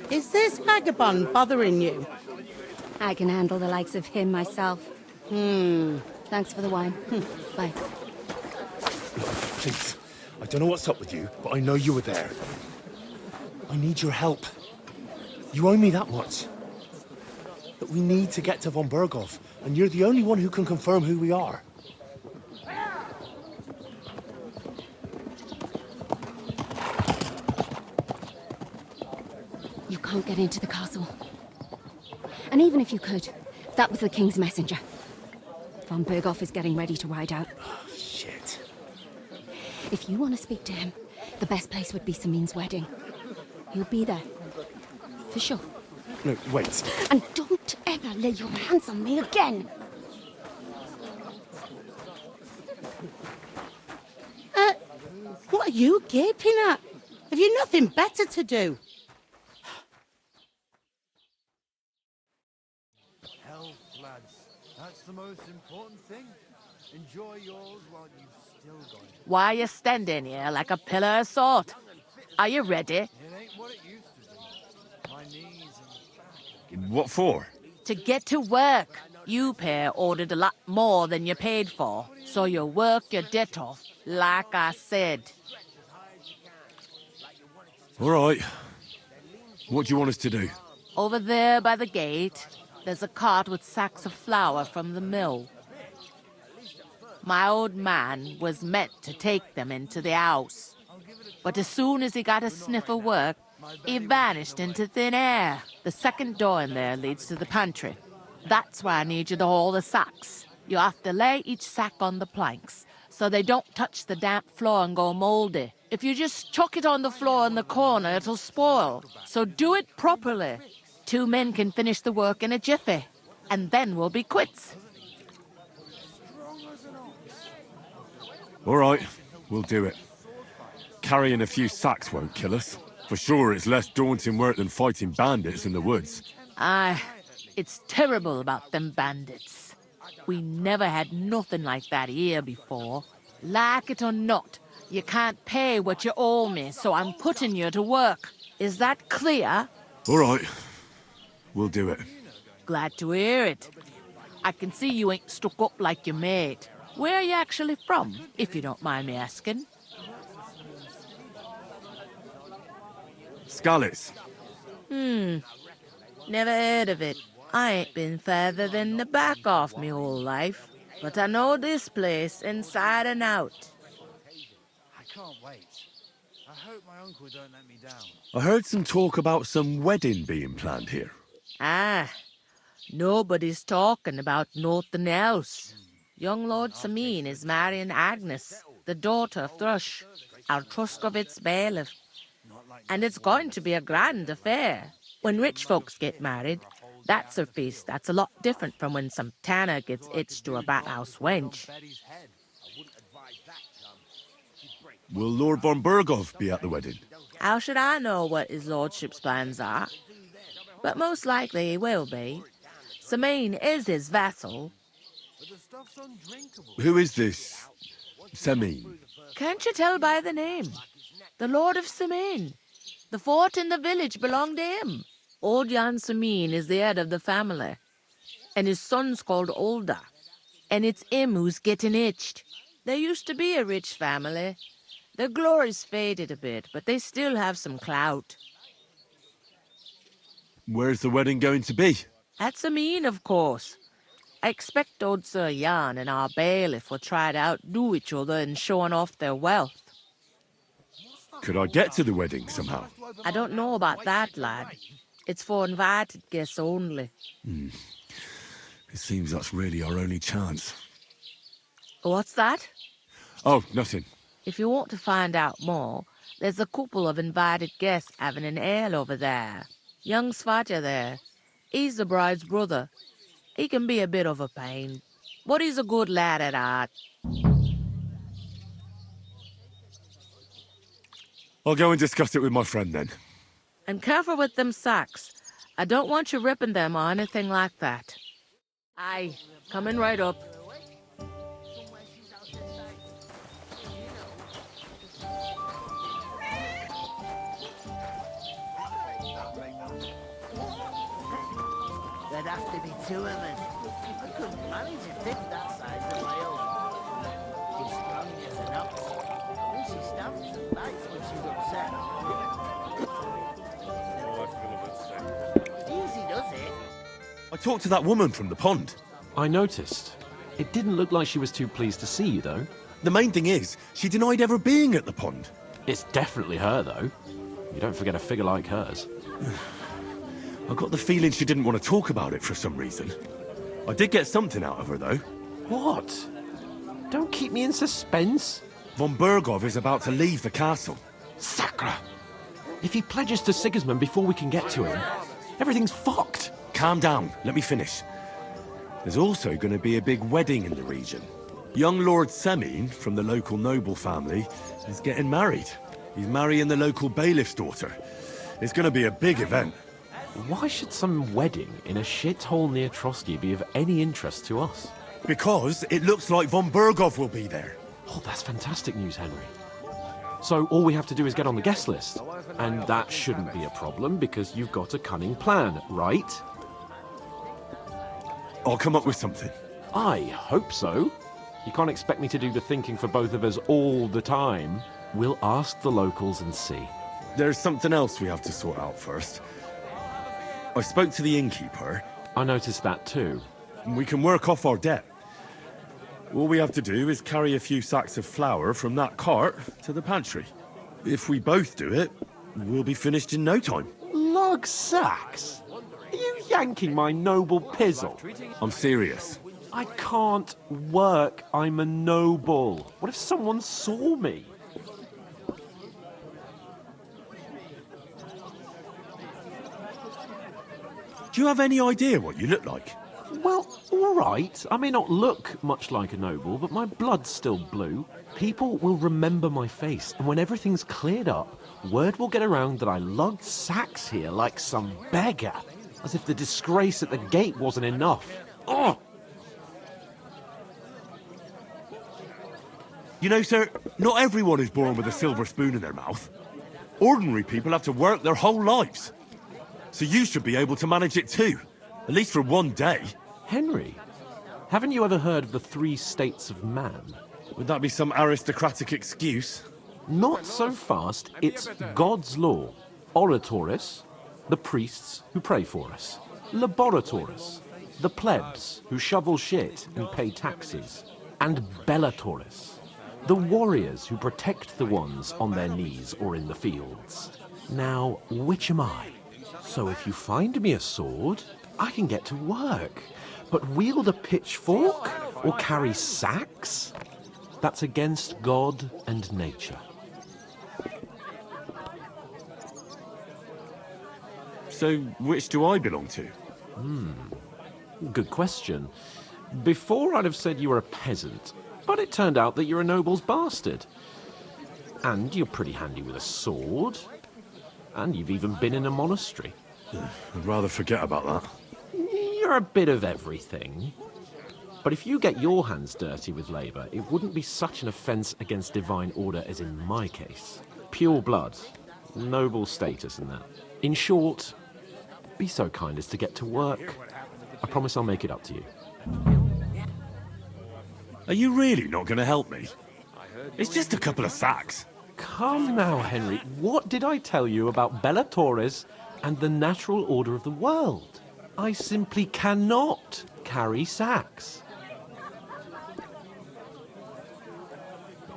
Is this vagabond bothering you? I can handle the likes of him myself. Thanks for the wine. Bye. Please, I don't know what's up with you, but I know you were there. I need your help. You owe me that much. But we need to get to von Berghoff, and you're the only one who can confirm who we are. You can't get into the castle. And even if you could, that was the king's messenger. Von Berghoff is getting ready to ride out. Shit. If you want to speak to him, the best place would be Samin's wedding. He'll be there. For sure. No, wait. And don't ever lay your hands on me again! What are you gaping at? Have you nothing better to do? Health, lads. That's the most important thing. Enjoy yours while you've still got it. Why are you standing here like a pillar of salt? Are you ready? It ain't what it used to be. My knees and What for? To get to work. You pair ordered a lot more than you paid for, so you work your debt off, like I said. All right. What do you want us to do? Over there by the gate, there's a cart with sacks of flour from the mill. My old man was meant to take them into the house, but as soon as he got a sniff of work, he vanished into thin air. The second door in there leads to the pantry. That's why I need you to haul the sacks. You have to lay each sack on the planks, so they don't touch the damp floor and go moldy. If you just chuck it on the floor in the corner, it'll spoil. So do it properly. 2 men can finish the work in a jiffy, and then we'll be quits. All right, we'll do it. Carrying a few sacks won't kill us. For sure, it's less daunting work than fighting bandits in the woods. Aye, it's terrible about them bandits. We never had nothing like that here before. Like it or not, you can't pay what you owe me, so I'm putting you to work. Is that clear? All right, we'll do it. Glad to hear it. I can see you ain't stuck up like your mate. Where are you actually from, if you don't mind me asking? Scallis. Never heard of it. I ain't been further than the back off me whole life. but I know this place inside and out. I can't wait. I hope my uncle don't let me down. I heard some talk about some wedding being planned here. Ah, nobody's talking about nothing else. Young Lord Samin is marrying Agnes, the daughter of Thrush, our Truscovitz bailiff. And it's going to be a grand affair. When rich folks get married, that's a feast that's a lot different from when some tanner gets hitched to a bathhouse wench. Will Lord von Berghoff be at the wedding? How should I know what his lordship's plans are? But most likely he will be. Samin is his vassal. Who is this Semin? Can't you tell by the name? The Lord of Samin. The fort and the village belong to him. Old Jan Samin is the head of the family, and his son's called Olda, and it's him who's getting hitched. There used to be a rich family. Their glory's faded a bit, but they still have some clout. Where's the wedding going to be? At Samin, of course. I expect old Sir Jan and our bailiff will try to outdo each other in showing off their wealth. Could I get to the wedding somehow? I don't know about that, lad. It's for invited guests only. It seems that's really our only chance. What's that? Oh, nothing. If you want to find out more, there's a couple of invited guests having an ale over there. Young Svatja there. He's the bride's brother. He can be a bit of a pain, but he's a good lad at heart. I'll go and discuss it with my friend then. And careful with them sacks. I don't want you ripping them or anything like that. Aye, coming right up. There'd have to be two of us. I couldn't manage a pig that size on my own. She's strong as an ox. And she stamps and bites when she's upset. Easy does it. I talked to that woman from the pond. I noticed. It didn't look like she was too pleased to see you, though. The main thing is, she denied ever being at the pond. It's definitely her, though. You don't forget a figure like hers. I got the feeling she didn't want to talk about it for some reason. I did get something out of her, though. What? Don't keep me in suspense. Von Berghoff is about to leave the castle. Sacra! If he pledges to Sigismund before we can get to him, everything's fucked. Calm down, let me finish. There's also going to be a big wedding in the region. Young Lord Semin, from the local noble family, is getting married. He's marrying the local bailiff's daughter. It's going to be a big event. Why should some wedding in a shithole near Trotsky be of any interest to us? Because it looks like von Berghoff will be there. Oh, that's fantastic news, Henry. So all we have to do is get on the guest list. And that shouldn't be a problem because you've got a cunning plan, right? I'll come up with something. I hope so. You can't expect me to do the thinking for both of us all the time. We'll ask the locals and see. There's something else we have to sort out first. I spoke to the innkeeper. I noticed that too. We can work off our debt. All we have to do is carry a few sacks of flour from that cart to the pantry. If we both do it, we'll be finished in no time. Lug sacks? Are you yanking my noble pizzle? I'm serious. I can't work. I'm a noble. What if someone saw me? Do you have any idea what you look like? Well, all right. I may not look much like a noble, but my blood's still blue. People will remember my face, and when everything's cleared up, word will get around that I lugged sacks here like some beggar, as if the disgrace at the gate wasn't enough. Oh! You know, sir, not everyone is born with a silver spoon in their mouth. Ordinary people have to work their whole lives. So you should be able to manage it too, at least for one day. Henry, haven't you ever heard of the 3 states of man? Would that be some aristocratic excuse? Not so fast. It's God's law. Oratoris, the priests who pray for us. Laboratoris, the plebs who shovel shit and pay taxes, and Bellatores, the warriors who protect the ones on their knees or in the fields. Now, which am I? So if you find me a sword, I can get to work. But wield a pitchfork or carry sacks? That's against God and nature. So, which do I belong to? Good question. Before I'd have said you were a peasant, but it turned out that you're a noble's bastard. And you're pretty handy with a sword. And you've even been in a monastery. I'd rather forget about that. You're a bit of everything. But if you get your hands dirty with labour, it wouldn't be such an offence against divine order as in my case. Pure blood, noble status and that. In short, be so kind as to get to work. I promise I'll make it up to you. Are you really not going to help me? It's just a couple of sacks. Come now, Henry. What did I tell you about Bellatores and the natural order of the world? I simply cannot carry sacks.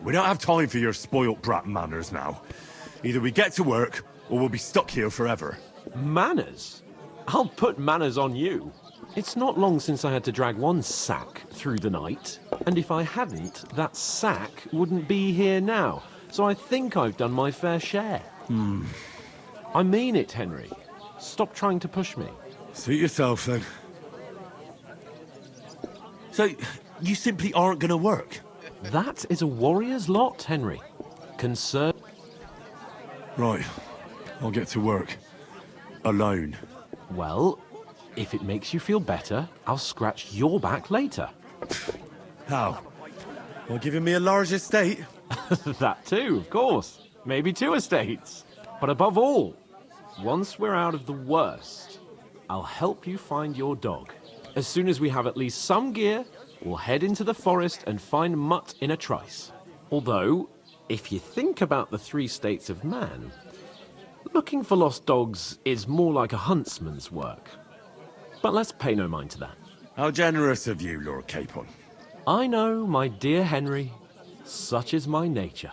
We don't have time for your spoilt brat manners now. Either we get to work, or we'll be stuck here forever. Manners? I'll put manners on you. It's not long since I had to drag one sack through the night, and if I hadn't, that sack wouldn't be here now. So I think I've done my fair share. I mean it, Henry. Stop trying to push me. Suit yourself, then. So, you simply aren't going to work? That is a warrior's lot, Henry. Concern. Right. I'll get to work. Alone. Well, if it makes you feel better, I'll scratch your back later. How? While giving me a large estate? That too, of course. Maybe 2 estates. But above all, once we're out of the worst, I'll help you find your dog. As soon as we have at least some gear, we'll head into the forest and find Mutt in a trice. Although, if you think about the 3 states of man, looking for lost dogs is more like a huntsman's work. But let's pay no mind to that. How generous of you, Lord Capon. I know, my dear Henry. Such is my nature.